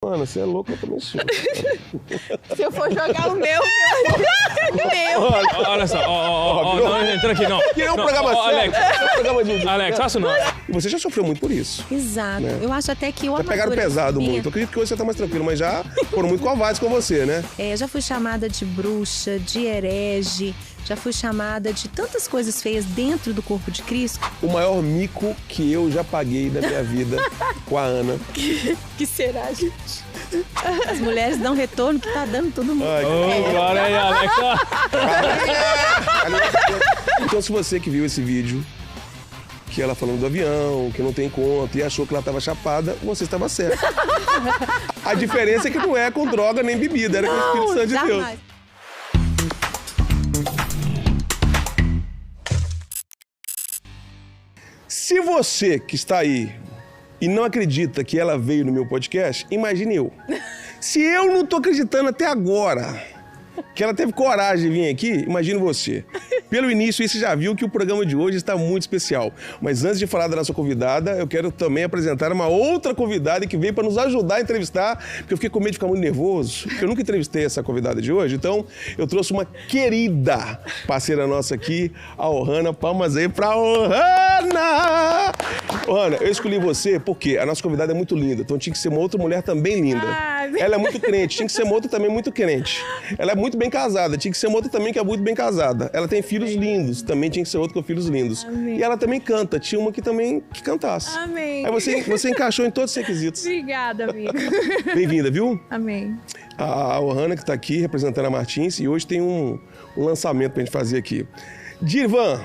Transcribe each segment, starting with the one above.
Ana, você é louca, eu também sou. Se eu for jogar o meu. Olha só, não entra aqui, não. Que é um programa sério. Alex, faça não. E você já sofreu muito por isso. Exato. Né? Eu acho até que o Já pegaram pesado muito. Eu acredito que hoje você tá mais tranquilo, mas já foram muito covardes com você, né? Eu já fui chamada de bruxa, de herege, já fui chamada de tantas coisas feias dentro do corpo de Cristo. O maior mico que eu já paguei na minha vida com a Ana. Que será, gente? As mulheres dão retorno que tá dando todo mundo. Glória aí, Alex. Então, se você que viu esse vídeo, que ela falando do avião, que não tem conta, e achou que ela estava chapada, você estava certo. A diferença é que não é com droga nem bebida, era com o Espírito Santo de Deus. Se você que está aí e não acredita que ela veio no meu podcast, imagine eu. Se eu não tô acreditando até agora que ela teve coragem de vir aqui, imagine você. Pelo início, você já viu que o programa de hoje está muito especial. Mas antes de falar da nossa convidada, eu quero também apresentar uma outra convidada que veio para nos ajudar a entrevistar, porque eu fiquei com medo de ficar muito nervoso, porque eu nunca entrevistei essa convidada de hoje. Então, eu trouxe uma querida parceira nossa aqui, a Ohana. Palmas aí para a Ohana! Ohana, eu escolhi você porque a nossa convidada é muito linda, então tinha que ser uma outra mulher também linda. Ela é muito crente, tinha que ser uma outra também muito crente. Ela é muito bem casada, tinha que ser uma outra também que é muito bem casada. Ela tem filhos lindos, também tinha que ser outra com filhos lindos. Amém. E ela também canta, tinha uma que também que cantasse. Amém. Aí você encaixou em todos os requisitos. Obrigada, amigo. Bem-vinda, viu? Amém. A Ohana que está aqui representando a Martins e hoje tem um lançamento pra gente fazer aqui. Dirvan,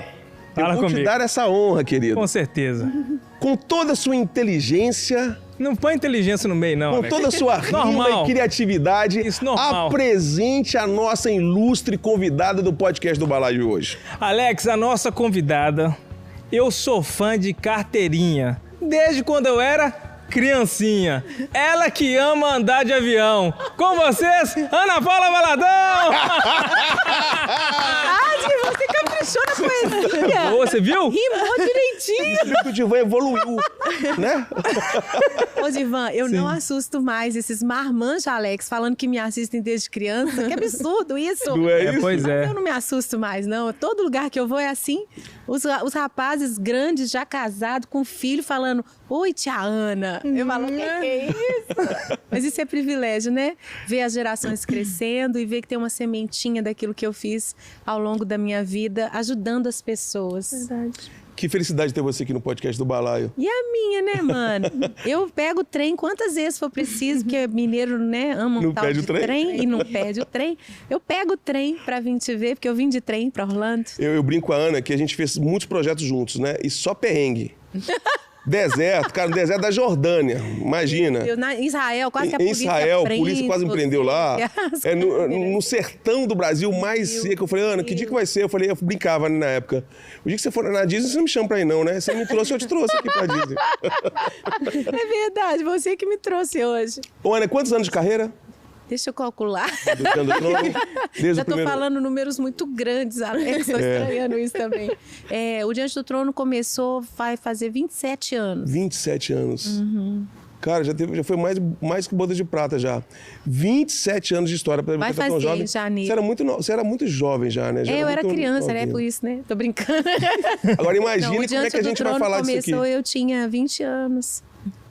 eu vou te dar essa honra, querido. Com certeza. Com toda a sua inteligência... Não põe inteligência no meio, não. Com Alex. toda a sua rima e criatividade, Isso, normal. apresente a nossa ilustre convidada do podcast do Balaio hoje. Alex, a nossa convidada, eu sou fã de carteirinha, desde quando eu era criancinha. Ela que ama andar de avião. Com vocês, Ana Paula Valadão! Você caprichou na poesia. Boa, você viu? Rimou direitinho. O Divan evoluiu, né? Ô, Divan, eu não assusto mais esses marmanjos, Alex, falando que me assistem desde criança. Que absurdo isso. Não é isso? Pois é. Eu não me assusto mais, não. Todo lugar que eu vou é assim. Os rapazes grandes, já casados, com filho, falando: oi, tia Ana. Eu falo: que é isso? Mas isso é privilégio, né? Ver as gerações crescendo e ver que tem uma sementinha daquilo que eu fiz ao longo da minha vida, ajudando as pessoas. Verdade. Que felicidade ter você aqui no podcast do Balaio. E a minha, né, mano? Eu pego o trem quantas vezes for preciso, porque mineiro, né, ama um tal de trem e não perde o trem. Eu pego o trem pra vir te ver, porque eu vim de trem pra Orlando. Eu brinco com a Ana que a gente fez muitos projetos juntos, né? E só perrengue. Deserto, cara, no deserto da Jordânia, imagina. Em Israel, quase que a Em polícia Israel, a prende polícia quase me prendeu lá. No sertão do Brasil mais seco. Eu falei: Ana, que dia que vai ser? Eu brincava, né, na época. O dia que você for na Disney, você não me chama pra ir não, né? Você me trouxe, eu te trouxe aqui pra Disney. É verdade, você que me trouxe hoje. Ô, Ana, quantos anos de carreira? Deixa eu calcular. Desde Já tô falando números muito grandes, Alex, tô estranhando isso também. O Diante do Trono começou, vai fazer 27 anos. 27 anos. Cara, já foi mais que boda de prata já. 27 anos de história. Vai fazer tão jovem. em janeiro. Você era muito jovem já, né? Eu era criança, novinha. né? Por isso, né? Tô brincando. Agora imagine Não, como é que a gente vai falar disso aqui. Começou, eu tinha 20 anos.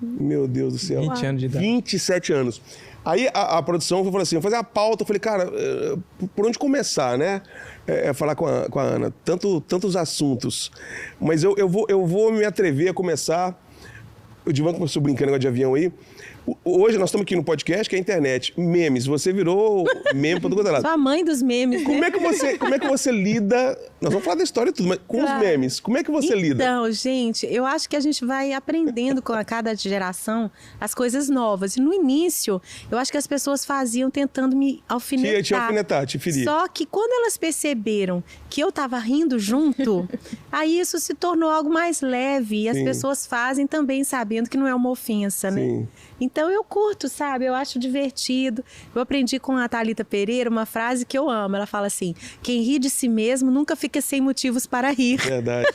Meu Deus do céu. 20 anos de idade. 27 anos. Aí a produção falou assim, vou fazer a pauta. Eu falei: cara, por onde começar, né? Falar com a Ana. Tantos assuntos. Mas eu vou me atrever a começar. O Divan começou brincando negócio de avião aí. Hoje nós estamos aqui no podcast, que é a internet. Memes. Você virou meme para todo lado. Sou a mãe dos memes. Como é que você lida... Nós vamos falar da história e tudo, mas com os memes. Como é que você lida? Então, gente, eu acho que a gente vai aprendendo com cada geração as coisas novas. E no início, eu acho que as pessoas faziam tentando me alfinetar. Te alfinetar, te ferir. Só que quando elas perceberam que eu tava rindo junto, aí isso se tornou algo mais leve. E as pessoas fazem também sabendo que não é uma ofensa, né? Sim. Então eu curto, sabe? Eu acho divertido. Eu aprendi com a Thalita Pereira uma frase que eu amo. Ela fala assim: quem ri de si mesmo nunca fica sem motivos para rir. Verdade.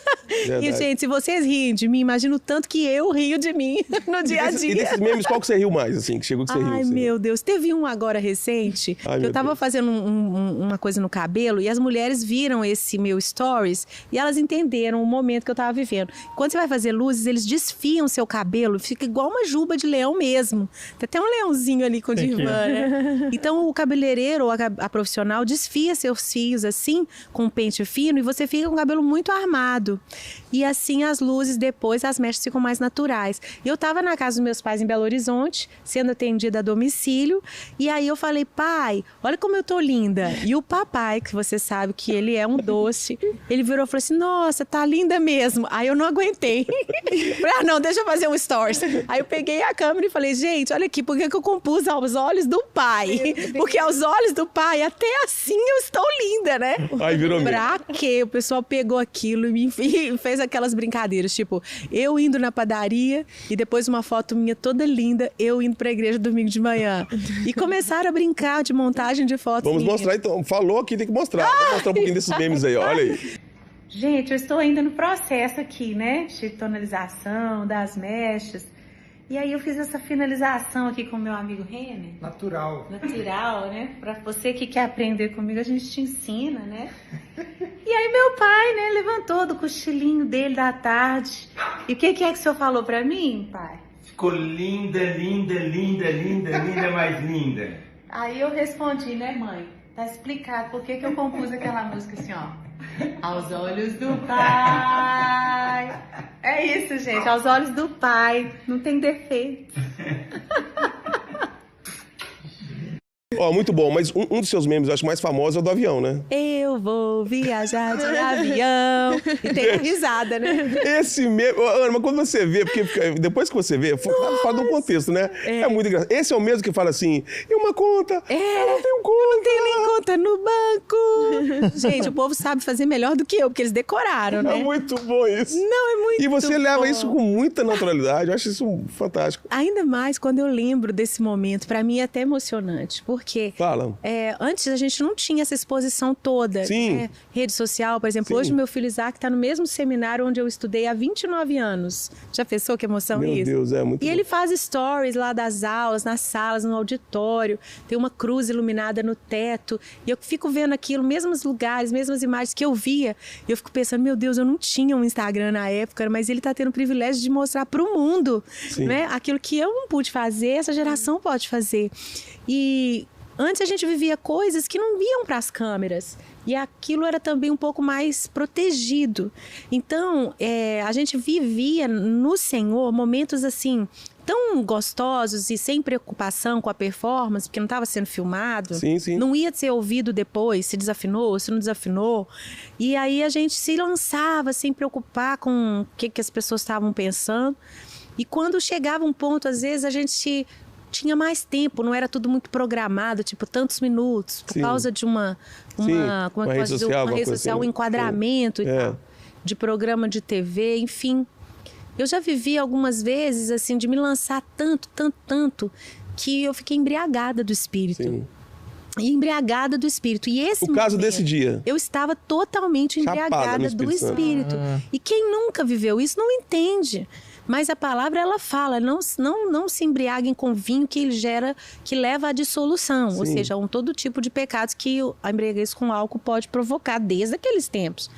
E, gente, se vocês riem de mim, imagina o tanto que eu rio de mim no dia a dia. E desses memes, qual que você riu mais, assim, que chegou que você riu? Ai, assim? meu Deus. Teve um agora recente, Ai, que eu tava fazendo uma coisa no cabelo e as mulheres viram esse meu stories e elas entenderam o momento que eu tava vivendo. Quando você vai fazer luzes, eles desfiam seu cabelo, fica igual uma juba de leão mesmo. Tem até um leãozinho ali com divã, né? Então o cabeleireiro ou a profissional desfia seus fios assim, com um pente fino, e você fica com o cabelo muito armado. E assim as luzes depois, as mechas ficam mais naturais. Eu tava na casa dos meus pais em Belo Horizonte, sendo atendida a domicílio, e aí eu falei: pai, olha como eu tô linda. E o papai, que você sabe que ele é um doce, ele virou e falou assim: nossa, tá linda mesmo. Aí eu não aguentei. Falei: ah, não, deixa eu fazer um stories. Aí eu peguei a câmera e falei: gente, olha aqui, por que eu compus aos olhos do pai? Porque aos olhos do pai, até assim eu estou linda, né? Aí virou mesmo. Pra quê? O pessoal pegou aquilo e me fez aquelas brincadeiras, tipo, eu indo na padaria e depois uma foto minha toda linda, eu indo pra igreja domingo de manhã. E começaram a brincar de montagem de fotos. Vamos mostrar então. Falou aqui, tem que mostrar. Vamos mostrar um pouquinho desses memes aí, olha aí. Gente, eu estou ainda no processo aqui, né? De tonalização, das mechas. E aí eu fiz essa finalização aqui com o meu amigo Renner. Natural. Natural, né? Pra você que quer aprender comigo, a gente te ensina, né? E aí meu pai, né, levantou do cochilinho dele da tarde. E o que é que o senhor falou pra mim, pai? Ficou linda, linda, linda, linda, linda, mais linda. Aí eu respondi, né, mãe? Tá explicado por que eu compus aquela música assim, ó. Aos olhos do pai. É isso, gente. Aos olhos do pai. Não tem defeito. Ó, muito bom, mas um dos seus memes, eu acho mais famoso, é o do avião, né? Eu vou viajar de avião. E tem a risada, né? Esse meme... Ana, mas quando você vê, porque depois que você vê, fala do contexto, né? É muito engraçado. Esse é o mesmo que fala assim, e uma conta, eu não tenho conta. Não tem nem conta no banco. Gente, o povo sabe fazer melhor do que eu, porque eles decoraram, né? É muito bom isso. Não, é muito E você bom. leva isso com muita naturalidade, eu acho isso fantástico. Ainda mais quando eu lembro desse momento, pra mim é até emocionante, porque Fala. antes a gente não tinha essa exposição toda. Sim. Né? Rede social, por exemplo, Sim. hoje meu filho Isaac está no mesmo seminário onde eu estudei há 29 anos. Já pensou que emoção Meu isso? Deus, é muito E bom. ele faz stories lá das aulas, nas salas, no auditório, tem uma cruz iluminada no teto, e eu fico vendo aquilo, mesmos lugares, mesmas imagens que eu via, e eu fico pensando, meu Deus, eu não tinha um Instagram na época, mas ele está tendo o privilégio de mostrar para o mundo, né? Aquilo que eu não pude fazer, essa geração pode fazer. E antes a gente vivia coisas que não iam para as câmeras. E aquilo era também um pouco mais protegido. Então, a gente vivia no Senhor momentos assim, tão gostosos e sem preocupação com a performance, porque não estava sendo filmado. Sim, sim. Não ia ser ouvido depois, se desafinou, se não desafinou. E aí a gente se lançava sem preocupar com o que as pessoas estavam pensando. E quando chegava um ponto, às vezes, a gente tinha mais tempo, não era tudo muito programado, tipo, tantos minutos, por causa de uma rede social, um enquadramento e tal, de programa de TV, enfim. Eu já vivi algumas vezes, assim, de me lançar tanto, que eu fiquei embriagada do espírito. Sim. Embriagada do espírito. E esse O caso momento, desse dia. eu estava totalmente embriagada do espírito. E quem nunca viveu isso não entende. Mas a palavra, ela fala, não se embriaguem com vinho que leva à dissolução. Sim. Ou seja, todo tipo de pecados que a embriaguez com álcool pode provocar desde aqueles tempos.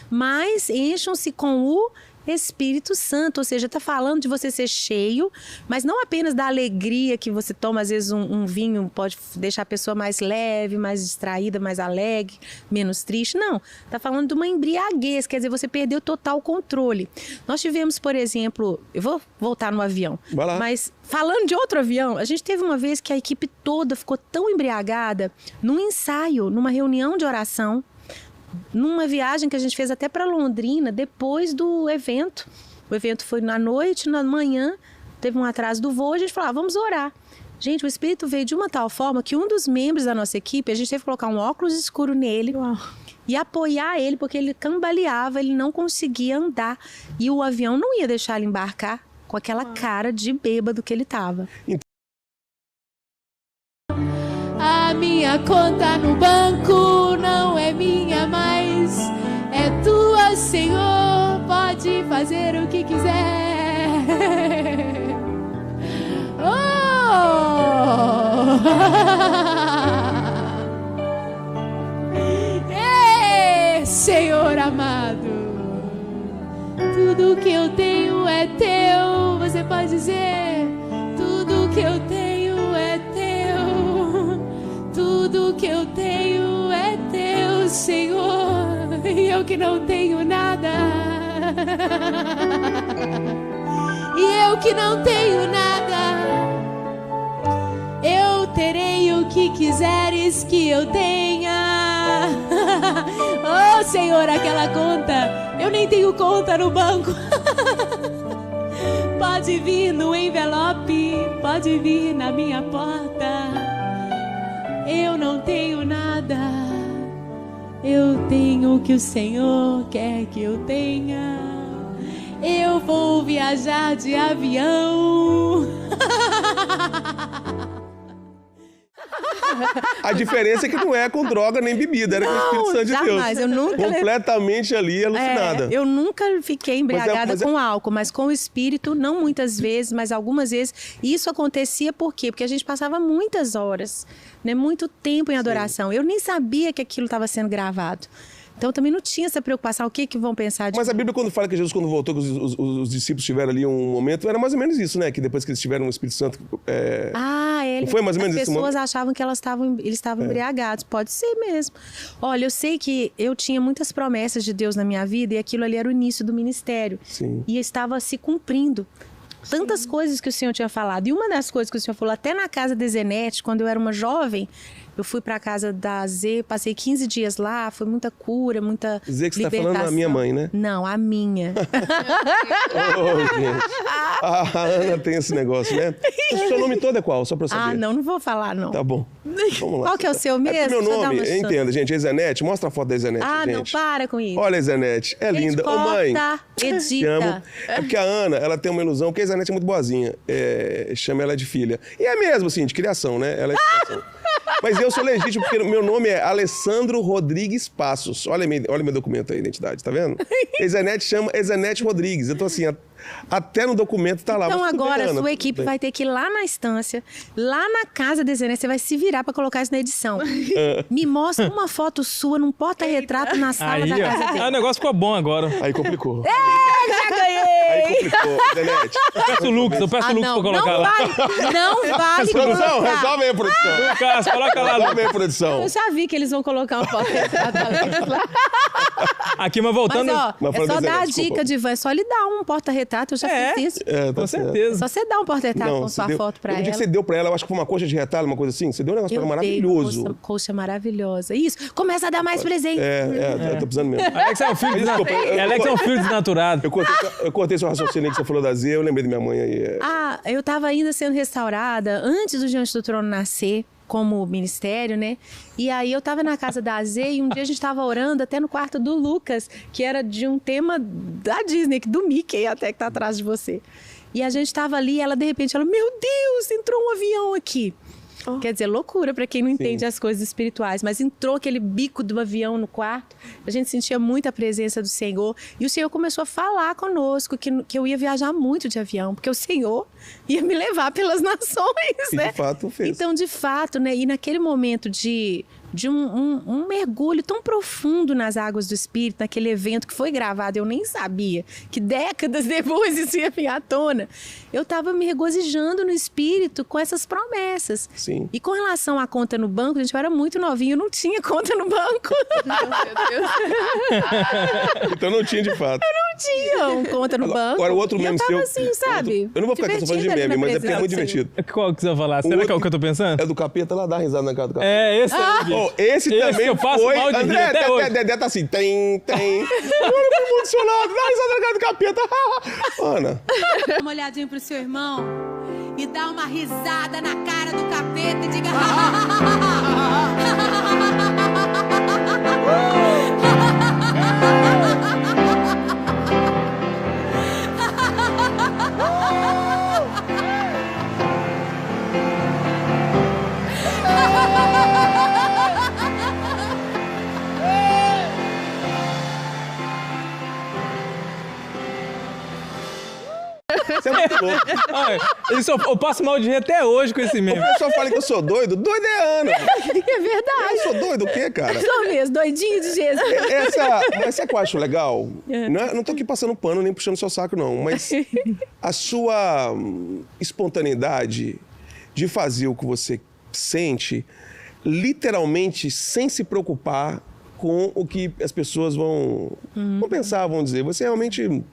Mas encham-se com o Espírito Santo, ou seja, está falando de você ser cheio, mas não apenas da alegria que você toma, às vezes um vinho pode deixar a pessoa mais leve, mais distraída, mais alegre, menos triste, não. Está falando de uma embriaguez, quer dizer, você perdeu total controle. Nós tivemos, por exemplo, eu vou voltar no avião, mas falando de outro avião, a gente teve uma vez que a equipe toda ficou tão embriagada num ensaio, numa reunião de oração, numa viagem que a gente fez até para Londrina, depois do evento. O evento foi na noite, na manhã, teve um atraso do voo, a gente falou, vamos orar. Gente, o Espírito veio de uma tal forma que um dos membros da nossa equipe, a gente teve que colocar um óculos escuro nele e apoiar ele, porque ele cambaleava, ele não conseguia andar. E o avião não ia deixar ele embarcar com aquela cara de bêbado que ele estava. minha conta no banco não é minha mais, é tua, Senhor, pode fazer o que quiser. Oh! Ei, Senhor amado, tudo que eu tenho é teu. Você pode dizer: tudo que eu tenho é teu. Tudo que eu tenho é teu, Senhor. E eu que não tenho nada. E eu que não tenho nada. Eu terei o que quiseres que eu tenha. Oh, Senhor, aquela conta, eu nem tenho conta no banco. Pode vir no envelope, pode vir na minha porta. Eu não tenho nada. Eu tenho o que o Senhor quer que eu tenha. Eu vou viajar de avião. A diferença é que não é com droga nem bebida, era com o Espírito Santo de Deus. Jamais, eu nunca... Completamente ali, alucinada. Eu nunca fiquei embriagada Mas com álcool, mas com o Espírito, não muitas vezes, mas algumas vezes. Isso acontecia por quê? Porque a gente passava muitas horas, né, muito tempo em adoração. Eu nem sabia que aquilo estava sendo gravado. Então também não tinha essa preocupação, o que vão pensar de... Mas a Bíblia, quando fala que Jesus, quando voltou, que os discípulos tiveram ali um momento, era mais ou menos isso, né? Que depois que eles tiveram o Espírito Santo... Não foi mais ou menos as esse pessoas momento? achavam que eles estavam embriagados. Pode ser mesmo. Olha, eu sei que eu tinha muitas promessas de Deus na minha vida e aquilo ali era o início do ministério. Sim. E estava se cumprindo. Tantas coisas que o Senhor tinha falado. E uma das coisas que o Senhor falou, até na casa de Zenete, quando eu era uma jovem, eu fui para a casa da Zê, passei 15 dias lá, foi muita cura, muita Zê que você libertação. tá falando a minha mãe, né? Não, a minha. Oh, gente. A Ana tem esse negócio, né? O seu nome todo é qual? Só pra eu saber. Não vou falar, não. Tá bom. Vamos lá. Qual que é o seu mesmo? É meu Deixa eu dar nome, uma chance. entenda, gente, é Zenete. Mostra a foto da Zenete, Não, gente. para com isso. Olha a Zenete, é Gente, linda. Ô, mãe, corta, edita. te amo. É porque a Ana, ela tem uma ilusão, porque a Zenete é muito boazinha. Chama ela de filha. E é mesmo, assim, de criação, né? Ela é de criação. Mas eu sou legítimo, porque meu nome é Alessandro Rodrigues Passos. Olha meu documento aí, identidade, tá vendo? Zenete chama Zenete Rodrigues. Então, assim, até no documento tá lá. Então Mas tudo agora bem, a Ana, sua tudo equipe bem. vai ter que ir lá na estância, lá na casa de Zenete, você vai se virar para colocar isso na edição. Me mostra uma foto sua num porta-retrato na sala Aí, da casa ó. dele. O negócio ficou bom agora. Aí complicou. Já ganhei! Aí complicou, Zenete. Peço o Lucas, eu peço o Lucas pra colocar lá. Não vale Produção, colocar. resolve aí, produção. Lucas, coloca lá, Resolve Lucas. aí, produção. Eu já vi que eles vão colocar um porta-retrato lá. Aqui, mas voltando... Mas, ó, Mas é fala só da dar a Zenete, desculpa. dica de Ivan, é só lhe dar um porta-retrato, eu já fiz isso. Tá Com certo. certeza. É só você dar um porta-retrato com você sua deu- foto pra O dia ela. que você deu pra ela, eu acho que foi uma coxa de retalho, uma coisa assim. Você deu um negócio pra ela Dei maravilhoso. uma coxa maravilhosa. Isso, começa a dar mais presente. Eu tô precisando mesmo. Alex é um filho Desculpa, Alex é um filho desnaturado. Eu cortei seu raciocínio que você falou da Z, eu lembrei de minha mãe aí. Eu estava ainda sendo restaurada antes do Diante do Trono nascer, como ministério, né? E aí eu estava na casa da Zê e um dia a gente estava orando até no quarto do Lucas, que era de um tema da Disney, do Mickey até que tá atrás de você. E a gente estava ali e ela, de repente, meu Deus, entrou um avião aqui. Quer dizer, loucura para quem não entende as coisas espirituais, mas entrou aquele bico do avião no quarto, a gente sentia muita presença do Senhor, e o Senhor começou a falar conosco que eu ia viajar muito de avião, porque o Senhor ia me levar pelas nações, E né? de fato fez. Então, de fato, né? E naquele momento de um mergulho tão profundo nas águas do Espírito, naquele evento que foi gravado, eu nem sabia que décadas depois isso ia vir à tona. Eu estava me regozijando no Espírito com essas promessas. Sim. E com relação à conta no banco, gente, eu era muito novinha, eu não tinha conta no banco. Então não tinha de fato. Não tinha conta no banco. Agora, o outro E meme eu tava seu. assim, sabe? Eu não vou ficar aqui só falando de Divertida ali meme, na mas é porque é muito presença do divertido. Qual que você vai falar? Será que é o que eu tô pensando? É do capeta lá, dá risada na cara do capeta. É, esse aí, bicho. Oh, esse também eu faço foi. mal de rir André, até hoje. Dedé tá assim, tem. Olha que emocionado, dá risada na cara do capeta. Ana, Dá uma olhadinha pro seu irmão e dá uma risada na cara do capeta e diga. Você é muito louco. Eu passo mal de rir até hoje com esse meme. O pessoal fala que eu sou doido. Doido é a Ana. É verdade. Eu sou doido o quê, cara? Sou mesmo, doidinho de Jesus. Mas sabe o que eu acho legal? Não tô aqui passando pano nem puxando seu saco, não. Mas a sua espontaneidade de fazer o que você sente, literalmente sem se preocupar com o que as pessoas vão pensar, vão dizer. Você realmente...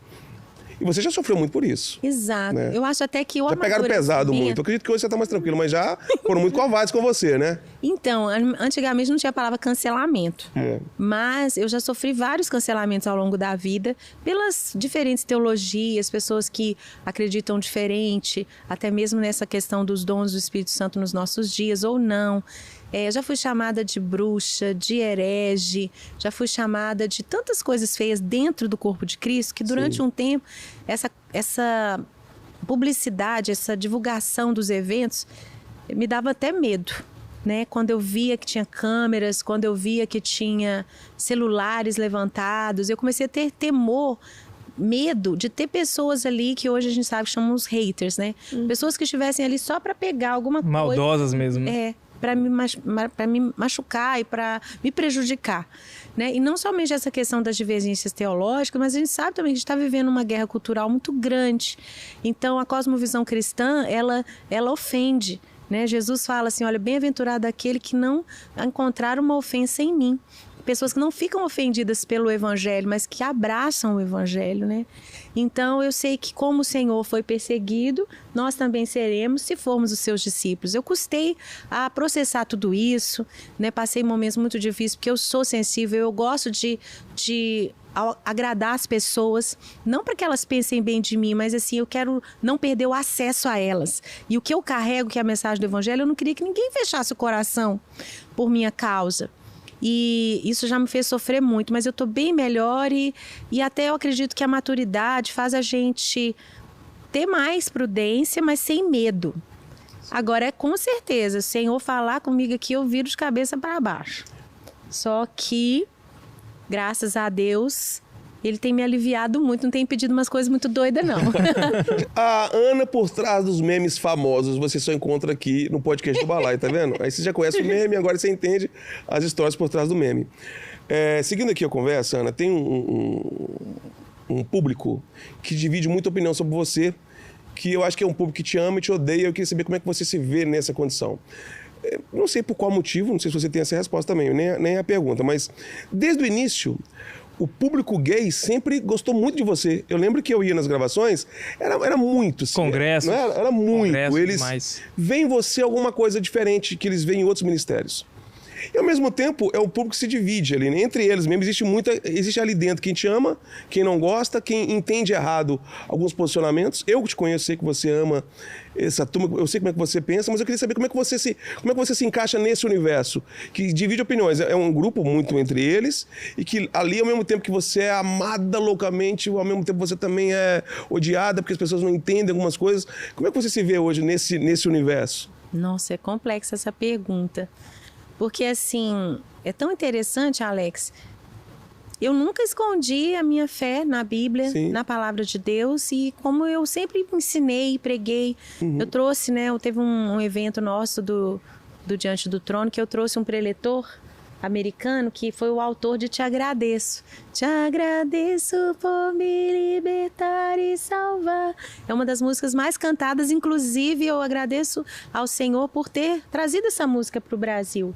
E você já sofreu muito por isso. Exato. Né? Eu acho até que o Já pegaram pesado muito. Eu acredito que hoje você tá mais tranquilo, mas já foram muito covardes com você, né? Então, antigamente não tinha a palavra cancelamento. Mas eu já sofri vários cancelamentos ao longo da vida pelas diferentes teologias, pessoas que acreditam diferente, até mesmo nessa questão dos dons do Espírito Santo nos nossos dias ou não. Já fui chamada de bruxa, de herege, já fui chamada de tantas coisas feias dentro do corpo de Cristo, que durante um tempo, essa publicidade, essa divulgação dos eventos, me dava até medo, né? Quando eu via que tinha câmeras, quando eu via que tinha celulares levantados, eu comecei a ter temor, medo de ter pessoas ali que hoje a gente sabe que chamam os haters, né? Pessoas que estivessem ali só para pegar alguma coisa. Maldosas mesmo. Para me machucar e para me prejudicar, né? E não somente essa questão das divergências teológicas, mas a gente sabe também que a gente está vivendo uma guerra cultural muito grande. Então, a cosmovisão cristã, ela ofende, né? Jesus fala assim, olha, bem-aventurado aquele que não encontrar uma ofensa em mim. Pessoas que não ficam ofendidas pelo evangelho, mas que abraçam o evangelho, né? Então, eu sei que como o Senhor foi perseguido, nós também seremos se formos os seus discípulos. Eu custei a processar tudo isso, né? Passei momentos muito difíceis, porque eu sou sensível, eu gosto de agradar as pessoas, não para que elas pensem bem de mim, mas assim, eu quero não perder o acesso a elas. E o que eu carrego, que é a mensagem do evangelho, eu não queria que ninguém fechasse o coração por minha causa. E isso já me fez sofrer muito, mas eu estou bem melhor e até eu acredito que a maturidade faz a gente ter mais prudência, mas sem medo. Agora, com certeza, se o Senhor falar comigo aqui, eu viro de cabeça para baixo. Só que, graças a Deus, Ele tem me aliviado muito, não tem pedido umas coisas muito doidas, não. A Ana por trás dos memes famosos, você só encontra aqui no podcast do Balaio, tá vendo? Aí você já conhece o meme, agora você entende as histórias por trás do meme. Seguindo aqui a conversa, Ana, tem um público que divide muita opinião sobre você, que eu acho que é um público que te ama e te odeia, eu queria saber como é que você se vê nessa condição. Não sei por qual motivo, não sei se você tem essa resposta também, nem a pergunta, mas desde o início, o público gay sempre gostou muito de você. Eu lembro que eu ia nas gravações, era muito. Assim, Congresso. Era muito. Congresso, eles demais. veem em você alguma coisa diferente que eles veem em outros ministérios. E ao mesmo tempo, é um público que se divide ali, né? Entre eles mesmo, existe ali dentro quem te ama, quem não gosta, quem entende errado alguns posicionamentos. Eu que te conheço, sei que você ama essa turma, eu sei como é que você pensa, mas eu queria saber como é que você se encaixa nesse universo, que divide opiniões. É um grupo muito entre eles, e que ali, ao mesmo tempo que você é amada loucamente, ao mesmo tempo você também é odiada, porque as pessoas não entendem algumas coisas. Como é que você se vê hoje nesse universo? Nossa, é complexa essa pergunta. Porque, assim, é tão interessante, Alex. Eu nunca escondi a minha fé na Bíblia, Sim. na Palavra de Deus. E como eu sempre ensinei, preguei, eu trouxe, né? Teve um evento nosso do Diante do Trono, que eu trouxe um preletor americano, que foi o autor de Te Agradeço. Te agradeço por me libertar e salvar. É uma das músicas mais cantadas, inclusive eu agradeço ao Senhor por ter trazido essa música para o Brasil.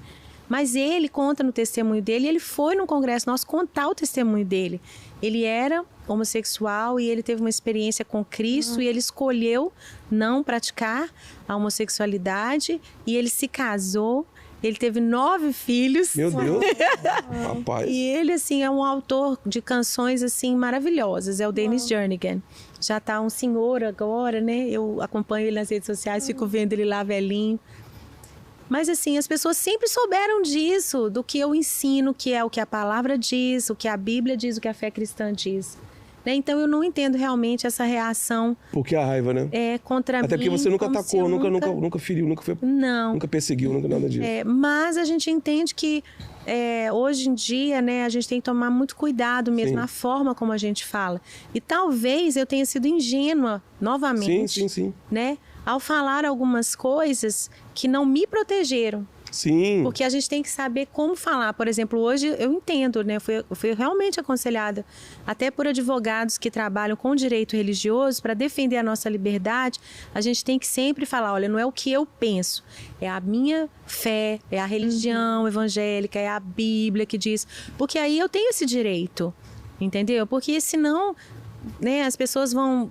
Mas ele conta no testemunho dele, ele foi no congresso nosso contar o testemunho dele. Ele era homossexual e ele teve uma experiência com Cristo e ele escolheu não praticar a homossexualidade e ele se casou. Ele teve 9 filhos. Meu Deus! Rapaz! E ele, assim, é um autor de canções, assim, maravilhosas. É o Dennis Jernigan. Já tá um senhor agora, né? Eu acompanho ele nas redes sociais, fico vendo ele lá velhinho. Mas, assim, as pessoas sempre souberam disso, do que eu ensino, que é o que a palavra diz, o que a Bíblia diz, o que a fé cristã diz. Né? Então, eu não entendo realmente essa reação Porque a raiva, né? Contra mim. Até porque você nunca como se eu atacou, nunca feriu, nunca perseguiu, nunca nada disso. Mas a gente entende que hoje em dia, né, a gente tem que tomar muito cuidado mesmo na forma como a gente fala. E talvez eu tenha sido ingênua novamente, Sim. Né, ao falar algumas coisas que não me protegeram. Sim. Porque a gente tem que saber como falar. Por exemplo, hoje eu entendo, né? Eu fui realmente aconselhada, até por advogados que trabalham com direito religioso, para defender a nossa liberdade. A gente tem que sempre falar, olha, não é o que eu penso, é a minha fé, é a religião evangélica, é a Bíblia que diz. Porque aí eu tenho esse direito, entendeu? Porque senão, né, as pessoas vão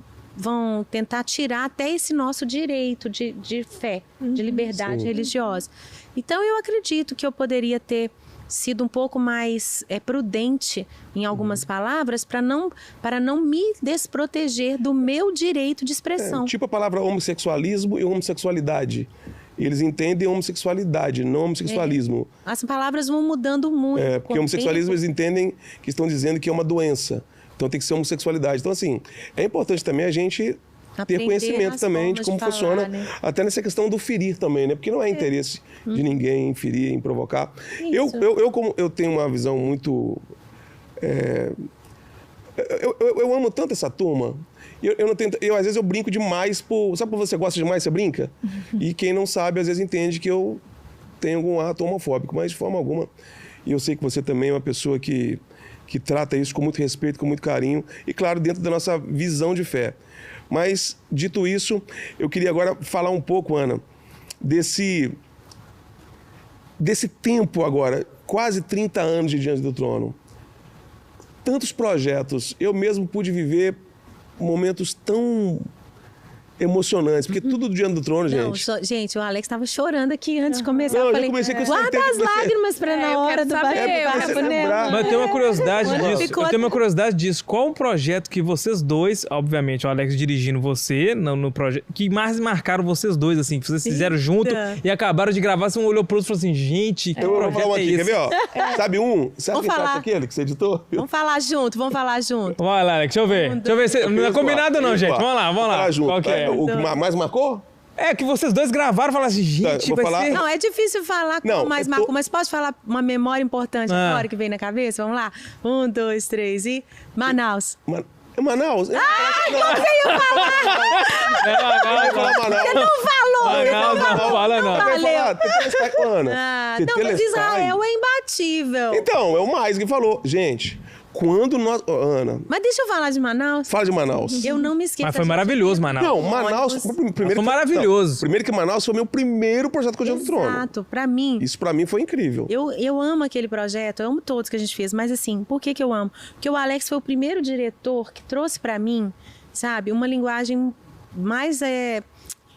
tentar tirar até esse nosso direito de fé, de liberdade religiosa. Então, eu acredito que eu poderia ter sido um pouco mais prudente em algumas palavras para não me desproteger do meu direito de expressão. Tipo a palavra homossexualismo e homossexualidade. Eles entendem homossexualidade, não homossexualismo. As palavras vão mudando muito. Porque homossexualismo eles entendem que estão dizendo que é uma doença. Então tem que ser homossexualidade. Então, assim, é importante também a gente ter conhecimento também de como funciona, né? Até nessa questão do ferir também, né? Porque não é interesse de ninguém em ferir, em provocar. Como eu tenho uma visão muito... Eu amo tanto essa turma. Às vezes eu brinco demais sabe por você gosta demais, você brinca? E quem não sabe, às vezes entende que eu tenho algum ato homofóbico, mas de forma alguma. E eu sei que você também é uma pessoa que trata isso com muito respeito, com muito carinho, e claro, dentro da nossa visão de fé. Mas, dito isso, eu queria agora falar um pouco, Ana, desse tempo agora, quase 30 anos de Diante do Trono. Tantos projetos, eu mesmo pude viver momentos tão emocionantes, porque tudo do Diante do Trono, gente. Gente, o Alex estava chorando aqui antes de começar. Não, eu falei, guarda as lágrimas para na hora do bate-papo, né? Mas eu tenho uma curiosidade disso. Qual o projeto que vocês dois, obviamente, o Alex dirigindo você, no projeto, que mais marcaram vocês dois, assim, que vocês fizeram junto e acabaram de gravar, você um olhou pro outro e falou assim, gente, que projeto é esse? Quer ver, ó? Sabe aquele que você editou? Vamos falar junto. Vai lá, Alex, deixa eu ver. Não é combinado não, gente. Vamos lá. Qual que é? O que mais marcou? É que vocês dois gravaram e falaram assim, gente, vou falar... Não, é difícil falar com o mais marcou, mas posso falar uma memória importante agora que vem na cabeça? Vamos lá? 1, 2, 3 e... Manaus. Manaus? Você ia falar! Você não falou! Manaus não fala, não. Não, mas Israel é imbatível. Então, é o mais que falou. Gente... Quando nós... Ana... Mas deixa eu falar de Manaus. Fala de Manaus. Eu não me esqueço. Mas foi maravilhoso, Manaus. Não, Manaus... Foi maravilhoso. Primeiro que Manaus foi meu primeiro projeto com o Diante do Trono. Exato. Pra mim... Isso pra mim foi incrível. Eu amo aquele projeto, eu amo todos que a gente fez. Mas assim, por que eu amo? Porque o Alex foi o primeiro diretor que trouxe pra mim, sabe, uma linguagem mais...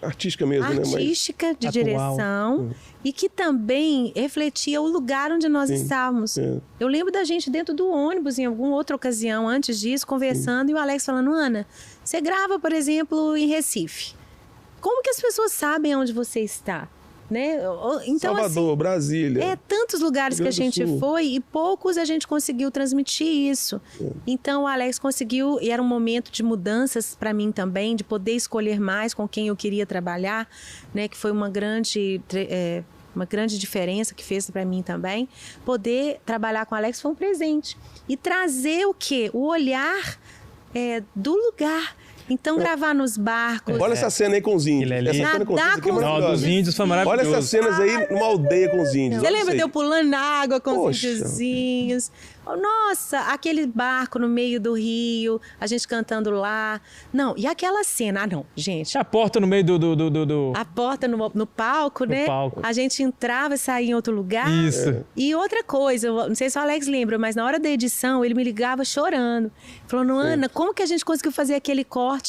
Artística mesmo, artística, né? De direção. E que também refletia o lugar onde nós estávamos. Eu lembro da gente dentro do ônibus, em alguma outra ocasião, antes disso, conversando, e o Alex falando, Ana, você grava, por exemplo, em Recife. Como que as pessoas sabem onde você está? Né? Então, Salvador, assim, Brasília. Tantos lugares que a gente foi e poucos a gente conseguiu transmitir isso. Então o Alex conseguiu, e era um momento de mudanças para mim também, de poder escolher mais com quem eu queria trabalhar, né? Que foi uma grande diferença que fez para mim também. Poder trabalhar com o Alex foi um presente. E trazer o quê? O olhar do lugar. Então, gravar nos barcos. Olha essa cena aí com os índios. Essa cena com os índios aqui é maravilhosa. Não, dos índios foi maravilhoso. Olha essas cenas aí numa aldeia com os índios. Você lembra de eu pulando na água com os Poxa. índiozinhos? Nossa, aquele barco no meio do rio, a gente cantando lá. Não, e aquela cena? Ah, não, gente. A porta no meio do... A porta no palco, né? palco. A gente entrava e saía em outro lugar. Isso. E outra coisa, não sei se o Alex lembra, mas na hora da edição ele me ligava chorando. Falando, Ana, como que a gente conseguiu fazer aquele corte?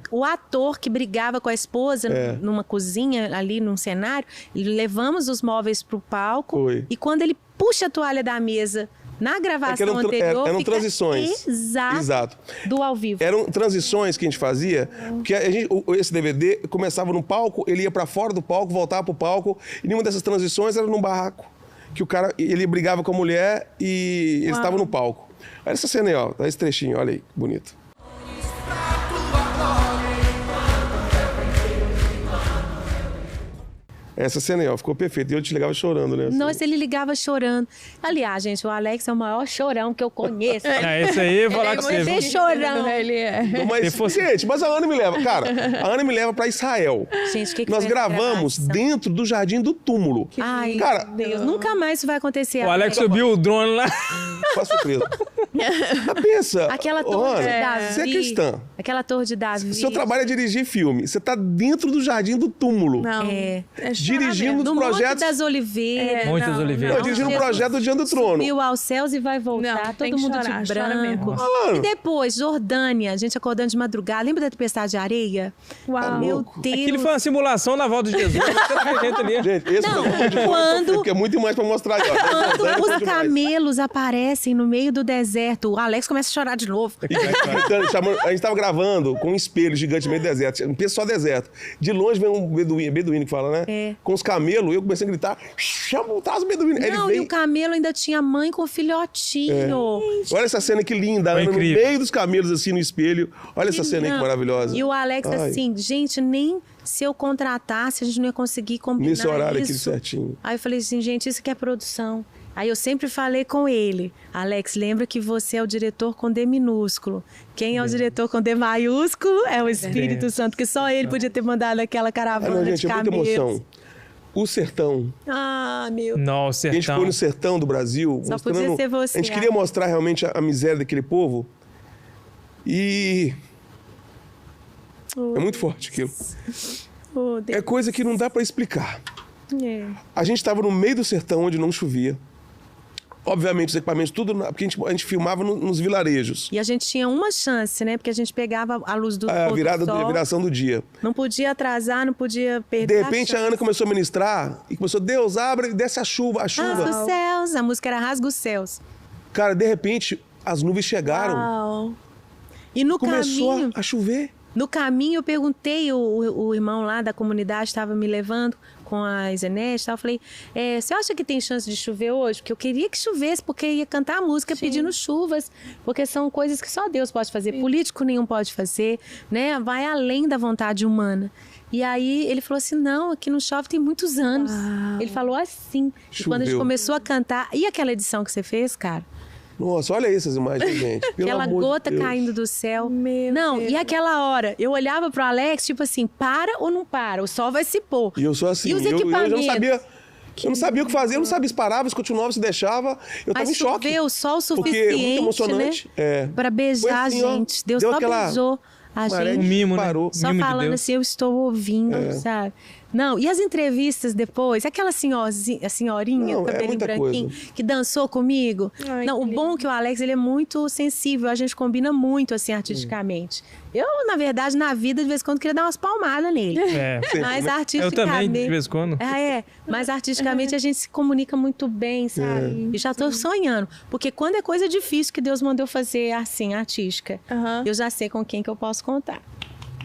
O ator que brigava com a esposa numa cozinha, ali num cenário, levamos os móveis pro palco. Foi. E quando ele puxa a toalha da mesa na gravação anterior, eram fica transições. Exato. Do ao vivo. Eram transições que a gente fazia, porque esse DVD começava no palco, ele ia pra fora do palco, voltava pro palco, e nenhuma dessas transições era num barraco. Que o cara, ele brigava com a mulher e eles estavam no palco. Olha essa cena aí, ó. Tá esse trechinho, olha aí, que bonito. Essa cena aí, ó, ficou perfeita. E eu te ligava chorando, né? Assim. Nossa, ele ligava chorando. Aliás, gente, o Alex é o maior chorão que eu conheço. Esse aí, eu vou falar com você. Você chorão. Ele é. Mas, gente, mas a Ana me leva. Cara, a Ana me leva pra Israel. Gente, que Nós foi gravamos gravação? dentro do Jardim do Túmulo. Ai, Cara, meu Deus, nunca mais isso vai acontecer. O Alex subiu o drone lá. Quase surpresa. Mas pensa, Aquela ô, torre de Ana, Davi. você é cristã. Aquela torre de Davi. Seu trabalho é dirigir filme. Você tá dentro do Jardim do Túmulo. Não. É. Dirigindo os No Monte projetos. das Oliveiras. Monte das Oliveiras. Não, dirigindo o Jesus projeto do Diante do Trono. Subiu aos céus e vai voltar, Não, tem todo que mundo chorar, de chora branco. mesmo. Mano. E depois, Jordânia, a gente acordando de madrugada. Lembra da tempestade de areia? Uau. Meu louco. Deus. Aquilo foi uma simulação da volta de Jesus. Gente, esse Não, programa de quando- porque é muito mais pra mostrar aí, ó. Quando os Demais. camelos aparecem no meio do deserto, o Alex começa a chorar de novo. A gente tava gravando com um espelho gigante no meio do deserto. Pensa só deserto. De longe vem um beduíno que fala, né? É. Com os camelos, eu comecei a gritar, chama, traz o beduíno. Aí Não, ele e vem. o camelo ainda tinha mãe com filhotinho. Olha essa cena que linda, a Foi Ana no incrível. meio dos camelos, assim, no espelho. Olha essa cena aí que Não. maravilhosa. E o Alex Ai. assim, gente, nem se eu contratasse, a gente não ia conseguir combinar Nesse horário aqui isso. certinho. Aí eu falei assim, gente, isso que é produção. Aí eu sempre falei com ele, Alex, lembra que você é o diretor com D minúsculo. Quem é o diretor com D maiúsculo é o Espírito Santo, que só ele podia ter mandado aquela Ah, caravana não, gente, de é muita camelos. emoção. O sertão. Ah, meu. Nossa, A gente foi sertão. no sertão do Brasil. Só podia ser você, A gente queria mostrar realmente a miséria daquele povo. E é muito forte aquilo. Oh, Deus. É coisa que não dá pra explicar. É. A gente estava no meio do sertão onde não chovia. Obviamente, os equipamentos, tudo. Porque a gente filmava nos vilarejos. E a gente tinha uma chance, né? Porque a gente pegava a luz do A pôr do sol. viração do dia. Não podia atrasar, não podia perder. De repente, a Ana começou a ministrar e começou: Deus, abre e desce a chuva, a chuva. Rasga os céus. A música era Rasga os céus. Cara, de repente, as nuvens chegaram. Uau. E no Começou caminho, a chover. no caminho eu perguntei, o irmão lá da comunidade estava me levando com a Isenete, eu falei, você acha que tem chance de chover hoje? Porque eu queria que chovesse, porque ia cantar a música pedindo chuvas, porque são coisas que só Deus pode fazer, político nenhum pode fazer, né? Vai além da vontade humana. E aí ele falou assim, não, aqui não chove tem muitos anos. Uau. Ele falou assim. E quando a gente Choveu. começou a cantar, e aquela edição que você fez, cara? Nossa, olha essas imagens, gente. Pelo Aquela amor de gota Deus. caindo do céu. Meu não, Deus. e aquela hora, eu olhava pro Alex, tipo assim, para ou não para? O sol vai se pôr. E eu sou assim, E os eu já não equipamentos? sabia. Eu não sabia o que fazer, eu não sabia se parava, se continuava, se deixava. Eu tava Mas em choque. choveu o sol Porque é suficiente, muito emocionante. né? É. Pra beijar Foi assim, a ó, gente. Deus deu só aquela beijou a maré gente. Um mimo, né? parou. Só Mimo de falando Deus. assim, eu estou ouvindo, sabe? Não, e as entrevistas depois? Aquela senhorinha, Não, é cabelinho muita branquinho, coisa. que dançou comigo. Ai, Não, o que bom é que o Alex, ele é muito sensível, a gente combina muito, assim, artisticamente. Eu, na verdade, na vida, de vez em quando, queria dar umas palmadas nele. É. Mas Eu artisticamente... também, de vez em quando. Mas artisticamente a gente se comunica muito bem, sabe? E já tô sonhando. Porque quando é coisa difícil que Deus mandou fazer assim, artística, Aham. eu já sei com quem que eu posso contar.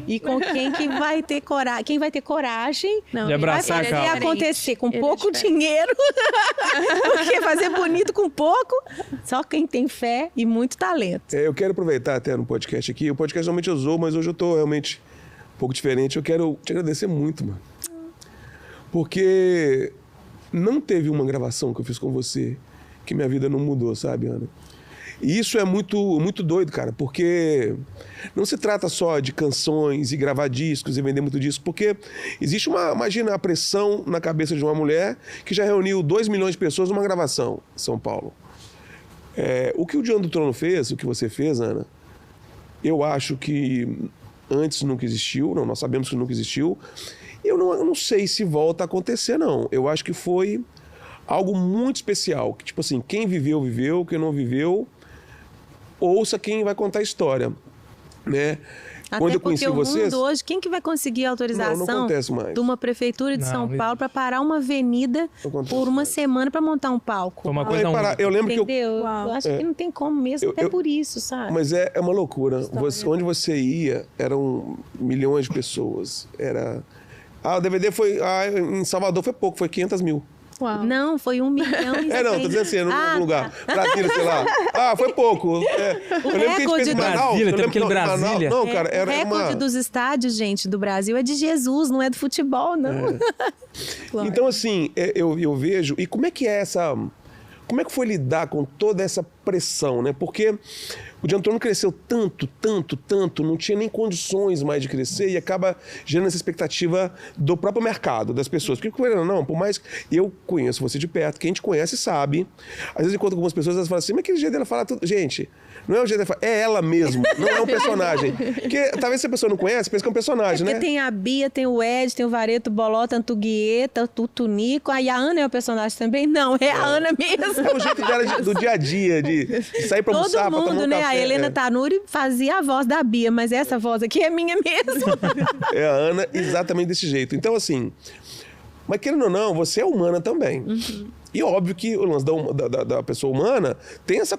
E com quem que vai ter coragem. Quem vai ter coragem Não, De abraçar vai a fazer causa. acontecer com Ele é pouco diferente. dinheiro. Porque fazer bonito com pouco, só quem tem fé e muito talento. Eu quero aproveitar até no podcast aqui. O podcast normalmente eu zoo, mas hoje eu tô realmente um pouco diferente. Eu quero te agradecer muito, mano. Porque não teve uma gravação que eu fiz com você que minha vida não mudou, sabe, Ana? E isso é muito, muito doido, cara, porque não se trata só de canções e gravar discos e vender muito disco, porque existe imagina a pressão na cabeça de uma mulher que já reuniu 2 milhões de pessoas numa gravação em São Paulo. O que o Diante do Trono fez, o que você fez, Ana, eu acho que antes nunca existiu, não, nós sabemos que nunca existiu. Eu não sei se volta a acontecer, não. Eu acho que foi algo muito especial. Que, tipo assim, quem viveu, viveu, quem não viveu, ouça quem vai contar a história, né? Até Quando eu porque conheci o vocês... mundo hoje, quem que vai conseguir a autorização Não acontece mais. de uma prefeitura de Não, São não Paulo para parar uma avenida Não acontece por uma mais. semana para montar um palco? Foi uma Vai coisa parar. única. Eu lembro que eu... Entendeu? Uau. Eu acho que não tem como mesmo, até por isso, sabe? Mas é uma loucura. Onde você ia, eram milhões de pessoas. O DVD foi... em Salvador foi pouco, foi 500 mil. Uau. Não, foi 1 milhão e Não, tô dizendo assim, Ah, no lugar. Brasília, sei lá. Foi pouco. Eu lembro que a gente fez em Manaus. Brasília, eu tem lembro aquele que Brasília. Não, cara, era o recorde uma... dos estádios, gente, do Brasil é de Jesus, não é do futebol, não. Então, assim, eu vejo... E como é que é essa... Como é que foi lidar com toda essa pressão, né? Porque o Di Antônio cresceu tanto, não tinha nem condições mais de crescer e acaba gerando essa expectativa do próprio mercado, das pessoas. Porque, não, por mais que eu conheço você de perto, quem te conhece sabe. Às vezes eu encontro algumas pessoas, elas falam assim, mas aquele jeito dela fala tudo... Gente, não é o jeito dela falar, é ela mesmo, não é um personagem. Porque talvez se a pessoa não conhece, pensa que é um personagem, né? Porque tem a Bia, tem o Ed, tem o Vareto, o Bolota, a Antuguieta, o Tunico. Aí a Ana é o personagem também? Não, é a Ana mesmo. É o jeito dela do dia a dia, de sair pra almoçar, pra Todo tomar mundo, um né? café. A Helena Tanuri fazia a voz da Bia, mas essa voz aqui é minha mesmo. É a Ana exatamente desse jeito. Então, assim... Mas querendo ou não, você é humana também. E óbvio que o lance da pessoa humana tem essa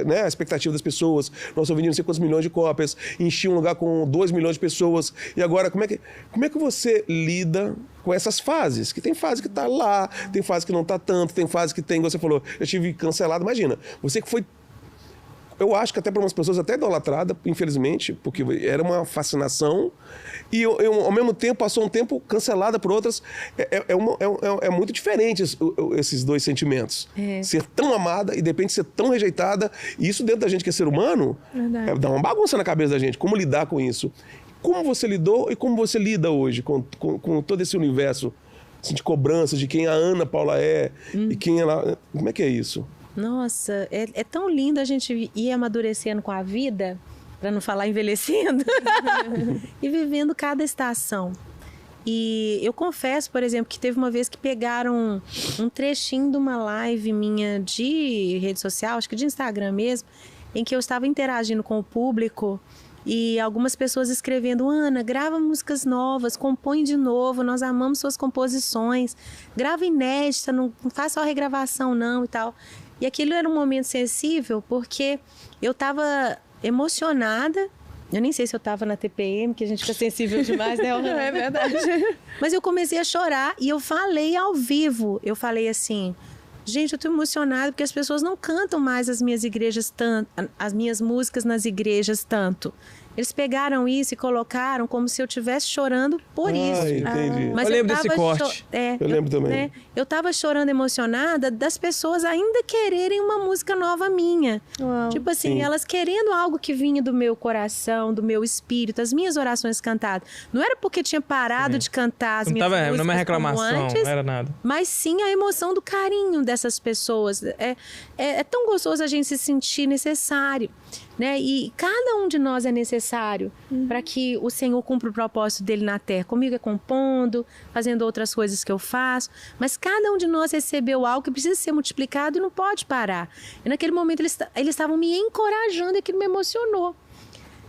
né, a expectativa das pessoas. Nós vendendo não sei quantos milhões de cópias, enchi um lugar com 2 milhões de pessoas. E agora, como é que você lida com essas fases? Que tem fase que tá lá, tem fase que não tá tanto, tem fase que tem, você falou, eu tive cancelado. Imagina, você que foi... Eu acho que até para umas pessoas até idolatrada, infelizmente, porque era uma fascinação e ao mesmo tempo passou um tempo cancelada por outras. É muito diferente esses dois sentimentos. Ser tão amada e de repente ser tão rejeitada. E isso dentro da gente que é ser humano, dá uma bagunça na cabeça da gente. Como lidar com isso? Como você lidou e como você lida hoje com todo esse universo assim, de cobrança de quem a Ana Paula é e quem ela... Como é que é isso? Nossa, é tão lindo a gente ir amadurecendo com a vida, para não falar envelhecendo, e vivendo cada estação. E eu confesso, por exemplo, que teve uma vez que pegaram um trechinho de uma live minha de rede social, acho que de Instagram mesmo, em que eu estava interagindo com o público e algumas pessoas escrevendo: Ana, grava músicas novas, compõe de novo, nós amamos suas composições, grava inédita, não faz só regravação não e tal. E aquilo era um momento sensível porque eu estava emocionada. Eu nem sei se eu estava na TPM, que a gente fica sensível demais, né? É verdade. Mas eu comecei a chorar e eu falei ao vivo. Eu falei assim: gente, eu estou emocionada porque as pessoas não cantam mais as minhas igrejas tanto, as minhas músicas nas igrejas tanto. Eles pegaram isso e colocaram como se eu estivesse chorando por isso. Entendi. Mas eu lembro desse corte. Eu lembro também. Né, eu estava chorando emocionada das pessoas ainda quererem uma música nova minha. Uau. Tipo assim, Sim. elas querendo algo que vinha do meu coração, do meu espírito, as minhas orações cantadas. Não era porque tinha parado de cantar as Não minhas tava músicas numa como reclamação, antes, não era nada. mas sim a emoção do carinho dessas pessoas. É tão gostoso a gente se sentir necessário, né? E cada um de nós é necessário para que o Senhor cumpra o propósito dele na terra. Comigo é compondo, fazendo outras coisas que eu faço, mas cada um de nós recebeu algo que precisa ser multiplicado e não pode parar. E naquele momento eles estavam me encorajando e aquilo me emocionou.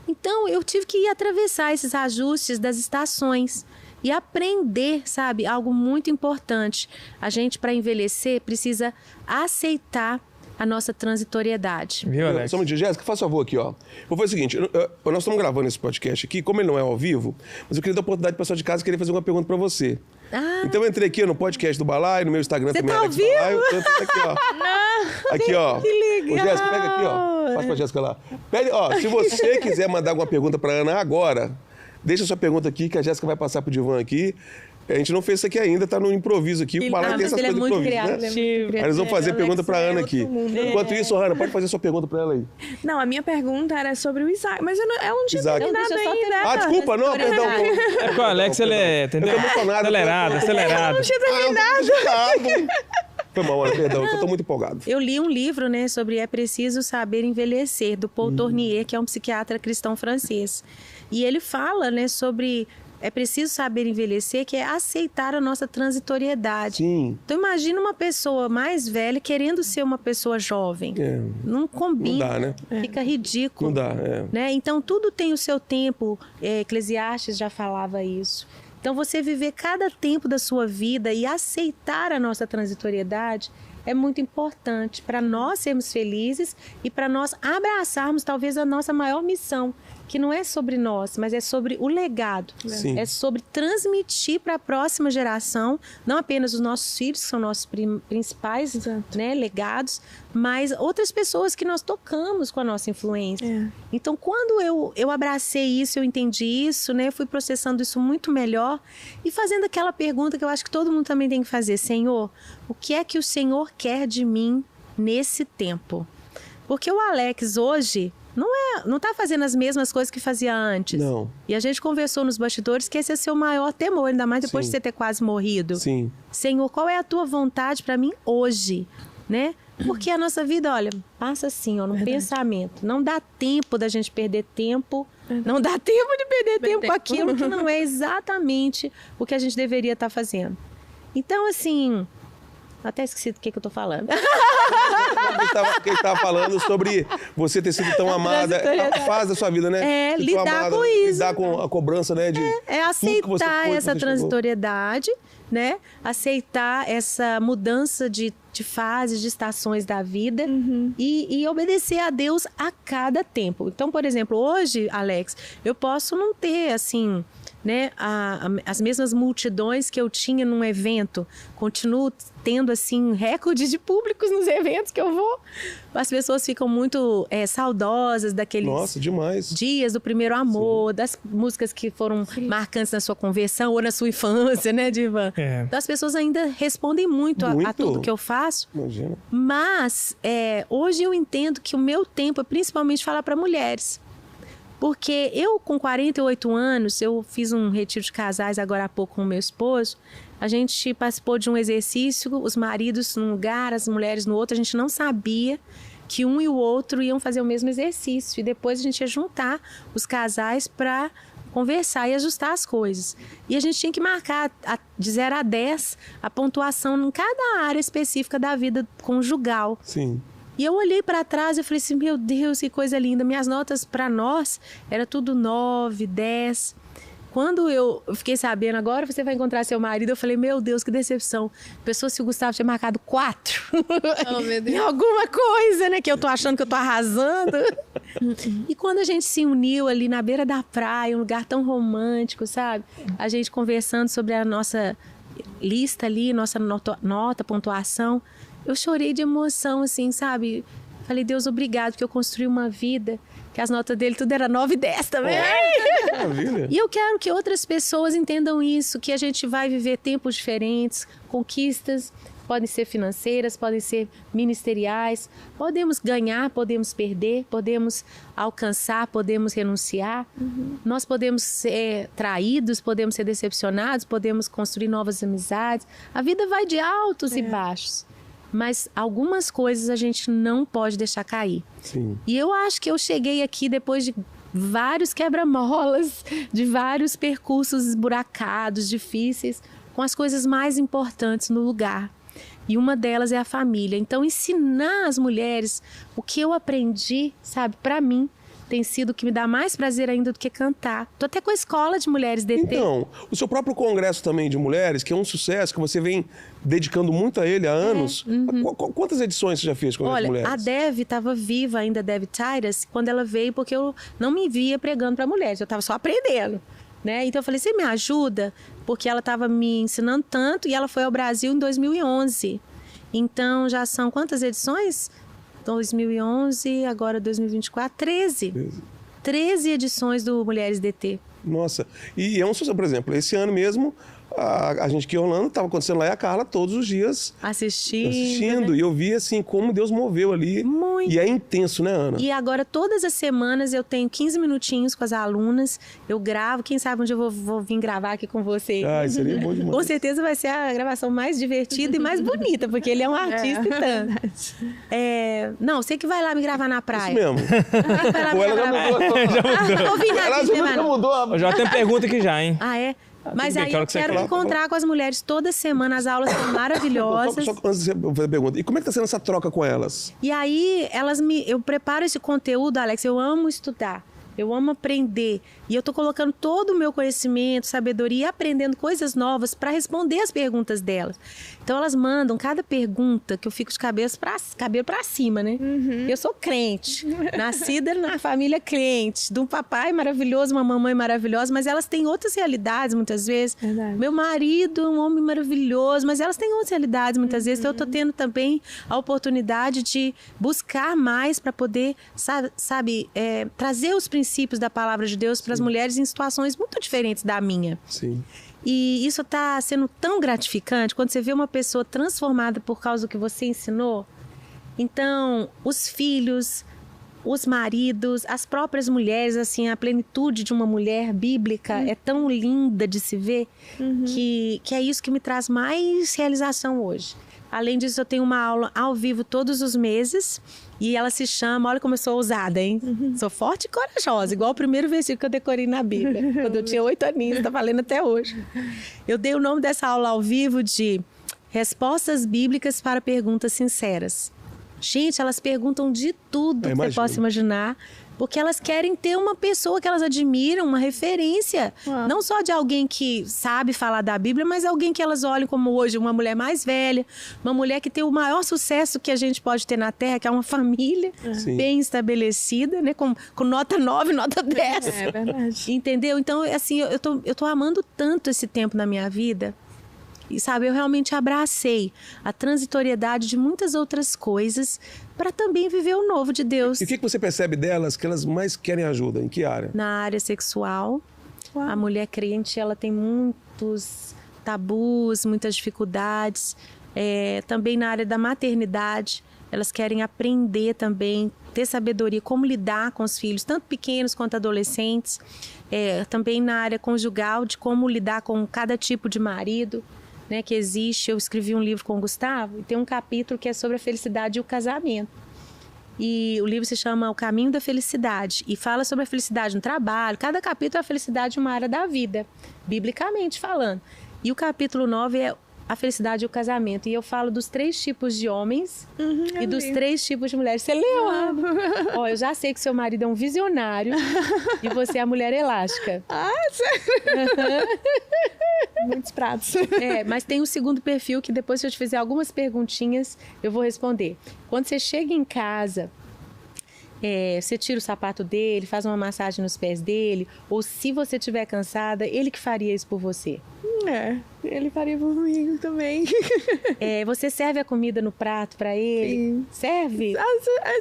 Então eu tive que ir atravessar esses ajustes das estações e aprender, sabe, algo muito importante. A gente, para envelhecer, precisa aceitar a nossa transitoriedade. Viu, Alex? Só um minutinho, Jéssica, faz favor aqui, ó. Vou fazer o seguinte, nós estamos gravando esse podcast aqui, como ele não é ao vivo, mas eu queria dar a oportunidade para o pessoal de casa querer fazer uma pergunta para você. Então eu entrei aqui no podcast do Balai, no meu Instagram Você também, tá ao Alex vivo? Balai, eu tô aqui, ó. Aqui, ó. Que legal! Ô, Jéssica, pega aqui, ó. Passa pra Jéssica lá. Pede, ó, se você quiser mandar alguma pergunta para Ana agora, deixa sua pergunta aqui, que a Jéssica vai passar pro Divan aqui. A gente não fez isso aqui ainda, tá no improviso aqui. O Balai tem essas ele é coisas de muito improviso, né? criativo. Aí eles vão fazer pergunta pra Ana aqui. mundo. Enquanto isso, Ana, pode fazer sua pergunta pra ela aí. Não, a minha pergunta era sobre o Isaac, mas eu não tinha Isaac. terminado Deixa eu só ainda. terminar. Ah, desculpa, não, perdão. É porque o Alex, ele é, entendeu? Eu tô emocionado. Acelerado. Foi mal, Ana, perdão, eu tô muito empolgado. Eu li um livro, né, sobre É Preciso Saber Envelhecer, do Paul Tournier, que é um psiquiatra cristão francês. E ele fala, né, sobre é preciso saber envelhecer, que é aceitar a nossa transitoriedade. Sim. Então imagina uma pessoa mais velha querendo ser uma pessoa jovem. Não combina. Não dá, né? Fica ridículo. Não dá, Né? Então tudo tem o seu tempo. Eclesiastes já falava isso. Então você viver cada tempo da sua vida e aceitar a nossa transitoriedade é muito importante para nós sermos felizes e para nós abraçarmos talvez a nossa maior missão, que não é sobre nós, mas é sobre o legado. Sim. É sobre transmitir para a próxima geração, não apenas os nossos filhos, que são nossos principais, né, legados, mas outras pessoas que nós tocamos com a nossa influência. Então, quando eu abracei isso, eu entendi isso, né, fui processando isso muito melhor e fazendo aquela pergunta que eu acho que todo mundo também tem que fazer: Senhor, o que é que o Senhor quer de mim nesse tempo? Porque o Alex hoje não está fazendo as mesmas coisas que fazia antes. Não. E a gente conversou nos bastidores que esse é seu maior temor, ainda mais depois Sim. de você ter quase morrido. Sim. Senhor, qual é a tua vontade para mim hoje? Né? Porque a nossa vida, olha, passa assim, ó, no pensamento. Não dá tempo da gente perder tempo. Não dá tempo de perder tempo com aquilo que não é exatamente o que a gente deveria estar fazendo. Então, assim... Até esqueci do que eu tô falando. Que ele tava falando sobre você ter sido tão amada. A fase da sua vida, né? É, Ser lidar tão amada, com isso. Lidar com a cobrança, né? De É tudo que você aceitar foi, que essa você transitoriedade, né? Aceitar essa mudança de fases, de estações da vida e obedecer a Deus a cada tempo. Então, por exemplo, hoje, Alex, eu posso não ter, assim... né, as mesmas multidões que eu tinha num evento, continuo tendo assim recorde de públicos nos eventos que eu vou. As pessoas ficam muito saudosas daqueles Nossa, demais. dias do primeiro amor, das músicas que foram marcantes na sua conversão ou na sua infância, né, Divan? Então as pessoas ainda respondem muito. A tudo que eu faço. Imagina. Mas hoje eu entendo que o meu tempo é principalmente falar para mulheres. Porque eu, com 48 anos, eu fiz um retiro de casais agora há pouco com o meu esposo. A gente participou de um exercício, os maridos num lugar, as mulheres no outro. A gente não sabia que um e o outro iam fazer o mesmo exercício. E depois a gente ia juntar os casais para conversar e ajustar as coisas. E a gente tinha que marcar de 0 a 10 a pontuação em cada área específica da vida conjugal. Sim. E eu olhei para trás e falei assim, meu Deus, que coisa linda. Minhas notas para nós era tudo 9, 10. Quando eu fiquei sabendo, agora você vai encontrar seu marido, eu falei, meu Deus, que decepção. Pessoa, se o Gustavo tinha marcado 4 Oh, meu Deus. em alguma coisa, né? Que eu tô achando que eu tô arrasando. E quando a gente se uniu ali na beira da praia, um lugar tão romântico, sabe? A gente conversando sobre a nossa lista ali, nossa nota, pontuação. Eu chorei de emoção, assim, sabe? Falei, Deus, obrigado, porque eu construí uma vida que as notas dele tudo era 9 e 10 também. Maravilha. E eu quero que outras pessoas entendam isso, que a gente vai viver tempos diferentes, conquistas, podem ser financeiras, podem ser ministeriais, podemos ganhar, podemos perder, podemos alcançar, podemos renunciar, nós podemos ser traídos, podemos ser decepcionados, podemos construir novas amizades. A vida vai de altos e baixos. Mas algumas coisas a gente não pode deixar cair. Sim. E eu acho que eu cheguei aqui depois de vários quebra-molas, de vários percursos esburacados, difíceis, com as coisas mais importantes no lugar. E uma delas é a família. Então, ensinar as mulheres o que eu aprendi, sabe, para mim, tem sido o que me dá mais prazer ainda do que cantar. Tô até com a escola de mulheres DT. Então, o seu próprio congresso também de mulheres, que é um sucesso, que você vem dedicando muito a ele há anos. Quantas edições você já fez com as Olha, mulheres? a Dev estava viva ainda, a Dev Tiras, quando ela veio, porque eu não me via pregando para mulheres, eu estava só aprendendo. Né? Então eu falei, você me ajuda? Porque ela estava me ensinando tanto e ela foi ao Brasil em 2011. Então já são quantas edições? 2011, agora 2024, 13. 13 edições do Mulheres DT. Nossa, e é um sucesso, por exemplo, esse ano mesmo, a gente aqui em Orlando, estava acontecendo lá e a Carla todos os dias Assistindo. Né? E eu vi assim como Deus moveu ali. Muito. E é intenso, né, Ana? E agora, todas as semanas, eu tenho 15 minutinhos com as alunas, eu gravo, quem sabe onde eu vou vir gravar aqui com você. Ai, seria bom demais. Com certeza vai ser a gravação mais divertida e mais bonita, porque ele é um artista e tanto. Não, você que vai lá me gravar na praia. Isso mesmo. Vai lá Pô, me ela já gravar. mudou. Tô vindo Ela aqui, já Semana. mudou. Eu já tenho pergunta aqui já, hein? Ah, é? Mas bem, aí quero eu que você quero fale. encontrar com as mulheres toda semana, as aulas são maravilhosas. Só antes de você fazer a pergunta, e como é que tá sendo essa troca com elas? E aí, eu preparo esse conteúdo, Alex, eu amo estudar. Eu amo aprender. E eu tô colocando todo o meu conhecimento, sabedoria, aprendendo coisas novas para responder as perguntas delas. Então elas mandam cada pergunta que eu fico de cabelo para cima, né? Eu sou crente, nascida na família crente, de um papai maravilhoso, uma mamãe maravilhosa, mas elas têm outras realidades muitas vezes. Verdade. Meu marido é um homem maravilhoso, mas elas têm outras realidades muitas vezes. Então eu tô tendo também a oportunidade de buscar mais para poder, sabe, trazer os princípios da palavra de Deus para as mulheres em situações muito diferentes da minha. Sim. E isso está sendo tão gratificante quando você vê uma pessoa transformada por causa do que você ensinou. Então, os filhos, os maridos, as próprias mulheres, assim, a plenitude de uma mulher bíblica é tão linda de se ver que é isso que me traz mais realização hoje. Além disso, eu tenho uma aula ao vivo todos os meses e ela se chama, olha como eu sou ousada, hein? Sou forte e corajosa, igual o primeiro versículo que eu decorei na Bíblia, quando eu tinha 8 aninhos, tá valendo até hoje. Eu dei o nome dessa aula ao vivo de Respostas Bíblicas para Perguntas Sinceras. Gente, elas perguntam de tudo que você possa imaginar, porque elas querem ter uma pessoa que elas admiram, uma referência. Não só de alguém que sabe falar da Bíblia, mas alguém que elas olham como hoje uma mulher mais velha, uma mulher que tem o maior sucesso que a gente pode ter na Terra, que é uma família bem estabelecida, né? Com nota 9, nota 10. É verdade. Entendeu? Então, assim, eu tô amando tanto esse tempo na minha vida. E, sabe, eu realmente abracei a transitoriedade de muitas outras coisas para também viver o novo de Deus. E o que você percebe delas que elas mais querem ajuda? Em que área? Na área sexual, a mulher crente, ela tem muitos tabus, muitas dificuldades. Também na área da maternidade, elas querem aprender também, ter sabedoria, como lidar com os filhos, tanto pequenos quanto adolescentes. Também na área conjugal, de como lidar com cada tipo de marido, né, que existe. Eu escrevi um livro com o Gustavo e tem um capítulo que é sobre a felicidade e o casamento. E o livro se chama O Caminho da Felicidade e fala sobre a felicidade no trabalho. Cada capítulo é a felicidade de uma área da vida, biblicamente falando. E o capítulo 9 é a felicidade e o casamento. E eu falo dos 3 tipos de homens e dos 3 tipos de mulheres. Você leu? Ó, eu já sei que seu marido é um visionário e você é a mulher elástica. Sério? Muitos pratos. Mas tem o segundo perfil que depois, se eu te fizer algumas perguntinhas, eu vou responder. Quando você chega em casa, você tira o sapato dele, faz uma massagem nos pés dele, ou se você estiver cansada, ele que faria isso por você. Ele faria por mim também. Você serve a comida no prato pra ele? Sim. Serve?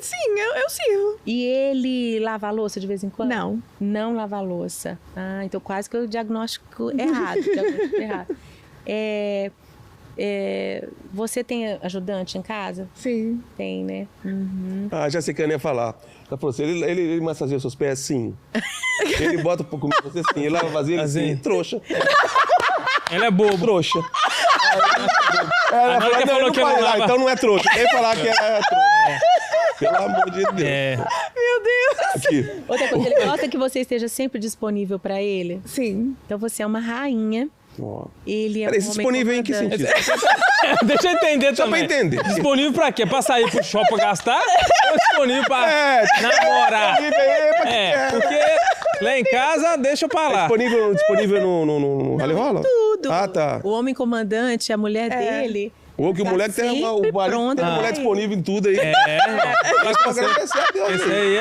Sim, eu sirvo. E ele lava a louça de vez em quando? Não. Não lava a louça. Então quase que o diagnóstico errado. Você tem ajudante em casa? Sim. Tem, né? Já sei que eu ia falar. Ela falou assim, ele massageia seus pés? Sim. Ele bota um pouco de você? Sim. Ele lava vazio? Sim. Trouxa. Ele é bobo. Trouxa. Ela falou, não faz, então não é trouxa. Quem falar que é trouxa. Pelo amor de Deus. Meu Deus. Aqui. Outra coisa, ele gosta que você esteja sempre disponível pra ele. Sim. Então você é uma rainha. Ele é Peraí, disponível em que sentido? Deixa eu entender Só também. pra entender. Disponível pra quê? Pra sair pro shopping pra gastar? Ou disponível pra namorar? Porque lá em casa, deixa eu pra lá. Disponível no Rally Rola? Tudo. Tá. O homem comandante, a mulher dele. Ou que o moleque tem uma mulher disponível em tudo aí. Mas pra agradecer a Deus. esse aí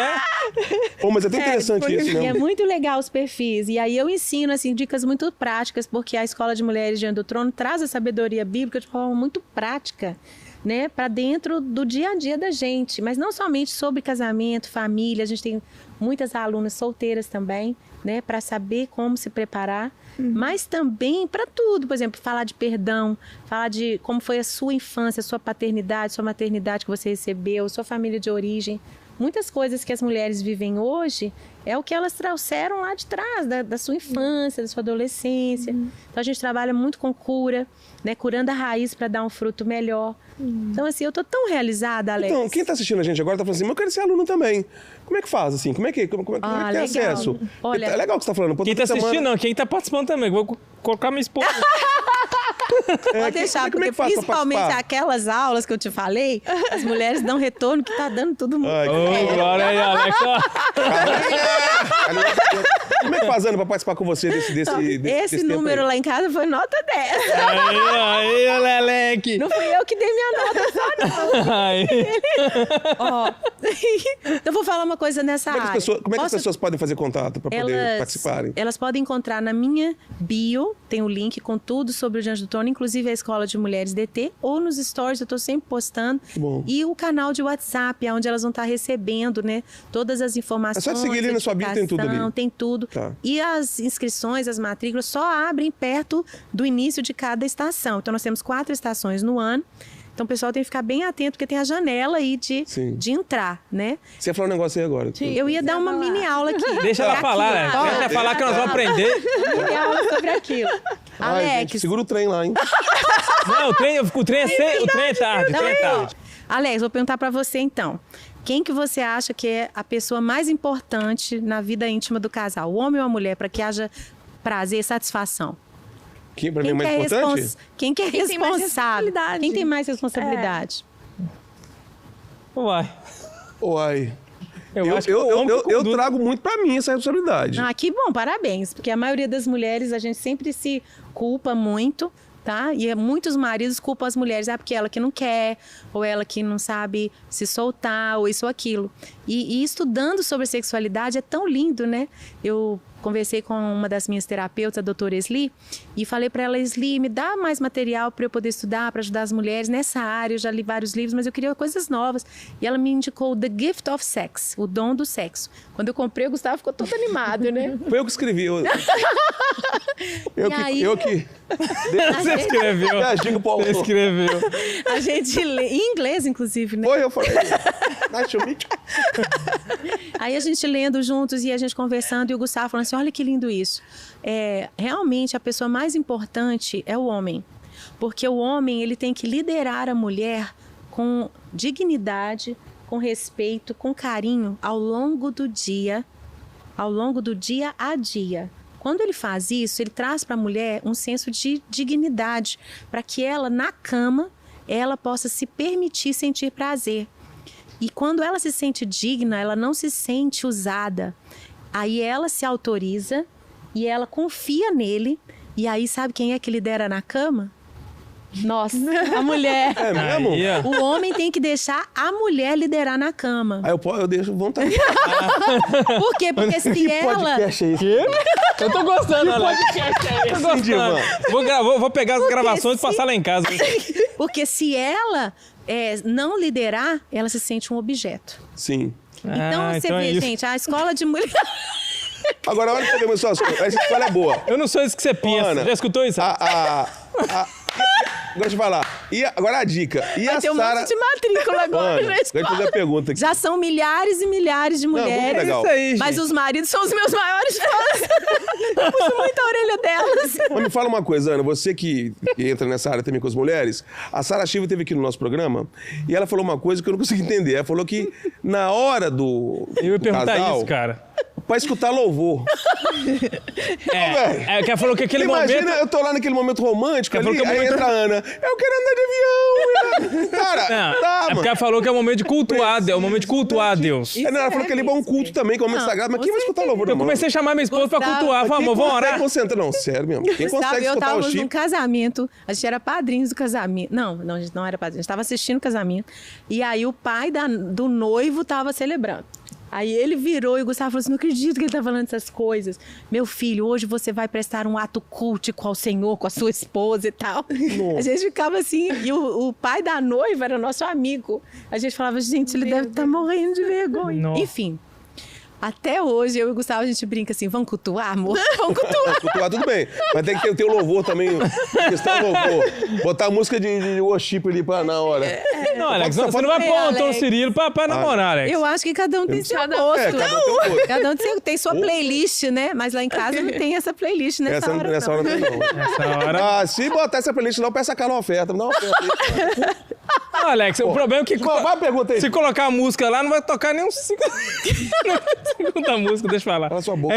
Mas é tão interessante isso, E né? é muito legal os perfis. E aí eu ensino, assim, dicas muito práticas, porque a Escola de Mulheres Diante do Trono traz a sabedoria bíblica de forma muito prática, né? Para dentro do dia a dia da gente. Mas não somente sobre casamento, família. A gente tem muitas alunas solteiras também, né? Para saber como se preparar. Mas também para tudo, por exemplo, falar de perdão, falar de como foi a sua infância, a sua paternidade, sua maternidade que você recebeu, sua família de origem. Muitas coisas que as mulheres vivem hoje é o que elas trouxeram lá de trás, da sua infância, da sua adolescência. Então a gente trabalha muito com cura, né? Curando a raiz para dar um fruto melhor. Então assim, eu tô tão realizada, Alex. Então, quem tá assistindo a gente agora tá falando assim, mas eu quero ser aluno também. Como é que faz, assim? Como é que tem legal. acesso? Olha, é legal o que você tá falando. Quem tá assistindo, não. Quem tá participando também. Vou colocar minha esposa. Pode deixar, como é porque que faz pra principalmente participar? aquelas aulas que eu te falei, as mulheres dão retorno que tá dando tudo muito. Ai, Ô, glória aí, Alex. Ó. Como é que faz, Ana, pra participar com você desse Esse tempo número aí? lá em casa foi nota 10. Aí, Leleque. Não fui eu que dei minha nota só, não. Aí. Ó, então eu vou falar uma coisa nessa Como é que área. as pessoas podem fazer contato para poder participarem? Elas podem encontrar na minha bio, tem o link com tudo sobre o Diante do Trono, inclusive a Escola de Mulheres DT, ou nos stories, eu tô sempre postando. Bom. E o canal de WhatsApp, onde elas vão estar recebendo, né, todas as informações. É só seguir ali na sua bio, tem tudo ali. Tem tudo. Tá. E as inscrições, as matrículas, só abrem perto do início de cada estação. Então, nós temos 4 estações no ano. Então, o pessoal tem que ficar bem atento, porque tem a janela aí de entrar, né? Você ia falar um negócio aí agora. Eu ia dar uma mini aula aqui. Deixa ela falar, né? Aquilo. Deixa ela falar que nós vamos aprender. Mini aula sobre aquilo. Ai, Alex. gente, segura o trem lá, hein? Não, o trem é tarde. Não, O trem é tarde. Alex, vou perguntar pra você então. Quem que você acha que é a pessoa mais importante na vida íntima do casal? O homem ou a mulher, para que haja prazer e satisfação? Quem pra mim é mais importante? Quem que é Quem tem mais responsável? responsabilidade. Quem tem mais responsabilidade? Uai. Uai. Eu acho que o homem que Eu conduz. trago muito pra mim essa responsabilidade. Ah, que bom, parabéns. Porque a maioria das mulheres, a gente sempre se culpa muito, tá? E muitos maridos culpam as mulheres, porque ela que não quer, ou ela que não sabe se soltar, ou isso ou aquilo. E estudando sobre sexualidade é tão lindo, né? Eu conversei com uma das minhas terapeutas, a doutora Esli, e falei para ela, Esli, me dá mais material para eu poder estudar, para ajudar as mulheres nessa área. Eu já li vários livros, mas eu queria coisas novas. E ela me indicou The Gift of Sex, o dom do sexo. Quando eu comprei, o Gustavo ficou todo animado, né? Foi eu que escrevi. Eu que Você escreveu. digo pro Você autor. escreveu. A gente lê, em inglês, inclusive, né? Foi, eu falei. Nice to meet you. Aí a gente lendo juntos e a gente conversando, e o Gustavo falando assim, olha que lindo isso. Realmente, a pessoa mais importante é o homem. Porque o homem, ele tem que liderar a mulher com dignidade, com respeito, com carinho, ao longo do dia a dia. Quando ele faz isso, ele traz para a mulher um senso de dignidade, para que ela, na cama, ela possa se permitir sentir prazer. E quando ela se sente digna, ela não se sente usada. Aí ela se autoriza e ela confia nele. E aí sabe quem é que lidera na cama? Nossa, a mulher. É mesmo? Aí, ó. O homem tem que deixar a mulher liderar na cama. Aí eu deixo vontade. Por quê? Porque se Que ela... podcast é esse? Eu tô gostando, Alex. Tô gostando. Divan? Vou pegar as gravações e passar lá em casa. Porque se ela não liderar, ela se sente um objeto. Sim. Então você então é vê, isso. gente, a escola de mulher... Agora, olha pra ver só as coisas. Essa escola é boa. Eu não sou isso que você pensa. Ana, Já escutou isso? Agora deixa eu falar. E agora a dica. E Vai a ter um Sara... monte de matrícula agora Ana, na deixa eu fazer escola. a pergunta aqui. Já são milhares e milhares de muito mulheres. legal. Isso aí, Mas gente. os maridos são os meus maiores fãs. Eu puxo muito a orelha delas. Mas me fala uma coisa, Ana, você que entra nessa área também com as mulheres, a Sara Shiva esteve aqui no nosso programa e ela falou uma coisa que eu não consegui entender. Ela falou que na hora do Eu ia perguntar casal, isso, cara. pra escutar louvor. velho. Que ela falou que aquele Imagina, momento... eu tô lá naquele momento romântico Ela ali, falou que é aí momento- entra a Ana, eu quero andar de avião. Cara, Não, tá, é porque mano. ela falou que é o momento de cultuar, é o momento de cultuar a Deus. Não, ela falou que ali é um culto também, que é um momento Não, sagrado, mas com quem vai escutar louvor, Eu irmão? comecei a chamar minha esposa pra Gustavo, cultuar. Falei, amor, vamos consegue orar. concentrar? Não, sério mesmo. Quem Gustavo, consegue eu escutar o tava num chip? casamento, a gente era padrinhos do casamento. Não, a gente não era padrinho, a gente tava assistindo o casamento. E aí o pai do noivo tava celebrando. Aí ele virou e o Gustavo falou assim, não acredito que ele tá falando essas coisas. Meu filho, hoje você vai prestar um ato cultico ao Senhor com a sua esposa e tal. A gente ficava assim, e o pai da noiva era nosso amigo. A gente falava, gente, ele deve estar morrendo de vergonha. Nossa. Enfim, até hoje, eu e o Gustavo, a gente brinca assim, vamos cultuar, amor? Vamos cultuar. Cultuar tudo bem, mas tem que ter o louvor também, questão do louvor. Botar a música de worship ali pra na hora. Não, Alex, Só você não vai pode- pôr o Antônio Alex. Cirilo pra namorar, Alex. Eu acho que cada um tem seu Cada- gosto. cada um tem um gosto. Cada um tem sua playlist, né? Mas lá em casa não tem essa playlist nessa hora. Nessa não. hora não tem, não. Nessa hora... Ah, se botar essa playlist, não, peça a Carla uma oferta. Me dá uma oferta aí. Não, Alex, o problema é que Vai a pergunta aí. se colocar a música lá, não vai tocar nem uns 5 segundos da música, deixa eu falar. Cala sua boca.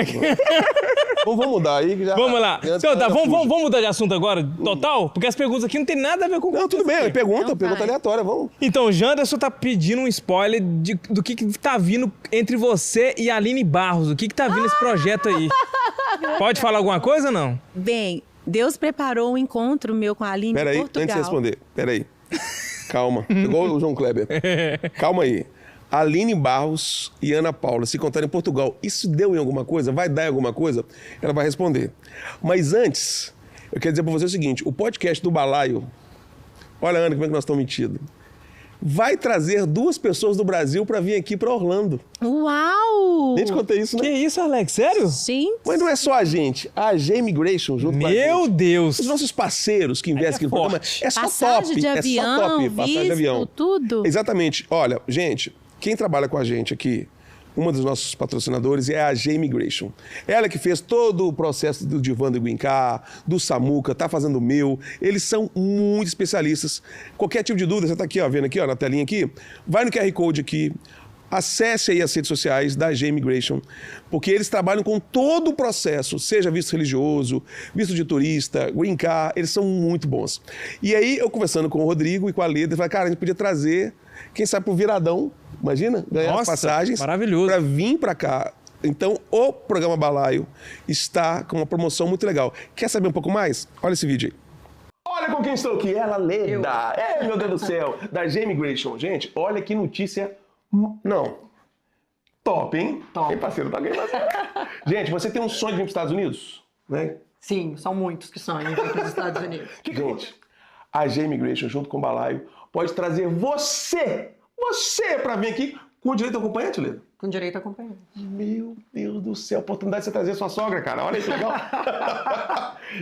Vamos mudar aí. Que já... Vamos lá. Então, tá, vamos mudar de assunto agora, total? Porque as perguntas aqui não tem nada a ver com o Não, tudo bem. Pergunta aleatória, vamos. Então, Janderson tá pedindo um spoiler do que tá vindo entre você e a Aline Barros. O que tá vindo esse projeto aí? Pode falar alguma coisa ou não? Bem, Deus preparou um encontro meu com a Aline em Portugal. Antes de responder. Peraí. Calma. Igual o João Kleber. Calma aí. Aline Barros e Ana Paula se encontraram em Portugal. Isso deu em alguma coisa? Vai dar em alguma coisa? Ela vai responder. Mas antes, eu quero dizer pra você o seguinte. O podcast do Balaio... Olha, Ana, como é que nós estamos metidos. Vai trazer 2 pessoas do Brasil pra vir aqui pra Orlando. Uau! Nem te contei isso, né? Que isso, Alex? Sério? Gente. Mas não é só a gente. A G Immigration junto com a gente. Meu Deus! Os nossos parceiros que investem aqui no programa. É só Passagem top. de É avião, só top. Passagem de visto, avião. tudo. Exatamente. Olha, gente, quem trabalha com a gente aqui, uma dos nossos patrocinadores é a G Immigration. Ela que fez todo o processo do Divan do Green Card, do Samuca, tá fazendo o meu. Eles são muito especialistas. Qualquer tipo de dúvida, você tá aqui, ó, vendo aqui, ó, na telinha aqui, vai no QR Code aqui, acesse aí as redes sociais da G Immigration, porque eles trabalham com todo o processo, seja visto religioso, visto de turista, Green Card, eles são muito bons. E aí, eu conversando com o Rodrigo e com a Leda, eu falei, cara, a gente podia trazer, quem sabe pro viradão, imagina, ganhar as passagens maravilhoso. Para vir para cá. Então, o programa Balaio está com uma promoção muito legal. Quer saber um pouco mais? Olha esse vídeo aí. Olha com quem estou aqui, ela, Leda. Meu Deus do céu, da G Immigration. Gente, olha que notícia... Não. Top, hein? Top. Hein, parceiro? Tá ganhando. Gente, você tem um sonho de vir para os Estados Unidos? Né? Sim, são muitos que sonham em vir para os Estados Unidos. Gente, a G Immigration, junto com o Balaio, pode trazer você para vir aqui com o direito ao acompanhante, Leda. Com direito a acompanhante. Meu Deus do céu, a oportunidade de você trazer sua sogra, cara. Olha que legal.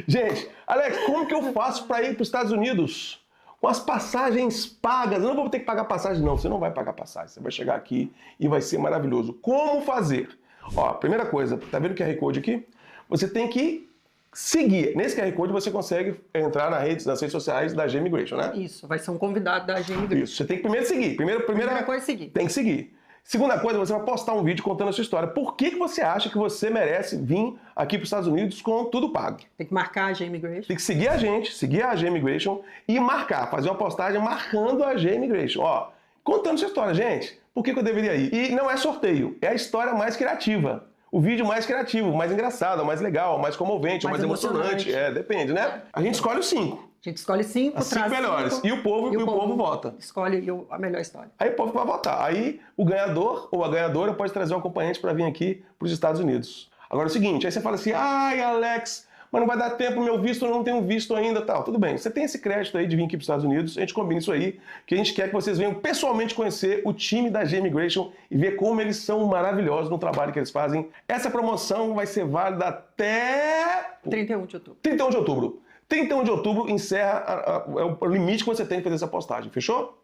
Gente, Alex, como que eu faço para ir para os Estados Unidos com as passagens pagas? Eu não vou ter que pagar passagem, não. Você não vai pagar passagem. Você vai chegar aqui e vai ser maravilhoso. Como fazer? Ó, primeira coisa, tá vendo o QR Code aqui? Você tem que seguir. Nesse QR Code você consegue entrar nas redes sociais da G Immigration, né? Isso, vai ser um convidado da G Immigration. Isso, você tem que primeiro seguir. Primeira coisa é seguir. Tem que seguir. Segunda coisa, você vai postar um vídeo contando a sua história. Por que você acha que você merece vir aqui para os Estados Unidos com tudo pago? Tem que marcar a G Immigration. Tem que seguir a gente, seguir a G Immigration e marcar, fazer uma postagem marcando a G Immigration. Ó, contando sua história, gente. Por que eu deveria ir? E não é sorteio, é a história mais criativa. O vídeo mais criativo, mais engraçado, mais legal, mais comovente, mais emocionante. Depende, né? A gente escolhe os 5. A gente escolhe 5, As 5 melhores. 5, E o povo vota. Escolhe a melhor história. Aí o povo vai votar. Aí o ganhador ou a ganhadora pode trazer um acompanhante para vir aqui para os Estados Unidos. Agora é o seguinte, aí você fala assim, ai Alex, mas não vai dar tempo, meu visto, eu não tenho visto ainda, tal. Tudo bem, você tem esse crédito aí de vir aqui para os Estados Unidos, a gente combina isso aí, que a gente quer que vocês venham pessoalmente conhecer o time da G Immigration e ver como eles são maravilhosos no trabalho que eles fazem. Essa promoção vai ser válida até... 31 de outubro. 31 de outubro. 31 de outubro encerra o limite que você tem de fazer essa postagem. Fechou?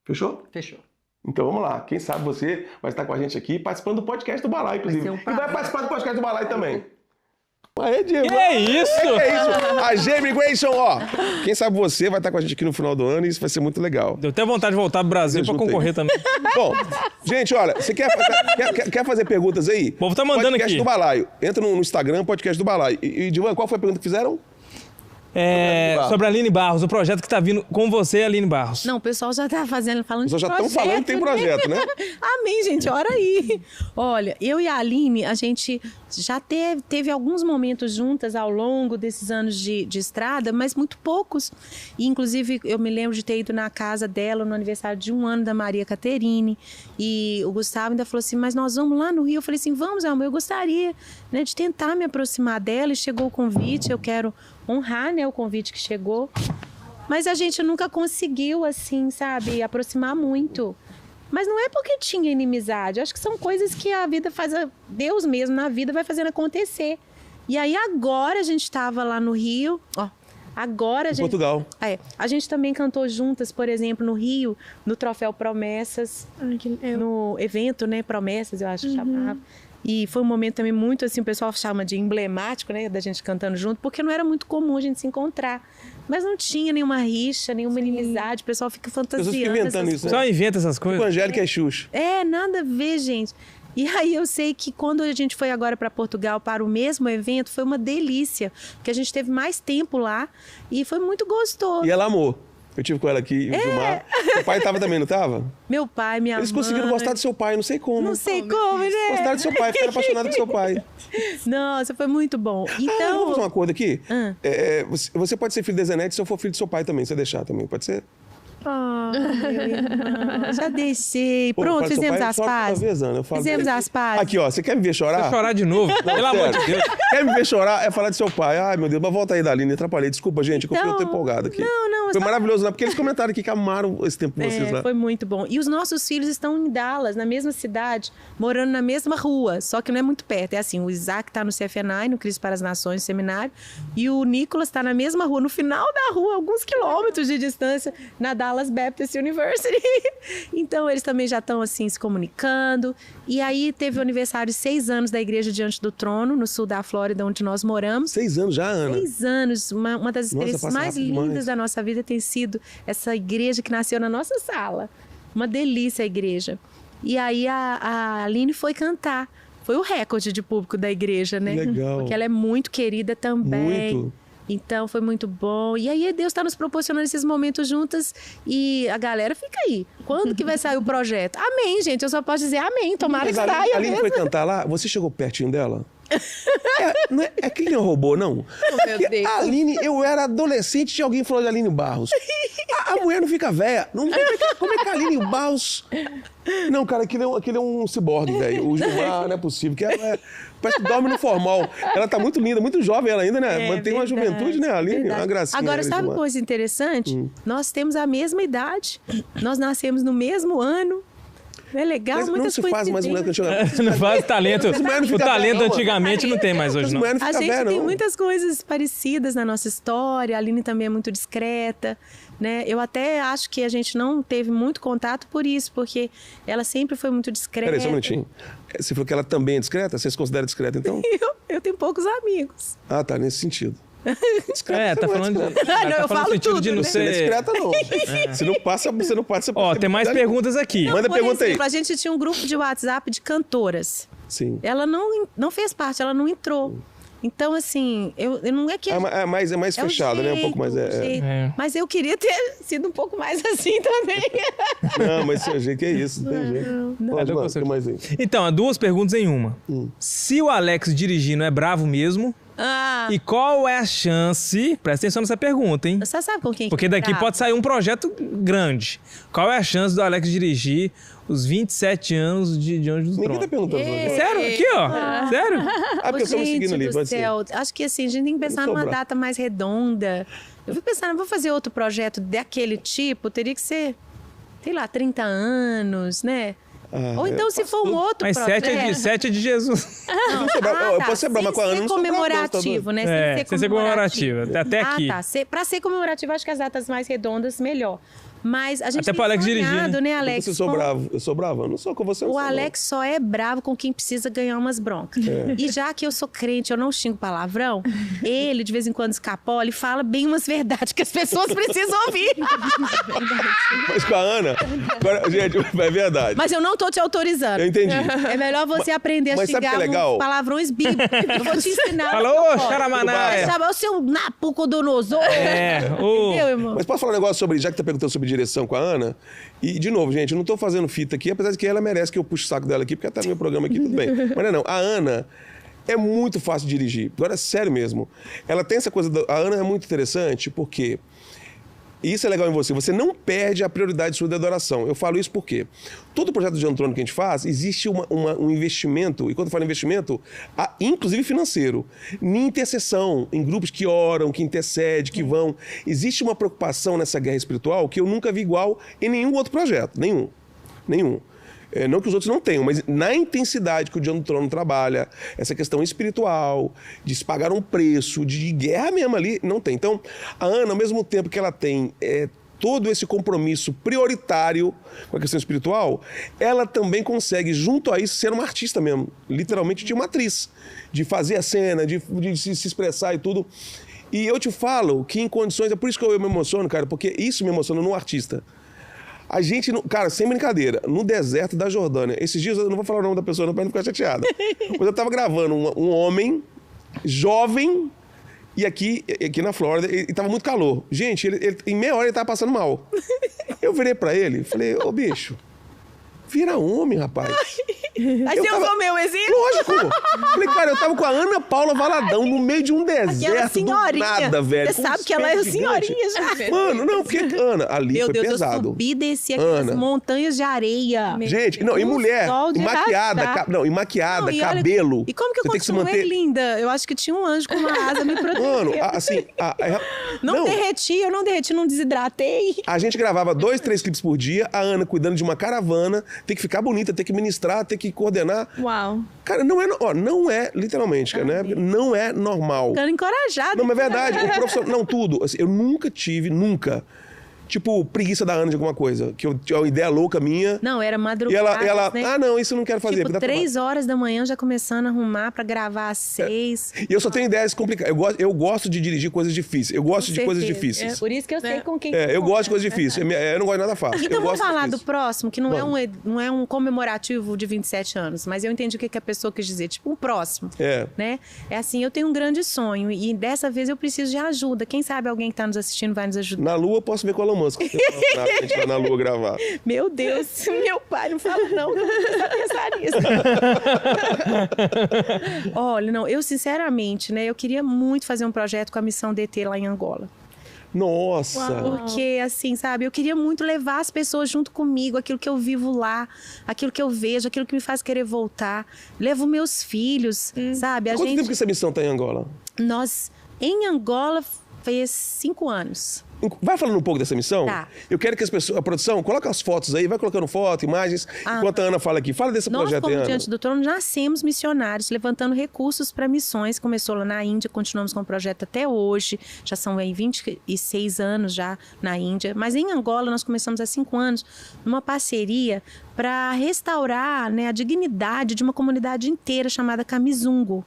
Fechou? Fechou. Então vamos lá. Quem sabe você vai estar com a gente aqui participando do podcast do Balaio, inclusive. Vai ser um E vai participar do podcast do Balaio também. Aê, Diego. Que é isso? É isso. A G Immigration, ó. Quem sabe você vai estar com a gente aqui no final do ano e isso vai ser muito legal. Deu até vontade de voltar pro Brasil pra concorrer também. Bom, gente, olha, você quer fazer perguntas aí? O povo tá mandando podcast aqui. do Balaio. Entra no Instagram, podcast do Balaio. E Divan, qual foi a pergunta que fizeram? Sobre a Aline Barros, o projeto que tá vindo com você, Aline Barros. Não, o pessoal já tá falando Vocês já estão projeto, falando que tem projeto, né? Amém, gente, ora aí. Olha, eu e a Aline, a gente já teve alguns momentos juntas ao longo desses anos de estrada, mas muito poucos. E, inclusive, eu me lembro de ter ido na casa dela no aniversário de 1 ano da Maria Caterine. E o Gustavo ainda falou assim, mas nós vamos lá no Rio? Eu falei assim, vamos, amor, eu gostaria, né, de tentar me aproximar dela. E chegou o convite, eu quero honrar, né, o convite que chegou. Mas a gente nunca conseguiu, assim, sabe, aproximar muito. Mas não é porque tinha inimizade. Acho que são coisas que a vida faz... Deus mesmo, na vida, vai fazendo acontecer. E aí, agora a gente estava lá no Rio... Ó, agora a gente... Portugal. A gente também cantou juntas, por exemplo, no Rio, no Troféu Promessas. Ai, No evento, né, Promessas, eu acho que chamava. E foi um momento também muito, assim, o pessoal chama de emblemático, né? Da gente cantando junto, porque não era muito comum a gente se encontrar. Mas não tinha nenhuma rixa, nenhuma inimizade. O pessoal fica fantasiando. Pessoas ficam inventando essas isso, né? Só inventa essas Tipo coisas. Angélica e Xuxa. Nada a ver, gente. E aí eu sei que quando a gente foi agora para Portugal para o mesmo evento, foi uma delícia, porque a gente teve mais tempo lá e foi muito gostoso. E ela amou. Eu tive com ela aqui em Gilmar. O pai tava também, não tava? Meu pai, minha Eles mãe... conseguiram gostar do seu pai, não sei como. Não sei como, né? Gostaram do seu pai, ficaram apaixonados com seu pai. Nossa, foi muito bom. Vamos Então... fazer um acordo aqui? Você pode ser filho da Zenete se eu for filho do seu pai também, se você deixar também, pode ser? meu irmão, já deixei. Pô, Pronto, fala do seu fizemos pai as só pazes. uma vez, Ana, eu falo Fizemos dele. as pazes. Aqui, ó, você quer me ver chorar? Vou chorar de novo, pelo amor de Deus. Quer me ver chorar? É falar de seu pai. Ai, meu Deus, mas volta aí, Daline, atrapalhei. Desculpa, gente, que eu Então, tô empolgado aqui. não, Foi maravilhoso, né? Porque eles comentaram aqui que amaram esse tempo com vocês lá. Foi muito bom. E os nossos filhos estão em Dallas, na mesma cidade, morando na mesma rua, só que não é muito perto. É assim, o Isaac está no CFNI, no Cristo para as Nações, seminário, e o Nicolas está na mesma rua, no final da rua, alguns quilômetros de distância, na Dallas Baptist University. Então, eles também já estão, assim, se comunicando. E aí, teve o aniversário de 6 anos da Igreja Diante do Trono, no sul da Flórida, onde nós moramos. 6 anos já, Ana? 6 anos, uma das experiências passa mais rápido lindas demais. da nossa vida tem sido essa igreja que nasceu na nossa sala. Uma delícia a igreja. E aí a Aline foi cantar. Foi o recorde de público da igreja, né? Legal. Porque ela é muito querida também. Muito. Então foi muito bom. E aí Deus está nos proporcionando esses momentos juntas e a galera fica aí. Quando que vai sair o projeto? Amém, gente. Eu só posso dizer amém. Tomara Mas que a saia Aline mesmo. foi cantar lá, você chegou pertinho dela? É que ele roubou, não? meu Porque Deus. a Aline, eu era adolescente e alguém falou de Aline Barros. A mulher não fica velha. Como é que a Aline Barros... Não, cara, aquele é um ciborgue, velho. O Gilmar não é possível. Que parece que dorme no formal. Ela tá muito linda, muito jovem ela ainda, né? Mantém uma Verdade, juventude, né, Aline? verdade. Uma gracinha. Agora, né, sabe uma Gilmar? coisa interessante? Nós temos a mesma idade. Nós nascemos no mesmo ano. É legal, Mas não muitas se faz mais mulher que coincidências. antigamente. Não faz talento. mulheres não O ficam talento velhas, não, antigamente não tem mais hoje, As não. mulheres não A ficam gente velhas, tem não. muitas coisas parecidas na nossa história. A Aline também é muito discreta, né? Eu até acho que a gente não teve muito contato por isso, porque ela sempre foi muito discreta. Peraí, só um minutinho. Você falou que ela também é discreta? Você se considera discreta, então? Eu tenho poucos amigos. Ah, tá, nesse sentido. É, tá Você não falando de, discreta. Não, eu tá falando no falo sentido de tudo, não né? Você não é ser... discreta, não. Você não passa... Ó, tem mais perguntas aqui. Manda Por pergunta aí. exemplo, a gente tinha um grupo de WhatsApp de cantoras. Sim. Ela não fez parte, ela não entrou. Então, assim, eu não é que... É mais é o fechado, né? Um pouco mais... jeito, o jeito. É. Mas eu queria ter sido um pouco mais assim também. Não, mas seu jeito é isso, não tem jeito. Pode, eu mano, consigo. tem mais aí. Então, há 2 perguntas em uma. Se o Alex dirigindo é bravo mesmo, e qual é a chance... Presta atenção nessa pergunta, hein? Você sabe com quem Porque que daqui tá? pode sair um projeto grande. Qual é a chance do Alex dirigir os 27 anos de Diante do Ninguém tá Trono? perguntando. Você. Sério? Aqui, ó. Sério? Ah, porque eu estou me Gente seguindo ali, do pode ser. céu, acho que assim, a gente tem que pensar Eu sou numa bravo. data mais redonda. Eu fui pensando, vou fazer outro projeto daquele tipo, teria que ser, sei lá, 30 anos, né? Ah, Ou então, se for um outro Mas projeto... 7 é de Jesus. Não sou bravo. Eu posso ser bravo, mas com a Ana Sem não sou bravo, não, tá comemorativo, doido? né? Sem ser comemorativo. Até aqui. Ah, tá. Pra ser comemorativo, acho que as datas mais redondas, melhor. Mas a gente Até tem pro Alex dirigir, sonhado, né, Alex? Eu sou com- bravo. Eu sou bravo. Eu não sou com você. eu O não sou, Alex só é bravo com quem precisa ganhar umas broncas. E já que eu sou crente, eu não xingo palavrão, ele, de vez em quando, escapola e fala bem umas verdades que as pessoas precisam ouvir. não. Mas com a Ana... Agora, gente, é verdade. Mas eu não tô te autorizando. Eu entendi. É melhor você aprender a mas sabe o xingar que é legal? uns palavrões bíblicos. Eu vou te ensinar. Falou, Xaramanaia. Sabe, o seu Nabucodonosor. Entendeu, irmão? Mas posso falar um negócio sobre... Já que tá perguntando sobre direção com a Ana... E, de novo, gente, eu não tô fazendo fita aqui, apesar de que ela merece que eu puxe o saco dela aqui, porque ela tá no meu programa aqui, tudo bem. Mas não é não. A Ana é muito fácil de dirigir. Agora, é sério mesmo. Ela tem essa coisa... A Ana é muito interessante, porque... E isso é legal em você. Você não perde a prioridade sua de adoração. Eu falo isso porque todo projeto de Antrônio que a gente faz, existe um investimento, e quando eu falo investimento, inclusive financeiro, em intercessão, em grupos que oram, que intercedem, que vão. Existe uma preocupação nessa guerra espiritual que eu nunca vi igual em nenhum outro projeto. Nenhum. Não que os outros não tenham, mas na intensidade que o Dia do Trono trabalha, essa questão espiritual, de se pagar um preço, de guerra mesmo ali, não tem. Então, a Ana, ao mesmo tempo que ela tem todo esse compromisso prioritário com a questão espiritual, ela também consegue, junto a isso, ser uma artista mesmo. Literalmente de uma atriz. De fazer a cena, de se expressar e tudo. E eu te falo que em condições... É por isso que eu me emociono, cara, porque isso me emociona num artista. A gente, cara, sem brincadeira, no deserto da Jordânia. Esses dias, eu não vou falar o nome da pessoa, não, pra não ficar chateada. Mas eu tava gravando um homem jovem... E aqui na Flórida, e tava muito calor. Gente, ele, em meia hora ele tava passando mal. Eu virei pra ele e falei, ô bicho, vira homem, rapaz. Aí você usou meu exemplo? Lógico. Falei, cara, eu tava com a Ana Paula Valadão no meio de um deserto do nada, velho. Você sabe que ela é senhorinha já. Mano, não, porque, Ana, ali Meu foi Deus, pesado. eu subi e desci aquelas montanhas de areia. Gente, não, e mulher, e maquiada, e maquiada, Não, e cabelo. E como que eu Você tem que se continuei manter... linda? Eu acho que tinha um anjo com uma asa me protegendo. Mano, assim... Não derreti, eu não derreti, não desidratei. A gente gravava 2, 3 clipes por dia, a Ana cuidando de uma caravana, tem que ficar bonita, tem que ministrar, tem que coordenar. Uau. Cara, não é literalmente, cara, né? Não é normal. Ficando encorajada. Não, mas é verdade, o profissional, não, tudo. Assim, eu nunca tive, tipo, preguiça da Ana de alguma coisa, que eu tinha uma ideia louca minha. Não, era E madrugada, ela, né? ah, não, isso eu não quero fazer. Tipo, 3 horas da manhã já começando a arrumar pra gravar às 6. E eu só tenho ideias complicadas. Eu gosto de dirigir coisas difíceis. Eu gosto de coisas difíceis. Por isso que eu sei com quem Eu gosto de coisas difíceis. Eu não gosto de nada fácil. Então eu vamos gosto falar difícil. do próximo, que não é um comemorativo de 27 anos, mas eu entendi o que a pessoa quis dizer. Tipo, um próximo. Né? É assim, eu tenho um grande sonho e dessa vez eu preciso de ajuda. Quem sabe alguém que tá nos assistindo vai nos ajudar. Na Lua eu posso ver com o Elon Musk. A gente vai na Lua gravar. Meu Deus, meu pai, não fala não, que eu vou começar a pensar nisso. Olha, não, eu sinceramente, né, eu queria muito fazer um projeto com a missão DT lá em Angola. Nossa! Porque, assim, sabe, eu queria muito levar as pessoas junto comigo, aquilo que eu vivo lá, aquilo que eu vejo, aquilo que me faz querer voltar. Levo meus filhos, sabe? Quanto tempo que essa missão tá em Angola? Nós, em Angola, fez 5 anos. Vai falando um pouco dessa missão? Tá. Eu quero que as pessoas, a produção, coloca as fotos aí, vai colocando foto, imagens, enquanto a Ana fala aqui. Fala desse projeto aí, Nós, como Ana. Diante do Trono, nascemos missionários, levantando recursos para missões. Começou lá na Índia, continuamos com o projeto até hoje. Já são aí 26 anos já na Índia. Mas em Angola, nós começamos há 5 anos, numa parceria para restaurar, né, a dignidade de uma comunidade inteira chamada Kamizungo.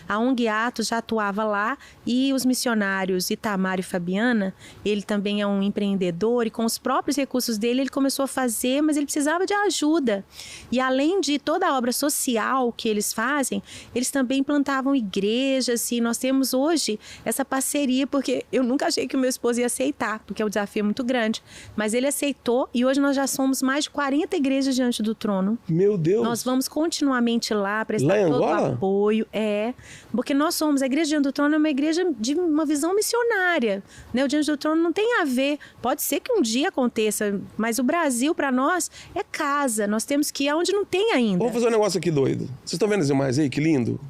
A ONG Atos já atuava lá e os missionários Itamar e Fabiana, ele também é um empreendedor e com os próprios recursos dele ele começou a fazer, mas ele precisava de ajuda. E além de toda a obra social que eles fazem, eles também implantavam igrejas e nós temos hoje essa parceria, porque eu nunca achei que o meu esposo ia aceitar, porque o desafio é muito grande, mas ele aceitou e hoje nós já somos mais de 40 igrejas diante do trono. Meu Deus! Nós vamos continuamente lá prestar Lá em todo o Angola? apoio. Porque nós somos, a Igreja Diante do Trono é uma igreja de uma visão missionária. Né? O Diante do Trono não tem a ver, pode ser que um dia aconteça, mas o Brasil, para nós, é casa. Nós temos que ir aonde não tem ainda. Vamos fazer um negócio aqui doido. Vocês estão vendo as imagens aí? Que lindo!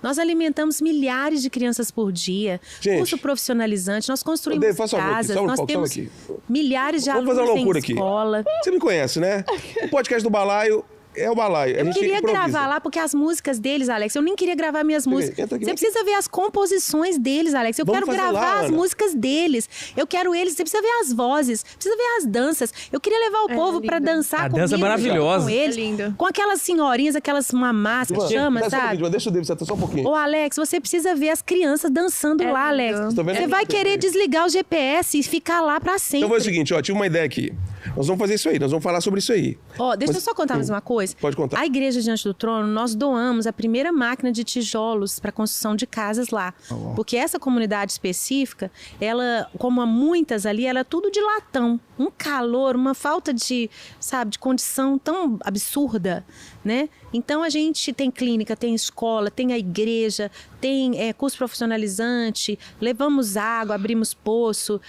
Nós alimentamos milhares de crianças por dia, Gente, curso profissionalizante, nós construímos Dave, faz favor aqui, casas, só um nós pouco, temos só aqui. milhares de Vamos fazer alunos uma loucura em aqui. escola. Você me conhece, né? O podcast do Balaio é o Balaio. A Eu gente queria improvisa. gravar lá, porque as músicas deles, Alex, eu nem queria gravar minhas músicas. entra aqui, Você vem precisa ver as composições deles, Alex. Eu Vamos quero fazer gravar lá, as Ana. músicas deles. Eu quero eles. Você precisa ver as vozes, precisa ver as danças. Eu queria levar o povo pra dançar A comigo. dança é maravilhosa. Com eles. É lindo. Com aquelas senhorinhas, aquelas mamás que Mano, chama, dá só um sabe? pouquinho, deixa o David só um pouquinho. Ô, Alex, você precisa ver as crianças dançando lá, lindo. Alex. Vocês estão vendo? Você vai querer desligar o GPS e ficar lá pra sempre. Então foi o seguinte, ó, tive uma ideia aqui. Nós vamos fazer isso aí, nós vamos falar sobre isso aí. Ó, deixa Mas- eu só contar mais uma coisa. Pode contar. A Igreja Diante do Trono, nós doamos a primeira máquina de tijolos para construção de casas lá. Porque essa comunidade específica, ela, como há muitas ali, ela é tudo de latão. Um calor, uma falta de, sabe, de condição tão absurda, né? Então a gente tem clínica, tem escola, tem a igreja, tem curso profissionalizante, levamos água, abrimos poço,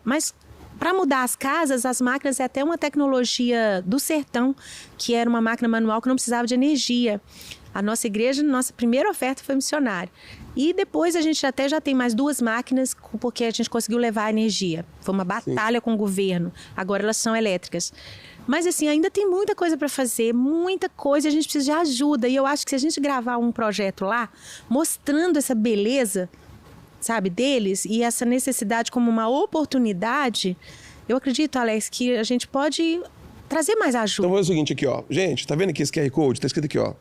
mas para mudar as casas, as máquinas é até uma tecnologia do sertão, que era uma máquina manual que não precisava de energia. A nossa igreja, nossa primeira oferta foi missionária. E depois a gente até já tem mais 2 máquinas, porque a gente conseguiu levar a energia. Foi uma batalha com o governo. Agora elas são elétricas. Mas assim, ainda tem muita coisa para fazer, muita coisa, a gente precisa de ajuda. E eu acho que se a gente gravar um projeto lá, mostrando essa beleza, sabe, deles, e essa necessidade como uma oportunidade, eu acredito, Alex, que a gente pode trazer mais ajuda. Então, vou fazer o seguinte aqui, ó. Gente, tá vendo aqui esse QR Code? Tá escrito aqui, ó.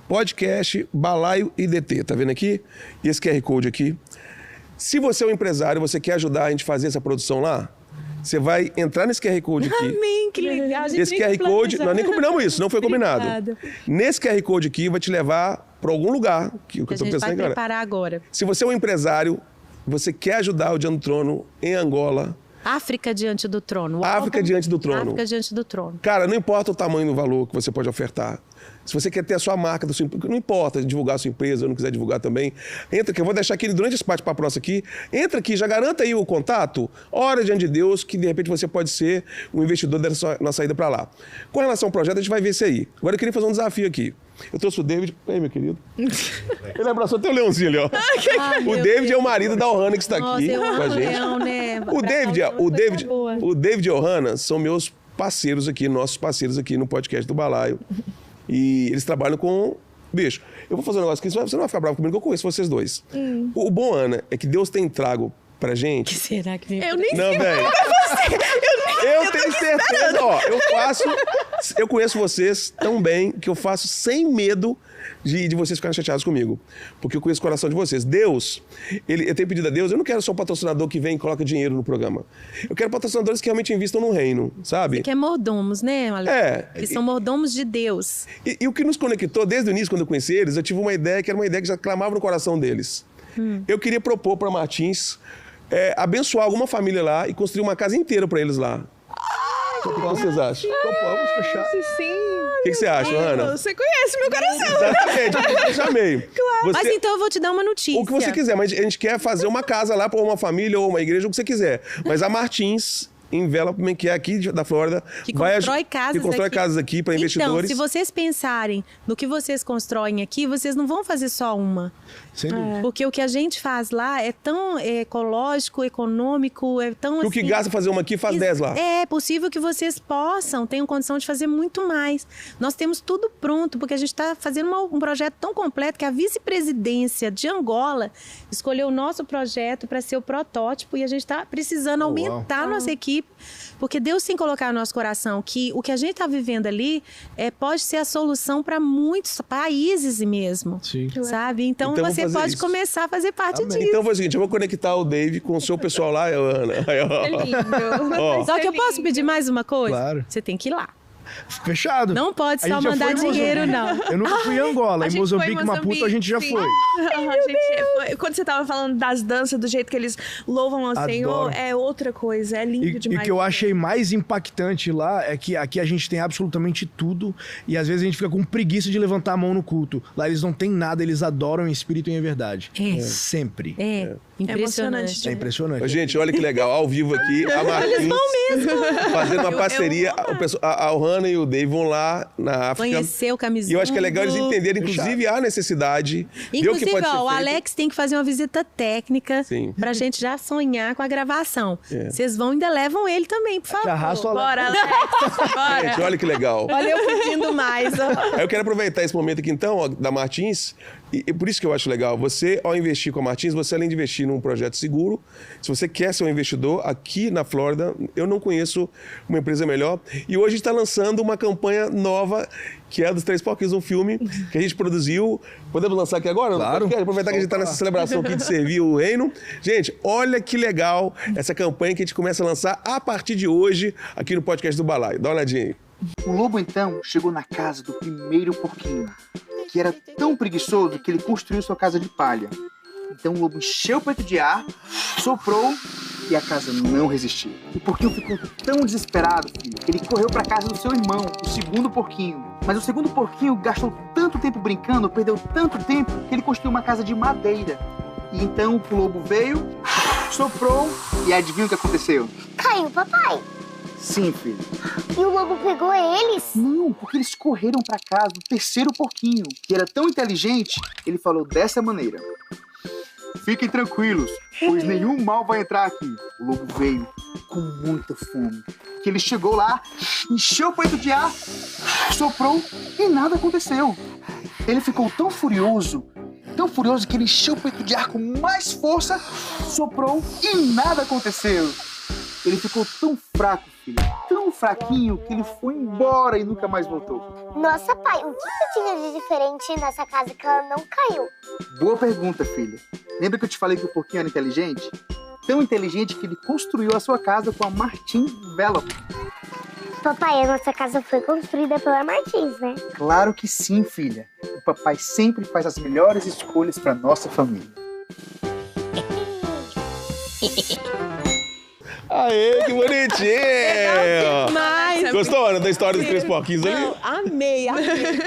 Podcast Balaio IDT. Tá vendo aqui? E esse QR Code aqui. Se você é um empresário, você quer ajudar a gente a fazer essa produção lá, você vai entrar nesse QR Code aqui. Amém, que legal. A gente Esse nem QR Code, nós nem combinamos isso, não foi combinado. Obrigada. Nesse QR Code aqui vai te levar para algum lugar, que eu tô A gente pensando vai agora. preparar agora. Se você é um empresário, você quer ajudar o Dia do Trono em Angola, África diante do trono. O África álbum diante do trono. África diante do trono. Cara, não importa o tamanho do valor que você pode ofertar. Se você quer ter a sua marca, não importa divulgar a sua empresa, ou não quiser divulgar também, entra aqui, eu vou deixar aqui durante esse bate-papo nosso aqui, entra aqui, já garanta aí o contato, ora diante de Deus, que de repente você pode ser um investidor na saída para lá. Com relação ao projeto, a gente vai ver isso aí. Agora eu queria fazer um desafio aqui. Eu trouxe o David. Ei, meu querido. Ele abraçou até o leãozinho ali, ó. O David é o marido da Ohana que está aqui eu com a amo gente. leão, né? O David e a Ohana são meus parceiros aqui, nossos parceiros aqui no podcast do Balaio. E eles trabalham com... Bicho, eu vou fazer um negócio aqui, você não vai ficar bravo comigo, que eu conheço vocês dois. O bom, Ana, é que Deus tem trago pra gente... Que será que vem? Eu nem Não, sei velho. Eu tenho certeza, ó, eu conheço vocês tão bem que eu faço sem medo de vocês ficarem chateados comigo. Porque eu conheço o coração de vocês. Deus, eu tenho pedido a Deus, eu não quero só um patrocinador que vem e coloca dinheiro no programa. Eu quero patrocinadores que realmente investam no reino, sabe? Que é mordomos, né, Alex? É. Que são mordomos de Deus. E o que nos conectou, desde o início, quando eu conheci eles, eu tive uma ideia que era uma ideia que já clamava no coração deles. Eu queria propor para Martins abençoar alguma família lá e construir uma casa inteira para eles lá. O que vocês acham? Vamos fechar. Sim. O que você acha, Ana? Você conhece meu coração. Exatamente, eu chamei. Claro. Mas então eu vou te dar uma notícia. O que você quiser, mas a gente quer fazer uma casa lá para uma família ou uma igreja, o que você quiser. Mas a Martins Envelopment, que é aqui da Flórida, Que constrói casas aqui para investidores. Então, se vocês pensarem no que vocês constroem aqui, vocês não vão fazer só uma. Sem dúvida. Porque o que a gente faz lá é tão ecológico, econômico, é tão O que gasta fazer uma aqui, faz 10 lá. É possível que vocês tenham condição de fazer muito mais. Nós temos tudo pronto, porque a gente está fazendo um projeto tão completo que a vice-presidência de Angola escolheu o nosso projeto para ser o protótipo e a gente está precisando aumentar a nossa equipe, porque Deus tem colocado no nosso coração que o que a gente está vivendo ali pode ser a solução para muitos países mesmo. Sim. Sabe? Então você pode isso. começar a fazer parte disso. Então foi o seguinte, eu vou conectar o Dave com o seu pessoal lá, Ana. É lindo. Só que eu posso pedir mais uma coisa? Claro. Você tem que ir lá. Fechado. Não pode A só gente já mandar foi em dinheiro, Moçambique. não. Eu nunca fui em Angola. A Em gente Moçambique, foi em Maputo, a gente já sim. foi. Quando você tava falando das danças, do jeito que eles louvam ao Senhor, é outra coisa, é lindo E demais. o que eu achei mais impactante lá é que aqui a gente tem absolutamente tudo e às vezes a gente fica com preguiça de levantar a mão no culto. Lá eles não têm nada, eles adoram em espírito e em verdade. Sempre. Impressionante. É impressionante. Gente, olha que legal, ao vivo aqui, a Martins fazendo uma parceria. A Ohana e o Dave vão lá na África. Conhecer o Camisinho. E eu acho que é legal eles entenderem, inclusive, a necessidade. ver o que Inclusive, pode ser ó, o feito. Alex tem que fazer uma visita técnica Sim. pra gente já sonhar com a gravação. Vocês vão e ainda levam ele também, por favor. Arrasta o Bora, Alex, bora. Gente, olha que legal. Olha eu pedindo mais, ó. Aí eu quero aproveitar esse momento aqui, então, ó, da Martins, e por isso que eu acho legal. Você, ao investir com a Martins, você, além de investir num projeto seguro, se você quer ser um investidor, aqui na Flórida, eu não conheço uma empresa melhor. E hoje a gente está lançando uma campanha nova, que é a dos Três Porquinhos, um filme que a gente produziu. Podemos lançar aqui agora? Claro. Aproveitar que a gente está nessa celebração aqui de servir o reino. Gente, olha que legal essa campanha que a gente começa a lançar a partir de hoje, aqui no podcast do Balaio. Dá uma olhadinha aí. O lobo então chegou na casa do primeiro porquinho, que era tão preguiçoso que ele construiu sua casa de palha. Então o lobo encheu o peito de ar, soprou e a casa não resistiu. O porquinho ficou tão desesperado, filho, que ele correu para casa do seu irmão, o segundo porquinho. Mas o segundo porquinho gastou tanto tempo brincando, perdeu tanto tempo, que ele construiu uma casa de madeira. E então o lobo veio, soprou e adivinha o que aconteceu? Caiu, papai. Sim, filho. E o lobo pegou eles? Não, porque eles correram para casa do terceiro porquinho, que era tão inteligente, ele falou dessa maneira: fiquem tranquilos, pois nenhum mal vai entrar aqui. O lobo veio com muita fome, que ele chegou lá, encheu o peito de ar, soprou e nada aconteceu. Ele ficou tão furioso que ele encheu o peito de ar com mais força, soprou e nada aconteceu. Ele ficou tão fraco, filha, tão fraquinho, que ele foi embora e nunca mais voltou. Nossa, pai, o que tinha de diferente nessa casa que ela não caiu? Boa pergunta, filha. Lembra que eu te falei que o porquinho era inteligente? Tão inteligente que ele construiu a sua casa com a Martins Envelope. Papai, a nossa casa foi construída pela Martins, né? Claro que sim, filha. O papai sempre faz as melhores escolhas para nossa família. Aê, que bonitinho! Mas... Gostou, Ana, da história dos 3 porquinhos ali? Não, amei.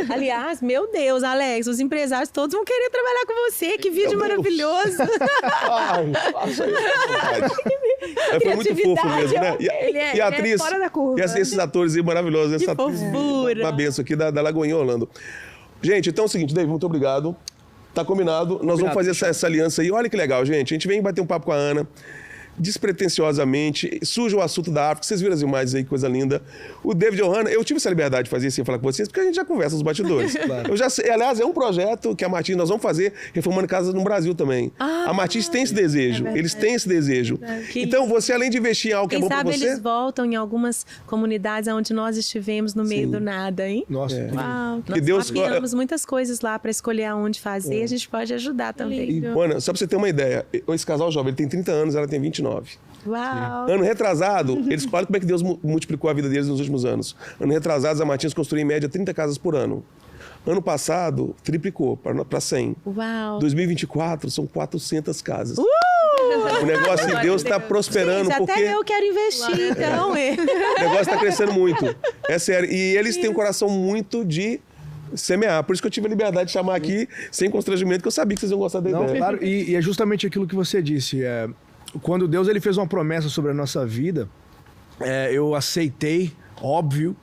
Aliás, meu Deus, Alex, os empresários todos vão querer trabalhar com você. Que vídeo maravilhoso. Ai, faça isso, foi muito fofo mesmo, né? E a atriz, fora da curva. e esses atores aí maravilhosos. Essa atriz, fofura. uma benção aqui da Lagoinha Orlando. Gente, então é o seguinte, David, muito obrigado. Tá combinado. Nós vamos fazer essa aliança aí. Olha que legal, gente. A gente vem bater um papo com a Ana. Despretensiosamente, surge o assunto da África, vocês viram as imagens aí, coisa linda. O David Ohana, eu tive essa liberdade de fazer assim, falar com vocês, porque a gente já conversa nos bastidores. Claro. Eu já sei, aliás, é um projeto que a Martins, nós vamos fazer reformando casas no Brasil também. A Martins tem esse desejo, eles têm esse desejo. Então, você, além de investir em algo que é bom pra você... Quem sabe eles voltam em algumas comunidades onde nós estivemos no meio do nada, hein? Nossa, Uau, que Deus... Nós mapeamos muitas coisas lá para escolher aonde fazer, a gente pode ajudar também. Ana, só pra você ter uma ideia, esse casal jovem, ele tem 30 anos, ela tem 29. Uau! Ano retrasado, eles falam como é que Deus multiplicou a vida deles nos últimos anos. Ano retrasado, a Martins construiu em média 30 casas por ano. Ano passado, triplicou para 100. Uau! 2024, são 400 casas. O negócio em Deus está prosperando. Gente, porque até eu quero investir, então. O negócio está crescendo muito. É sério. E eles têm um coração muito de semear. Por isso que eu tive a liberdade de chamar aqui, sem constrangimento, que eu sabia que vocês iam gostar da ideia. Claro, e é justamente aquilo que você disse. Quando Deus ele fez uma promessa sobre a nossa vida, eu aceitei, óbvio,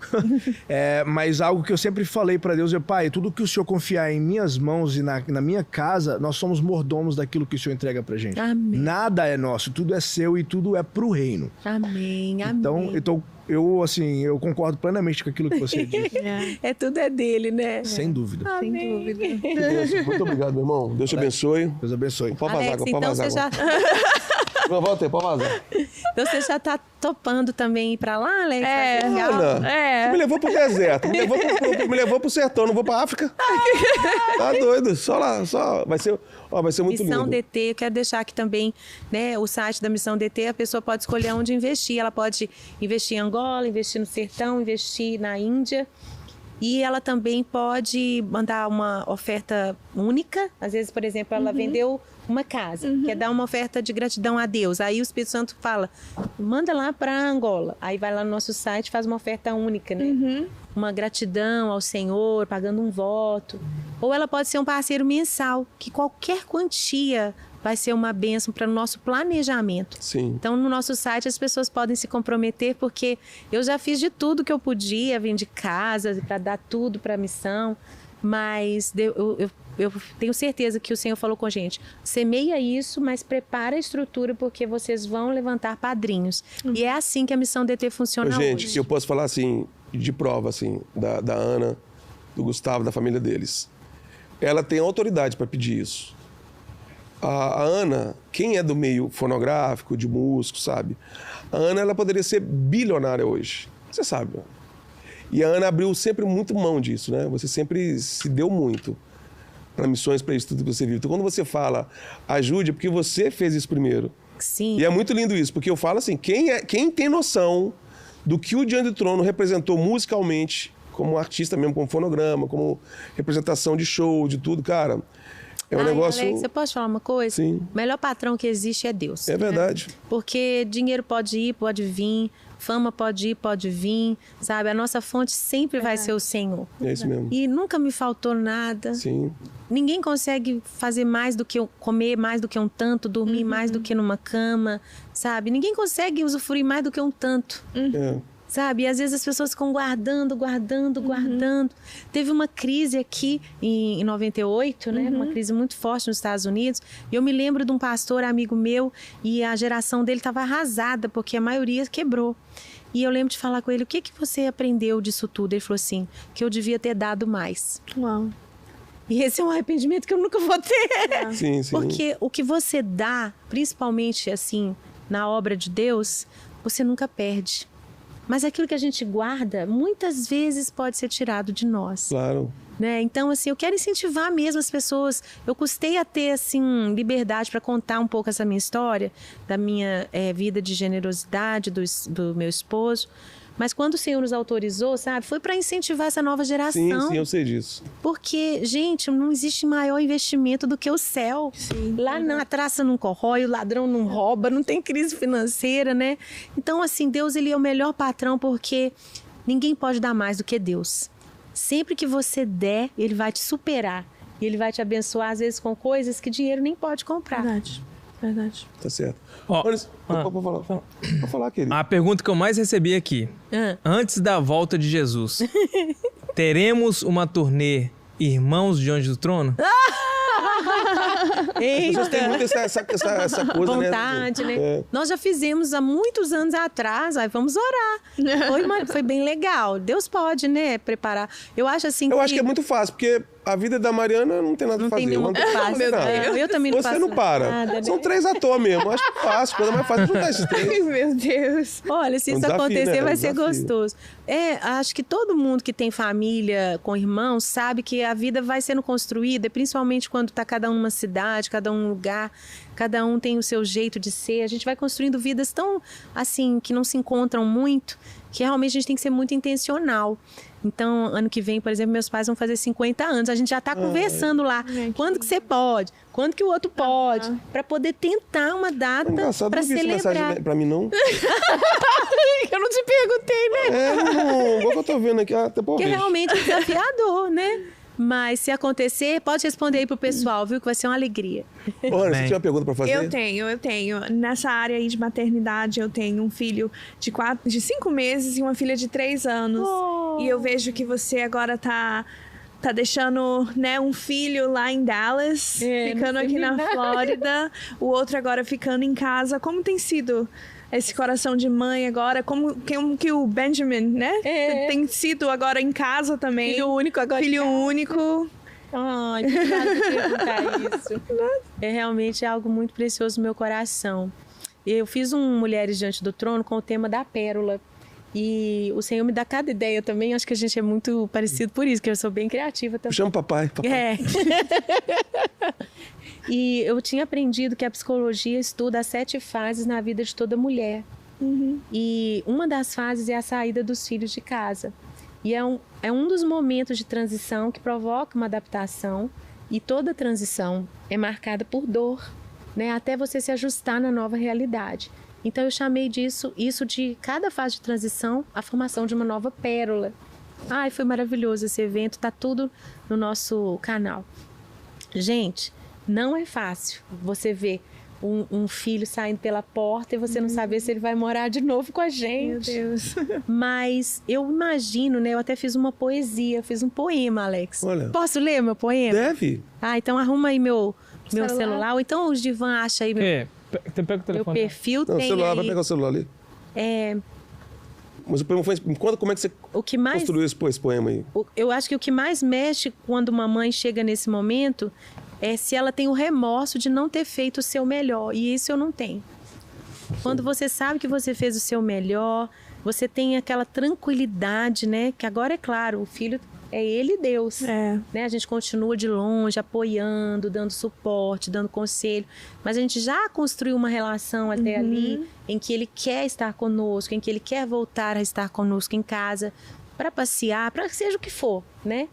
mas algo que eu sempre falei para Deus é: Pai, tudo que o Senhor confiar em minhas mãos e na minha casa, nós somos mordomos daquilo que o Senhor entrega pra gente. Amém. Nada é nosso, tudo é seu e tudo é pro reino. Amém, amém. Então eu concordo plenamente com aquilo que você disse. Tudo é dele, né? Sem dúvida. Sem dúvida. Muito obrigado, meu irmão. Deus te abençoe. Deus abençoe. Pode vazar, Alex, pode então vazar você agora. já... Não, volta aí, pode vazar. Então você já tá topando também ir pra lá, Alex? Ana, você me levou pro deserto, me levou pro sertão, não vou pra África. Tá doido, só lá, vai ser muito lindo. Missão DT, eu quero deixar aqui também, né, o site da Missão DT, a pessoa pode escolher onde investir. Ela pode investir em Angola, investir no sertão, investir na Índia. E ela também pode mandar uma oferta única. Às vezes, por exemplo, ela vendeu uma casa, quer dar uma oferta de gratidão a Deus. Aí o Espírito Santo fala, manda lá para Angola. Aí vai lá no nosso site e faz uma oferta única, né? Uma gratidão ao Senhor, pagando um voto. Ou ela pode ser um parceiro mensal, que qualquer quantia vai ser uma bênção para o nosso planejamento. Sim. Então, no nosso site, as pessoas podem se comprometer, porque eu já fiz de tudo que eu podia, vim de casa para dar tudo para a missão, mas eu tenho certeza que o Senhor falou com a gente, semeia isso, mas prepara a estrutura, porque vocês vão levantar padrinhos. E é assim que a Missão DT funciona gente, hoje. eu posso falar assim, de prova, assim, da Ana, do Gustavo, da família deles. Ela tem autoridade para pedir isso. A Ana, quem é do meio fonográfico, de músico, sabe? A Ana, ela poderia ser bilionária hoje. Você sabe. E a Ana abriu sempre muito mão disso, né? Você sempre se deu muito para missões, para isso tudo que você vive. Então, quando você fala, ajude, é porque você fez isso primeiro. Sim. E é muito lindo isso, porque eu falo assim, quem tem noção do que o Diante do Trono representou musicalmente, como artista mesmo, como fonograma, como representação de show, de tudo, cara... É um negócio... Alex, eu posso falar uma coisa? Sim. O melhor patrão que existe é Deus. É verdade. Né? Porque dinheiro pode ir, pode vir, fama pode ir, pode vir, sabe? A nossa fonte sempre vai ser o Senhor. É isso mesmo. E nunca me faltou nada. Sim. Ninguém consegue fazer mais do que comer mais do que um tanto, dormir mais do que numa cama, sabe? Ninguém consegue usufruir mais do que um tanto. Sabe? E às vezes as pessoas ficam guardando. Teve uma crise aqui em 98, né? Uma crise muito forte nos Estados Unidos. E eu me lembro de um pastor amigo meu e a geração dele estava arrasada, porque a maioria quebrou. E eu lembro de falar com ele, o que você aprendeu disso tudo? Ele falou assim, que eu devia ter dado mais. Uau. E esse é um arrependimento que eu nunca vou ter. Sim, sim. Porque o que você dá, principalmente assim, na obra de Deus... você nunca perde. Mas aquilo que a gente guarda, muitas vezes pode ser tirado de nós. Claro. Né? Então, assim, eu quero incentivar mesmo as pessoas. Eu custei a ter, assim, liberdade para contar um pouco essa minha história, da minha vida de generosidade, do meu esposo. Mas quando o Senhor nos autorizou, sabe, foi para incentivar essa nova geração. Sim, eu sei disso. Porque, gente, não existe maior investimento do que o céu. Sim, lá a traça não corrói, o ladrão não rouba, não tem crise financeira, né? Então, assim, Deus, ele é o melhor patrão porque ninguém pode dar mais do que Deus. Sempre que você der, ele vai te superar. E ele vai te abençoar, às vezes, com coisas que dinheiro nem pode comprar. Verdade. Tá certo. Ó, Pode falar, querido. A pergunta que eu mais recebi aqui. Antes da volta de Jesus, teremos uma turnê Irmãos Diante do Trono? As pessoas têm muito essa coisa, vontade, né? Nós já fizemos há muitos anos atrás, aí vamos orar. Foi bem legal. Deus pode, né, preparar. Eu acho assim Eu acho que é muito fácil, porque a vida da Mariana não tem nada a fazer. Não tem nenhuma que faça. Eu também não faço Você não para. nada, né? São 3 atores mesmo. Acho que fácil. Coisa mais fácil é juntar esses 3. Ai, meu Deus. Olha, se É um isso desafio, acontecer, né? É um vai ser desafio. gostoso. Acho que todo mundo que tem família com irmãos sabe que a vida vai sendo construída, principalmente quando está cada um numa cidade, cada um num lugar, cada um tem o seu jeito de ser. A gente vai construindo vidas tão, assim, que não se encontram muito, que realmente a gente tem que ser muito intencional. Então, ano que vem, por exemplo, meus pais vão fazer 50 anos. A gente já está conversando lá. Quando que você pode? Quando que o outro pode? Para poder tentar uma data para celebrar. Mensagem pra mim, não. Eu não te perguntei, né? Não. Igual que eu tô vendo aqui. Até Porque realmente é desafiador, né? Mas se acontecer, pode responder aí pro pessoal, viu? Que vai ser uma alegria. Ana, você tinha uma pergunta pra fazer? Eu tenho. Nessa área aí de maternidade, eu tenho um filho de 5 meses e uma filha de 3 anos. E eu vejo que você agora tá deixando, né, um filho lá em Dallas, ficando aqui na Flórida, o outro agora ficando em casa. Como tem sido esse coração de mãe agora? Como que o Benjamin, né? Tem sido agora em casa também. Filho único agora. Filho único. Ai, obrigada por perguntar isso. É realmente algo muito precioso no meu coração. Eu fiz um Mulheres Diante do Trono com o tema da pérola. E o Senhor me dá cada ideia também. Acho que a gente é muito parecido por isso, que eu sou bem criativa também. Chama papai. E eu tinha aprendido que a psicologia estuda as 7 fases na vida de toda mulher. E uma das fases é a saída dos filhos de casa. E é um dos momentos de transição que provoca uma adaptação. E toda transição é marcada por dor, né? Até você se ajustar na nova realidade. Então eu chamei isso de cada fase de transição, a formação de uma nova pérola. Ai, foi maravilhoso esse evento, tá tudo no nosso canal. Gente, não é fácil você ver um filho saindo pela porta e você não saber se ele vai morar de novo com a gente. Meu Deus. Mas eu imagino, né? Eu até fiz uma poesia, fiz um poema, Alex. Olha. Posso ler meu poema? Deve. Então arruma aí meu celular. Ou então o Divan acha aí Pega o meu telefone. perfil. Não, o tem celular, aí. vai pegar o celular ali. Mas o poema foi... Me conta como é que você construiu esse poema aí. Eu acho que o que mais mexe quando uma mãe chega nesse momento é se ela tem o remorso de não ter feito o seu melhor. E isso eu não tenho. Quando você sabe que você fez o seu melhor, você tem aquela tranquilidade, né? Que agora, é claro, o filho é ele e Deus. Né? A gente continua de longe, apoiando, dando suporte, dando conselho. Mas a gente já construiu uma relação até ali em que ele quer estar conosco, em que ele quer voltar a estar conosco em casa para passear, para que seja o que for, né?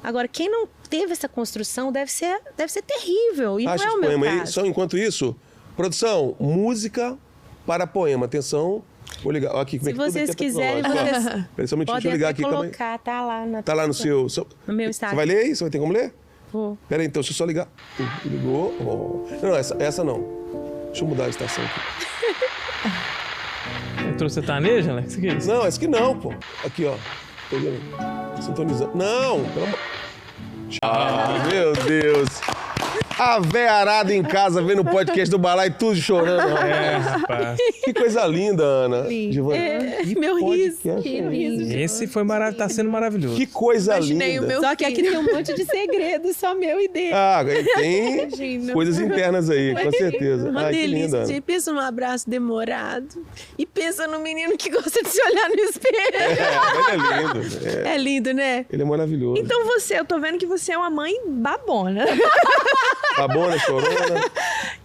Agora, quem não teve essa construção deve ser terrível. E Acha não é o esse meu poema caso. aí. Só enquanto isso, produção, música para poema. Atenção. Vou ligar. Aqui, como Se é que tudo vocês aqui é quiserem, tecnológico. vocês Peraí, só um minutinho, deixa eu podem ligar até aqui. Calma aí. colocar, tá lá na Tá lá no seu... no meu Você Instagram. vai ler aí? Você vai ter como ler? Vou. Peraí, então, deixa eu só ligar. Ligou. Não, essa não. Deixa eu mudar a estação aqui. Entrou sertanejo, Alex? O que é isso? Não, essa aqui não, pô. Aqui, ó. Tá vendo? Sintonizando. Não, pelo amor... Ah, meu Deus. A véia arada em casa vendo o podcast do Balaio, tudo chorando. Rapaz. Que coisa linda, Ana. Giovana. Que meu riso. podcast é esse? Esse tá sendo maravilhoso. Que coisa Imaginei linda. o meu Só que aqui tem um monte de segredos, só meu e dele. Ah, tem Imagino. coisas internas aí, com certeza. Uma Ai, que linda, delícia. Ana. Gente, pensa num abraço demorado. E pensa no menino que gosta de se olhar no espelho. Ele é lindo. É lindo, né? Ele é maravilhoso. Então eu tô vendo que você é uma mãe babona. Babona, chorona.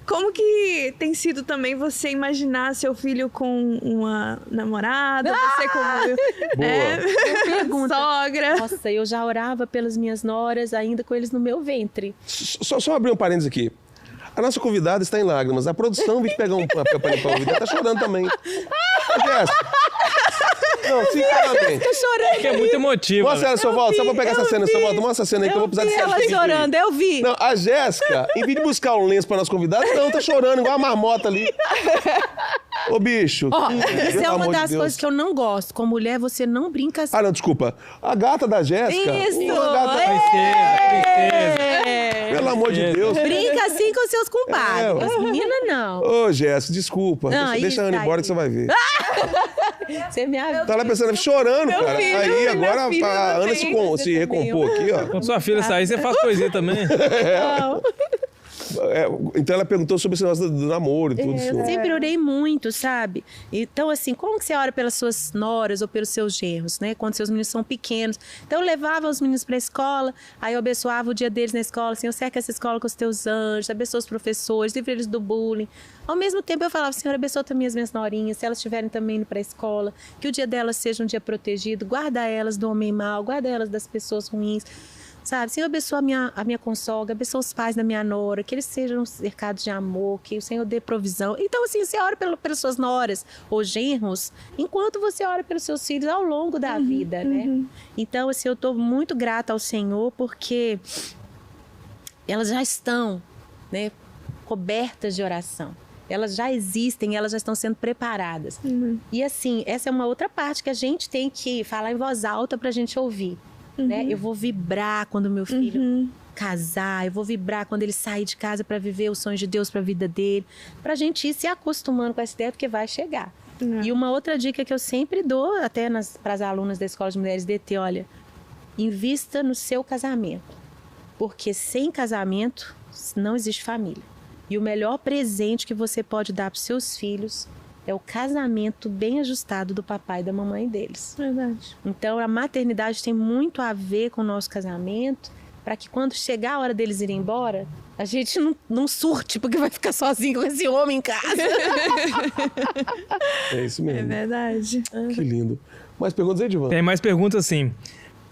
Como que tem sido também você imaginar seu filho com uma namorada, você como Pergunta. sogra? Nossa, eu já orava pelas minhas noras, ainda com eles no meu ventre. Só abrir um parênteses aqui. A nossa convidada está em lágrimas. A produção veio pegar um papel para limpar o ouvido. Ela tá chorando também. Jéssica. Não, sinceramente. Fica chorando. Que é muito emotivo. Mostra ela, seu Walter, só pra pegar essa cena, seu Walter. Mostra essa cena aí que eu vou precisar de Ela selfie. chorando, eu vi. Não, a Jéssica, em vez de buscar um lenço para nosso convidado, não, tá chorando igual a marmota ali. Ô, bicho. Ó, pelo isso é uma amor de das Deus. coisas que eu não gosto. Com mulher, você não brinca assim. Ah, não, desculpa. A gata da Jéssica. Isso! Uma gata... É. Pelo amor de Deus. Brinca assim com seus compadres. É, As meninas, não. Ô, Jéssica, desculpa. Não, Deixa a Ana isso embora aí. que você vai ver. Você me avisa. Tá lá pensando, chorando, cara. filho, Aí meu agora filho a Ana também. se recompor aqui, ó. Quando sua filha sair, você faz poesia também. Então ela perguntou sobre esse negócio do namoro e tudo isso. Eu sempre orei muito, sabe? Então, assim, como que você ora pelas suas noras ou pelos seus genros, né? Quando seus meninos são pequenos. Então, eu levava os meninos pra escola, aí eu abençoava o dia deles na escola, assim, eu cerco essa escola com os teus anjos, abençoa os professores, livre eles do bullying. Ao mesmo tempo, eu falava, Senhor, abençoa também as minhas norinhas, se elas estiverem também indo pra escola, que o dia delas seja um dia protegido, guarda elas do homem mau, guarda elas das pessoas ruins. Sabe, Senhor, abençoa a minha consogra, abençoa os pais da minha nora, que eles sejam cercados de amor, que o Senhor dê provisão. Então, assim, você ora pelas suas noras ou genros, enquanto você ora pelos seus filhos ao longo da vida, né? Então, assim, eu estou muito grata ao Senhor, porque elas já estão, né, cobertas de oração. Elas já existem, elas já estão sendo preparadas. E, assim, essa é uma outra parte que a gente tem que falar em voz alta para a gente ouvir. Né? Eu vou vibrar quando meu filho casar, eu vou vibrar quando ele sair de casa para viver os sonhos de Deus para a vida dele, pra gente ir se acostumando com essa ideia, porque vai chegar. E uma outra dica que eu sempre dou, até para as alunas da Escola de Mulheres DT, olha, invista no seu casamento, porque sem casamento não existe família. E o melhor presente que você pode dar para os seus filhos é o casamento bem ajustado do papai e da mamãe deles. Verdade. Então, a maternidade tem muito a ver com o nosso casamento, para que quando chegar a hora deles irem embora, a gente não surte, porque vai ficar sozinho com esse homem em casa. É isso É mesmo. verdade. Que lindo. Mais perguntas aí, Divan? Tem mais perguntas, sim.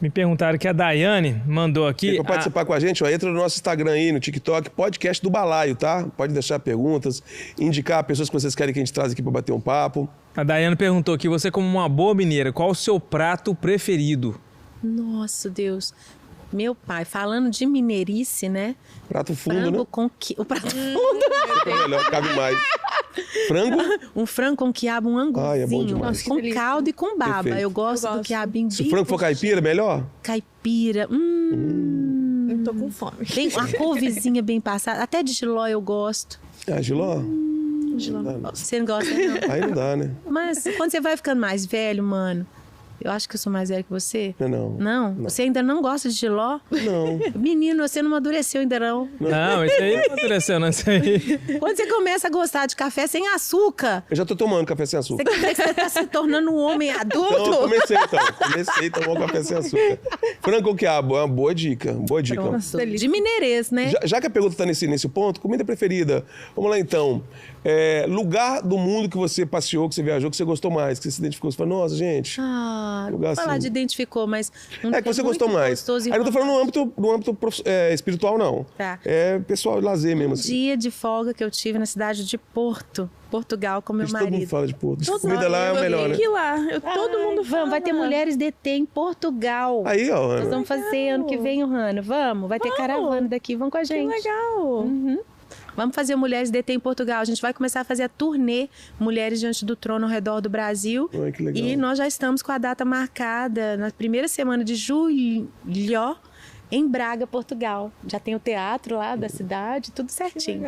Me perguntaram que a Daiane mandou aqui. Para participar com a gente, ó, entra no nosso Instagram aí, no TikTok, podcast do Balaio, tá? Pode deixar perguntas, indicar pessoas que vocês querem que a gente traz aqui para bater um papo. A Daiane perguntou aqui, você como uma boa mineira, qual o seu prato preferido? Nossa, Deus. Meu pai, falando de mineirice, né? Prato fundo, Frango né? com o prato fundo. Sempre é melhor, cabe mais. Frango? Um frango com quiabo, um anguzinho. Ai, é bom demais. Nossa, que com delícia. caldo e com baba. Perfeito. Eu gosto do quiabinho Se o bem frango for caipira, melhor? caipira. Eu tô com fome. Bem, uma couvezinha bem passada. Até de jiló eu gosto. Ah, Giló? Você não gosta, não? Aí não dá, né? Mas quando você vai ficando mais velho, mano... Eu acho que eu sou mais velho que você. Não. Não? Você ainda não gosta de jiló? Não. Menino, você não amadureceu ainda não. Não, isso aí não aconteceu, não, isso aí. Quando você começa a gostar de café sem açúcar, Eu já tô tomando café sem açúcar. você quer dizer que você tá se tornando um homem adulto? Então, eu comecei a tomar um café sem açúcar. Frango com quiabo, é uma boa dica. Boa dica. Pronto. De mineirês, né? Já que a pergunta tá nesse ponto, comida preferida. Vamos lá, então. Lugar do mundo que você passeou, que você viajou, que você gostou mais, que você se identificou. Você falou, nossa, gente. Ah, não Lugar vou falar assim. de identificou, mas... É que você gostou mais. Gostoso e Aí não tô falando no âmbito espiritual, não. Tá. É pessoal, lazer mesmo, assim. dia de folga que eu tive na cidade de Porto, Portugal, com meu Todo mundo marido. fala de Porto. Diz que Todo comida lá é o mundo melhor, tem né? que ir lá. Todo mundo fala. Vamos, vai ter mulheres DT em Portugal. Aí, ó, Nós Ana. vamos fazer ano que vem, Hanna. Vamos, vai ter caravana daqui, vão com a Que gente. legal. Vamos fazer Mulheres DT em Portugal. A gente vai começar a fazer a turnê Mulheres Diante do Trono ao redor do Brasil. Ai, que legal. E nós já estamos com a data marcada na primeira semana de julho em Braga, Portugal. Já tem o teatro lá da cidade, tudo certinho.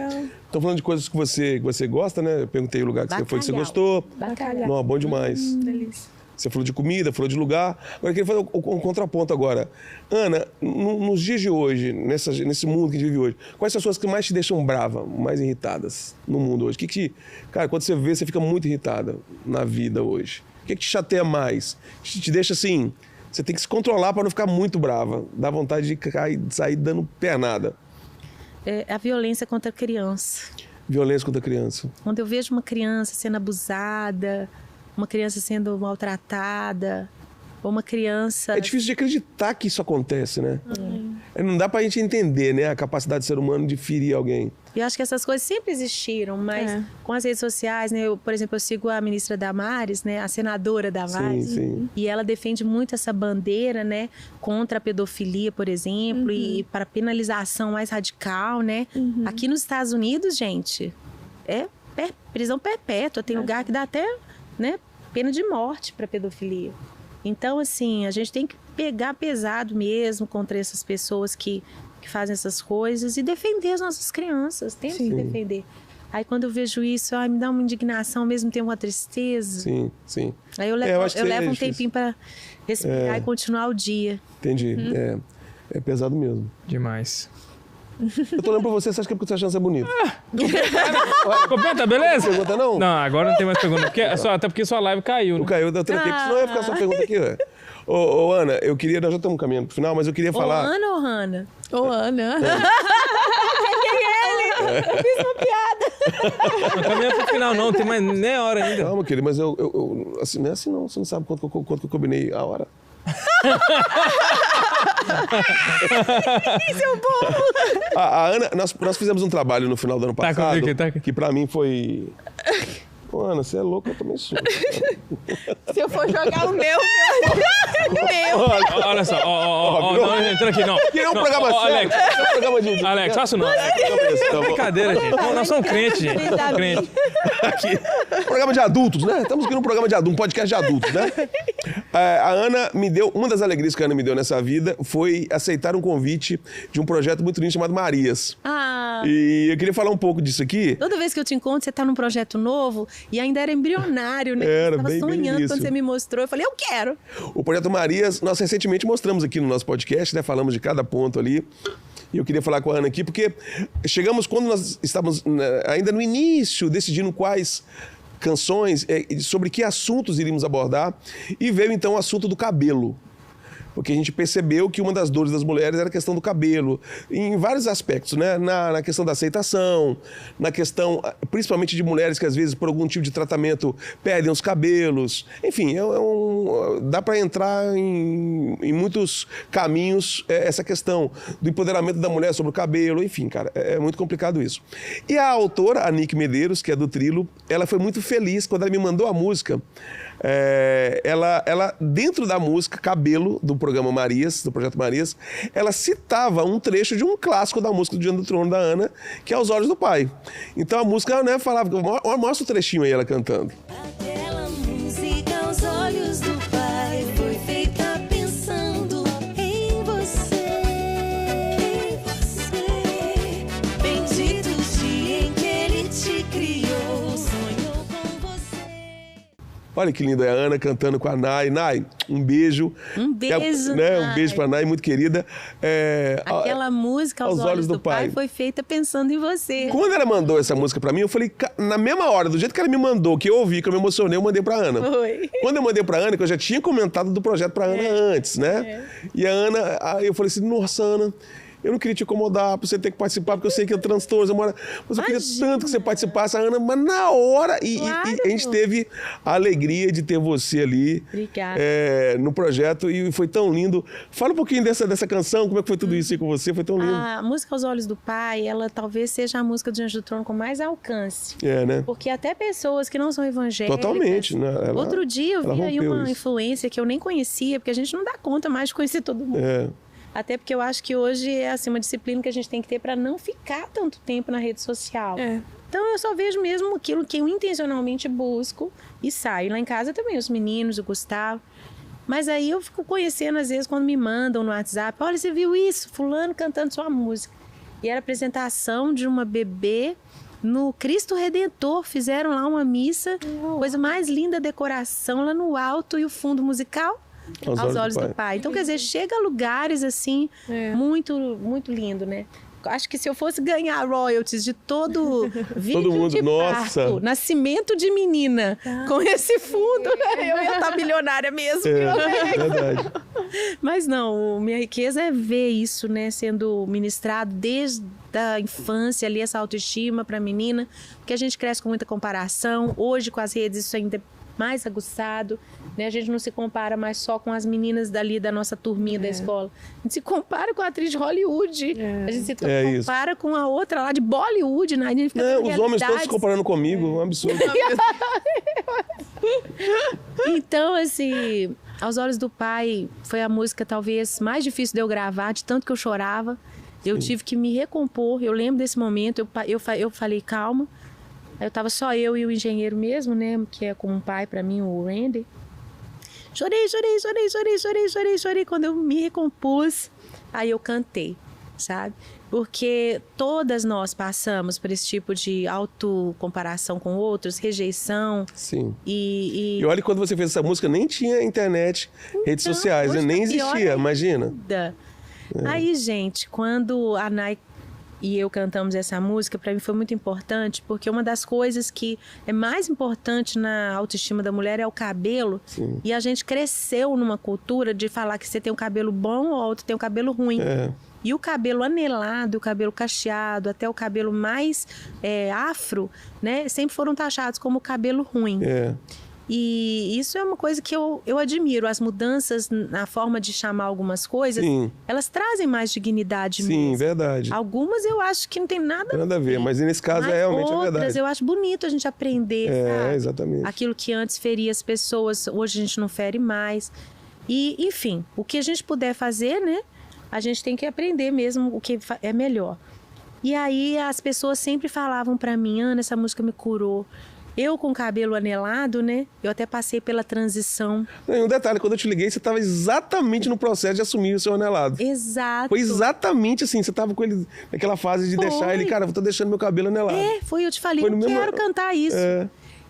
Estão falando de coisas que você gosta, né? Eu perguntei o lugar que você foi que você gostou. Bacalhau. Não, bom demais. Delícia. Você falou de comida, falou de lugar. Agora, eu queria fazer um contraponto agora. Ana, nos dias de hoje, nesse mundo que a gente vive hoje, quais são as coisas que mais te deixam brava, mais irritadas no mundo hoje? Cara, quando você vê, você fica muito irritada na vida hoje. O que te chateia mais? Te deixa assim... Você tem que se controlar para não ficar muito brava. Dá vontade de cair, sair dando pernada. É a violência contra a criança. Violência contra a criança. Quando eu vejo uma criança sendo abusada, uma criança sendo maltratada, ou uma criança... É difícil de acreditar que isso acontece, né? Não dá pra gente entender, né, a capacidade do ser humano de ferir alguém. E eu acho que essas coisas sempre existiram, mas com as redes sociais, né? Por exemplo, eu sigo a ministra Damares, né? A senadora Damares. Sim. E ela defende muito essa bandeira, né? Contra a pedofilia, por exemplo, e para penalização mais radical, né? Aqui nos Estados Unidos, gente, é prisão perpétua. Tem lugar que dá até, né, pena de morte para pedofilia. Então, assim, a gente tem que pegar pesado mesmo contra essas pessoas que fazem essas coisas e defender as nossas crianças. Temos que defender. Aí, quando eu vejo isso, me dá uma indignação, ao mesmo tempo uma tristeza. Sim. Aí eu levo um tempinho para respirar e continuar o dia. Entendi. É pesado mesmo. Demais. Eu tô olhando pra você acha que é porque você acha que você é bonito? Completa, beleza? Pergunta não? Não, agora não tem mais pergunta. Até porque sua live caiu, né? Caiu, eu tranquei, porque senão ia ficar sua pergunta aqui, ué. Ô, Ana, nós já estamos caminhando pro final, mas eu queria falar... Ana ou Hanna? Ô, Ana. Eu fiz uma piada. Não caminha pro final, não. Tem mais nem hora ainda. Calma, querido, mas assim, não é assim não. Você não sabe quanto que eu combinei a hora. Isso é um povo. A Ana, nós fizemos um trabalho no final do ano passado aqui. que pra mim foi... Pô, Ana, você é louca, eu também sou. Se eu for jogar o meu. Olha só, não, entra aqui, não. Que é um programa sério. É um programa de... Alex, faça não. Brincadeira, gente. Nós somos crentes, gente. Nós somos crentes. Aqui, programa de adultos, né? Estamos aqui num programa de adultos, um podcast de adultos, né? A Ana me deu... Uma das alegrias que a Ana me deu nessa vida foi aceitar um convite de um projeto muito lindo chamado Marias. E eu queria falar um pouco disso aqui. Toda vez que eu te encontro, você tá num projeto novo e ainda era embrionário, né? Era, eu tava bem sonhando quando você me mostrou. Eu falei, eu quero. O projeto Marias, nós recentemente mostramos aqui no nosso podcast, né? Falamos de cada ponto ali. E eu queria falar com a Ana aqui, porque chegamos quando nós estávamos ainda no início, decidindo quais canções, sobre que assuntos iríamos abordar, e veio então o assunto do cabelo. Porque a gente percebeu que uma das dores das mulheres era a questão do cabelo, em vários aspectos, né? Na questão da aceitação, na questão, principalmente de mulheres que às vezes por algum tipo de tratamento perdem os cabelos. Enfim, dá para entrar em muitos caminhos essa questão do empoderamento da mulher sobre o cabelo, enfim, cara, é muito complicado isso. E a autora, a Nick Medeiros, que é do Trilo, ela foi muito feliz quando ela me mandou a música. Ela, dentro da música Cabelo, do programa Marias, do Projeto Marias, ela citava um trecho de um clássico da música do Diante do Trono da Ana, que é Aos Olhos do Pai. Então a música, né, falava, mostra o trechinho aí, ela cantando. Aquela música Aos Olhos do Pai foi feita pensando em você, bendito o dia em que Ele te criou, sonhou com você. Olha que linda é a Ana cantando com a Nay. Nay, um beijo. Um beijo, né? Nay. Um beijo pra Nay, muito querida. Aquela música Aos Olhos do Pai foi feita pensando em você. Quando ela mandou essa música pra mim, eu falei, na mesma hora, do jeito que ela me mandou, que eu ouvi, que eu me emocionei, eu mandei pra Ana. Foi. Quando eu mandei pra Ana, que eu já tinha comentado do projeto pra Ana antes, né? E a Ana, aí eu falei assim, nossa, Ana, eu não queria te incomodar pra você ter que participar, porque eu sei que é transtorno, mas eu queria tanto que você participasse, Ana, mas na hora, e a gente teve a alegria de ter você ali no projeto, e foi tão lindo. Fala um pouquinho dessa canção, como é que foi tudo isso aí com você, foi tão lindo. A música Aos Olhos do Pai, ela talvez seja a música do Diante do Trono com mais alcance. Né? Porque até pessoas que não são evangélicas... Totalmente, né? Outro dia eu vi aí uma isso. influência que eu nem conhecia, porque a gente não dá conta mais de conhecer todo mundo. Até porque eu acho que hoje é assim, uma disciplina que a gente tem que ter para não ficar tanto tempo na rede social. Então eu só vejo mesmo aquilo que eu intencionalmente busco e saio. Lá em casa também, os meninos, o Gustavo. Mas aí eu fico conhecendo, às vezes, quando me mandam no WhatsApp, olha, você viu isso? Fulano cantando sua música. E era a apresentação de uma bebê no Cristo Redentor. Fizeram lá uma missa, coisa mais linda, decoração lá no alto e o fundo musical aos olhos do Pai. Então, quer dizer, chega a lugares assim, muito, muito lindo, né? Acho que se eu fosse ganhar royalties de todo vídeo Todo mundo, de nossa. parto, nascimento de menina, com esse fundo, eu ia estar milionária mesmo. Verdade. Mas não, minha riqueza é ver isso, né, sendo ministrado desde a infância ali, essa autoestima para a menina, porque a gente cresce com muita comparação. Hoje, com as redes, isso ainda é mais aguçado, né? A gente não se compara mais só com as meninas dali da nossa turminha da escola. A gente se compara com a atriz de Hollywood. A gente se compara com a outra lá de Bollywood, né? A gente fica Os homens todos se comparando comigo, um absurdo. Então, assim, Aos Olhos do Pai foi a música talvez mais difícil de eu gravar, de tanto que eu chorava. Eu tive que me recompor. Eu lembro desse momento, eu falei, calma. Aí eu tava só eu e o engenheiro mesmo, né? Que é como um pai pra mim, o Randy. Chorei. Quando eu me recompus, aí eu cantei, sabe? Porque todas nós passamos por esse tipo de autocomparação com outros, rejeição. Sim. E olha, quando você fez essa música, nem tinha internet, redes sociais, né? Nem existia, imagina. Aí, gente, quando a Nai e eu cantamos essa música, para mim foi muito importante, porque uma das coisas que é mais importante na autoestima da mulher é o cabelo. Sim. E a gente cresceu numa cultura de falar que você tem um cabelo bom ou outro tem um cabelo ruim. E o cabelo anelado, o cabelo cacheado, até o cabelo mais afro, né, sempre foram taxados como cabelo ruim. E isso é uma coisa que eu admiro. As mudanças na forma de chamar algumas coisas, elas trazem mais dignidade mesmo. Sim, verdade. Algumas eu acho que não tem nada a ver, mas nesse caso realmente é verdade. Outras eu acho bonito a gente aprender, sabe? Exatamente. Aquilo que antes feria as pessoas, hoje a gente não fere mais. E, enfim, o que a gente puder fazer, né? A gente tem que aprender mesmo o que é melhor. E aí as pessoas sempre falavam pra mim, Ana, essa música me curou. Eu com o cabelo anelado, né? Eu até passei pela transição. E um detalhe, quando eu te liguei, você estava exatamente no processo de assumir o seu anelado. Exato. Foi exatamente assim, você estava com ele naquela fase de deixar ele, cara, eu tô deixando meu cabelo anelado. Eu te falei, eu quero cantar isso.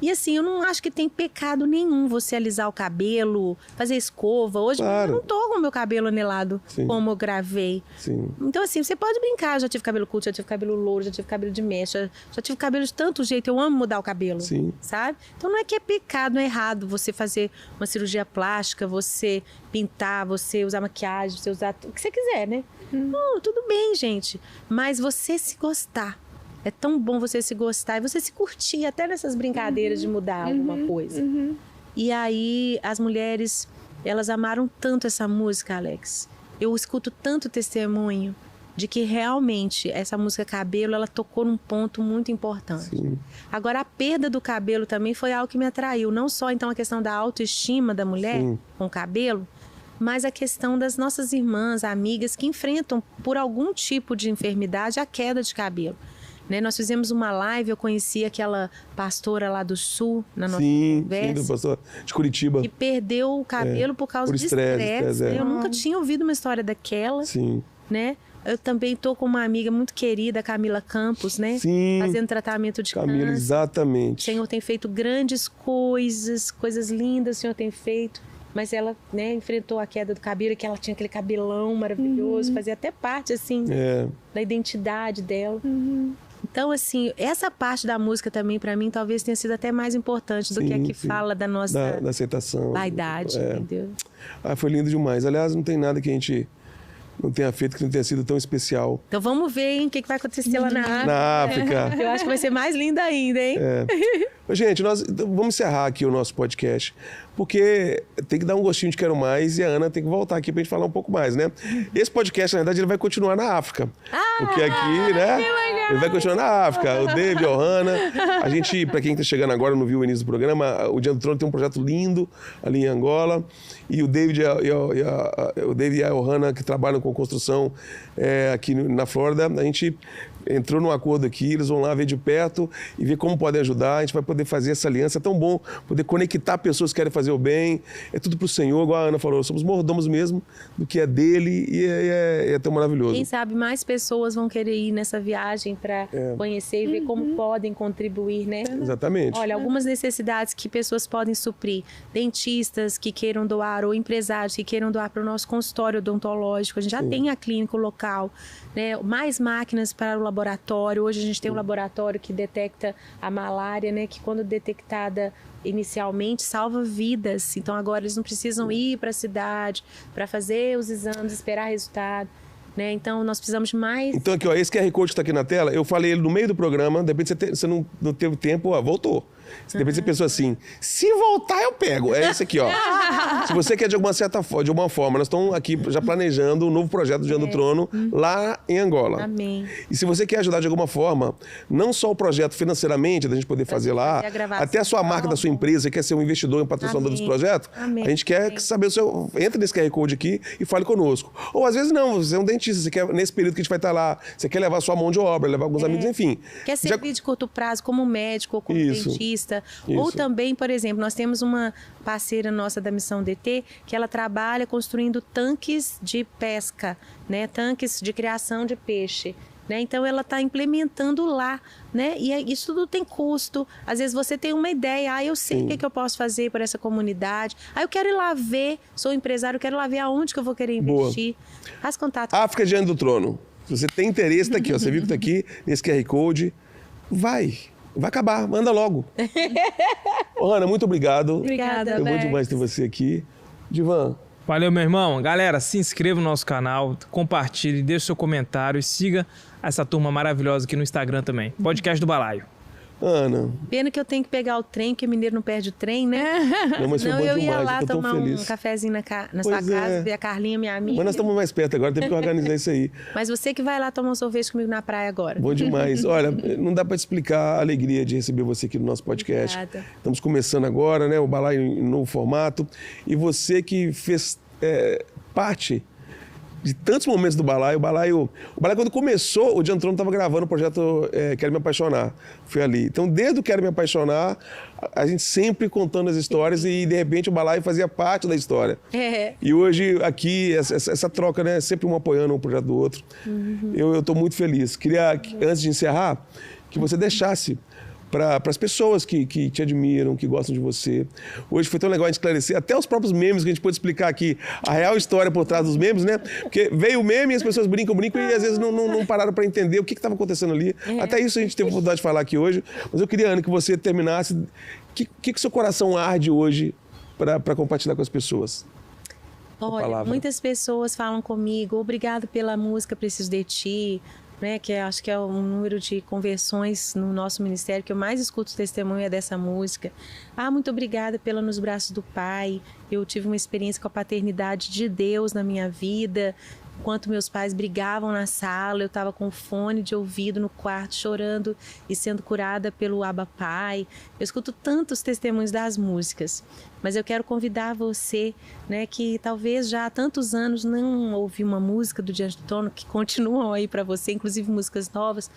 E assim, eu não acho que tem pecado nenhum você alisar o cabelo, fazer escova. Hoje eu não tô com o meu cabelo anelado como eu gravei. Então assim, você pode brincar. Eu já tive cabelo curto, já tive cabelo louro, já tive cabelo de mecha, já tive cabelo de tanto jeito. Eu amo mudar o cabelo, sabe? Então não é que é pecado, não é errado você fazer uma cirurgia plástica, você pintar, você usar maquiagem, você usar o que você quiser, né? Não, tudo bem, gente. Mas você se gostar. É tão bom você se gostar e você se curtir até nessas brincadeiras de mudar alguma coisa. E aí, as mulheres, elas amaram tanto essa música, Alex. Eu escuto tanto testemunho de que realmente essa música Cabelo, ela tocou num ponto muito importante. Agora, a perda do cabelo também foi algo que me atraiu. Não só, então, a questão da autoestima da mulher com o cabelo, mas a questão das nossas irmãs, amigas que enfrentam, por algum tipo de enfermidade, a queda de cabelo. Né? Nós fizemos uma live, eu conheci aquela pastora lá do Sul, na nossa conversa. Sim, do pastor de Curitiba. Que perdeu o cabelo por causa de estresse. Eu nunca tinha ouvido uma história daquela. Né? Eu também estou com uma amiga muito querida, Camila Campos, né? Fazendo tratamento de câncer. Exatamente. O Senhor tem feito grandes coisas lindas o Senhor tem feito. Mas ela, né, enfrentou a queda do cabelo, que ela tinha aquele cabelão maravilhoso, fazia até parte, assim, da identidade dela. Então, assim, essa parte da música também, pra mim, talvez tenha sido até mais importante do que a que fala da nossa da aceitação, vaidade, entendeu? Foi lindo demais. Aliás, não tem nada que a gente não tenha feito que não tenha sido tão especial. Então vamos ver, hein, o que vai acontecer lá na África. Na África. Eu acho que vai ser mais linda ainda, hein? Gente, nós vamos encerrar aqui o nosso podcast, porque tem que dar um gostinho de Quero Mais e a Ana tem que voltar aqui pra gente falar um pouco mais, né? Esse podcast, na verdade, ele vai continuar na África. Porque aqui, né? Ele vai continuar na África. O David, a Ohana. A gente, pra quem tá chegando agora, não viu o início do programa, o Dia do Trono tem um projeto lindo ali em Angola. E o David e a Ohana, que trabalham com construção aqui na Flórida, a gente entrou num acordo aqui, eles vão lá ver de perto e ver como podem ajudar. A gente vai poder fazer essa aliança. É tão bom poder conectar pessoas que querem fazer o bem. É tudo pro Senhor, igual a Ana falou, somos mordomos mesmo do que é dele e é tão maravilhoso. Quem sabe mais pessoas vão querer ir nessa viagem para conhecer e ver como podem contribuir, né? Exatamente. Olha, algumas necessidades que pessoas podem suprir. Dentistas que queiram doar ou empresários que queiram doar para o nosso consultório odontológico. A gente já tem a clínica local, né? Mais máquinas para o laboratório. Hoje a gente tem um laboratório que detecta a malária, né? Que quando detectada inicialmente salva vidas. Então agora eles não precisam ir para a cidade para fazer os exames, esperar resultado. Né? Então, nós precisamos de mais... Então, aqui, ó, esse QR Code que está aqui na tela, eu falei ele no meio do programa, de repente você não teve tempo, ó, voltou. De repente você pensou assim, se voltar eu pego. É esse aqui, ó. Se você quer de alguma forma, nós estamos aqui já planejando um novo projeto do Diante do Trono lá em Angola. Amém. E se você quer ajudar de alguma forma, não só o projeto financeiramente, da gente poder fazer lá, até a sua marca da sua empresa, quer ser um investidor, um patrocinador dos projetos, a gente quer saber o seu... Entra nesse QR Code aqui e fale conosco. Ou às vezes não, você é um dentista, você quer, nesse período que a gente vai estar lá, você quer levar sua mão de obra, levar alguns amigos, enfim. Quer servir de curto prazo como médico ou como dentista. Ou também, por exemplo, nós temos uma parceira nossa da Missão DT que ela trabalha construindo tanques de pesca, né? Tanques de criação de peixe. Né? Então ela está implementando lá, né? E isso tudo tem custo. Às vezes você tem uma ideia, eu sei o que eu posso fazer por essa comunidade. Eu quero ir lá ver, sou empresário, eu quero ir lá ver aonde que eu vou querer investir. Faz contato. África Diante do Trono. Se você tem interesse, tá aqui, ó. Você viu que tá aqui nesse QR Code. Vai acabar, manda logo. Ana, muito obrigado. Obrigada, Foi bom demais ter você aqui. Divan. Valeu, meu irmão. Galera, se inscreva no nosso canal, compartilhe, deixe seu comentário e siga essa turma maravilhosa aqui no Instagram também. Podcast do Balaio. Ana. Pena que eu tenho que pegar o trem, porque mineiro não perde o trem, né? Não, mas foi bom eu demais, ia lá eu tô tão tomar feliz. um cafezinho na sua casa, ver a Carlinha, minha amiga. Mas nós estamos mais perto agora, temos que organizar isso aí. Mas você que vai lá tomar um sorvete comigo na praia agora. Bom demais. Olha, não dá para te explicar a alegria de receber você aqui no nosso podcast. Obrigada. Estamos começando agora, né? O Balaio em novo formato. E você que fez parte de tantos momentos do Balaio. O Balaio, quando começou, o Diante do Trono estava gravando o projeto Quero Me Apaixonar. Foi ali. Então, desde o Quero Me Apaixonar, a gente sempre contando as histórias e, de repente, o Balaio fazia parte da história. E hoje, aqui, essa troca, né? Sempre um apoiando um projeto do outro. Eu estou muito feliz. Queria, antes de encerrar, que você deixasse para as pessoas que te admiram, que gostam de você. Hoje foi tão legal a gente esclarecer, até os próprios memes que a gente pôde explicar aqui, a real história por trás dos memes, né? Porque veio o meme e as pessoas brincam e às vezes não pararam para entender o que estava acontecendo ali. Até isso a gente teve a oportunidade de falar aqui hoje. Mas eu queria, Ana, que você terminasse. O que seu coração arde hoje para compartilhar com as pessoas? Olha, muitas pessoas falam comigo, obrigado pela música Preciso de Ti, né, que acho que é o número de conversões no nosso ministério que eu mais escuto testemunho dessa música. Muito obrigada pela Nos Braços do Pai. Eu tive uma experiência com a paternidade de Deus na minha vida. Enquanto meus pais brigavam na sala, eu estava com fone de ouvido no quarto, chorando e sendo curada pelo Abba Pai. Eu escuto tantos testemunhos das músicas, mas eu quero convidar você, né, que talvez já há tantos anos não ouviu uma música do Diante do Trono, que continuam aí para você, inclusive músicas novas,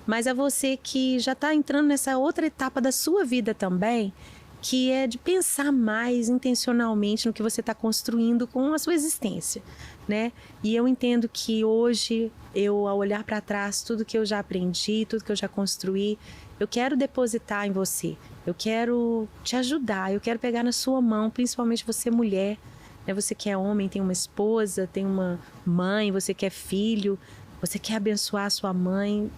mas a você que já está entrando nessa outra etapa da sua vida também, que é de pensar mais intencionalmente no que você está construindo com a sua existência, né? E eu entendo que hoje, ao olhar para trás, tudo que eu já aprendi, tudo que eu já construí, eu quero depositar em você, eu quero te ajudar, eu quero pegar na sua mão, principalmente você mulher, né? Você que é homem, tem uma esposa, tem uma mãe, você que é filho, você quer abençoar a sua mãe,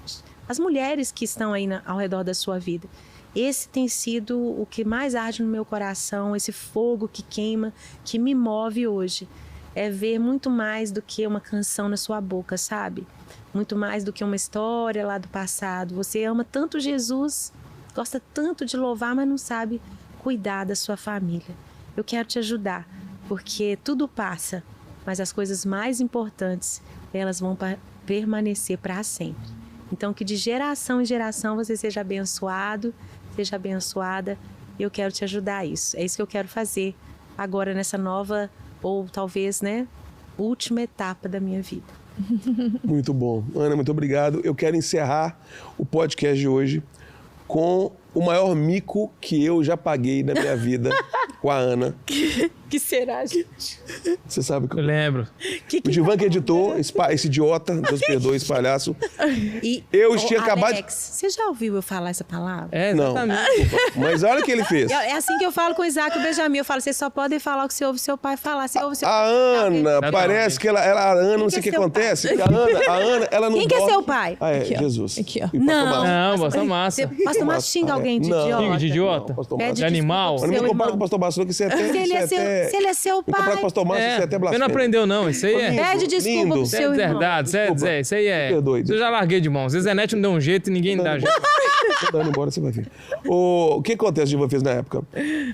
as mulheres que estão aí ao redor da sua vida. Esse tem sido o que mais arde no meu coração, esse fogo que queima, que me move hoje. É ver muito mais do que uma canção na sua boca, sabe? Muito mais do que uma história lá do passado. Você ama tanto Jesus, gosta tanto de louvar, mas não sabe cuidar da sua família. Eu quero te ajudar, porque tudo passa, mas as coisas mais importantes, elas vão permanecer para sempre. Então, que de geração em geração você seja abençoado, seja abençoada, e eu quero te ajudar a isso. É isso que eu quero fazer agora nessa nova, ou talvez, né, última etapa da minha vida. Muito bom. Ana, muito obrigado. Eu quero encerrar o podcast de hoje com o maior mico que eu já paguei na minha vida com a Ana. Que será, gente? Você sabe que Eu lembro. o Divan que editou, esse idiota, Deus perdoe, esse palhaço. Eu tinha acabado... Alex, você já ouviu eu falar essa palavra? É, Não, exatamente. desculpa. Mas olha o que ele fez. É assim que eu falo com o Isaac e o Benjamin. Eu falo, vocês só podem falar o que você ouve seu pai falar. Você ouve seu A pai Ana, Exatamente. parece que a Ana, não sei o que é seu acontece. Que a Ana, ela não Quem que é dorme. seu pai? Ah, é, Aqui, ó. Jesus. Aqui, ó. E pastor Márcio. Não, Pastor Massa. Pastor Márcio xinga alguém de Não. idiota. Xinga de idiota? Não, pastor Pede Márcio. De animal? desculpa Não pro me seu compara com o irmão. pastor Márcio, não, que você é até... Se ele é seu Me comparar com o pai, pastor Márcio, você é até Você blasfemo. não aprendeu, não. Isso aí é... pede desculpa lindo. pro Isso é seu irmão. verdade, isso aí é... Perdoe. Eu já larguei de mão. Zé Neto não deu um jeito e ninguém dá jeito. Tô dando embora, você vai ver. O que acontece de vocês na época?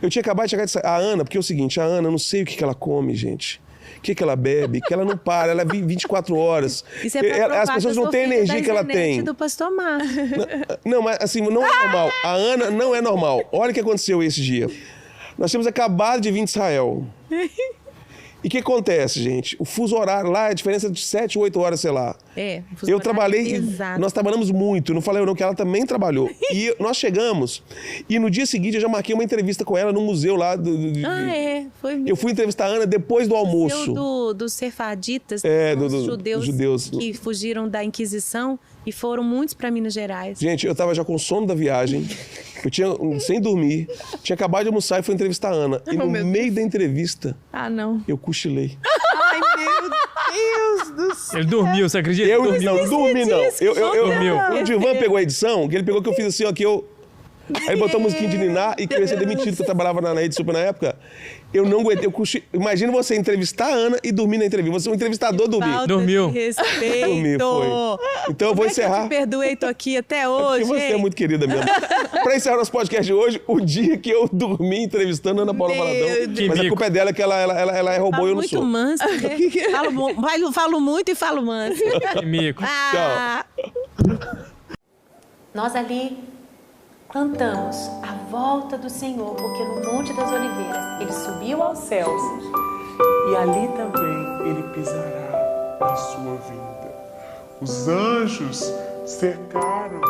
Eu tinha acabado de chegar de... A Ana, porque é o seguinte, a Ana, eu não sei o que ela come, gente. O que ela bebe, que ela não para, ela vive 24 horas. Isso é pra provar As pessoas que eu não têm a sou filha energia da que ela Zenete tem. do pastor Márcio. Não, mas assim, não é normal. A Ana não é normal. Olha o que aconteceu esse dia. Nós tínhamos acabado de vir de Israel. E o que acontece, gente? O fuso horário lá é a diferença de 7, 8 horas, sei lá. É, o fuso Eu horário trabalhei, é pesado. nós trabalhamos muito, não falei eu não, que ela também trabalhou. E nós chegamos, e no dia seguinte eu já marquei uma entrevista com ela no museu lá. Foi mesmo. Eu fui entrevistar a Ana depois do almoço. Dos sefaditas, dos judeus que fugiram da Inquisição e foram muitos para Minas Gerais. Gente, eu tava já com sono da viagem, eu tinha sem dormir, tinha acabado de almoçar e fui entrevistar a Ana. E no meio da entrevista, Ah, não. eu cochilei. Ai, meu Deus do céu. Ele dormiu, você acredita? Eu Dormiu. não dormi, não. Dormiu. O Divan pegou a edição, que ele pegou que eu fiz assim, ó, que eu... Aí ele botou a musiquinha de Niná e que eu ia ser demitido, que eu trabalhava na Rede Super na época. Eu não aguentei. Imagina você entrevistar a Ana e dormir na entrevista. Você é um entrevistador dormir. Falta Dormiu. de respeito. Dormi, foi. Então eu vou encerrar. Eu te perdoei, tô aqui até Porque hoje. você é hein? muito querida mesmo. Pra encerrar nosso podcast de hoje, o dia que eu dormi entrevistando a Ana Paula Meu Valadão. Deus. Mas a culpa é dela, que ela roubou e eu não muito sou. manso, né? Falo muito e falo manso. Que mico. Ah. Nós ali cantamos a volta do Senhor, porque no Monte das Oliveiras ele subiu aos céus. E ali também ele pisará a sua vinda. Os anjos cercaram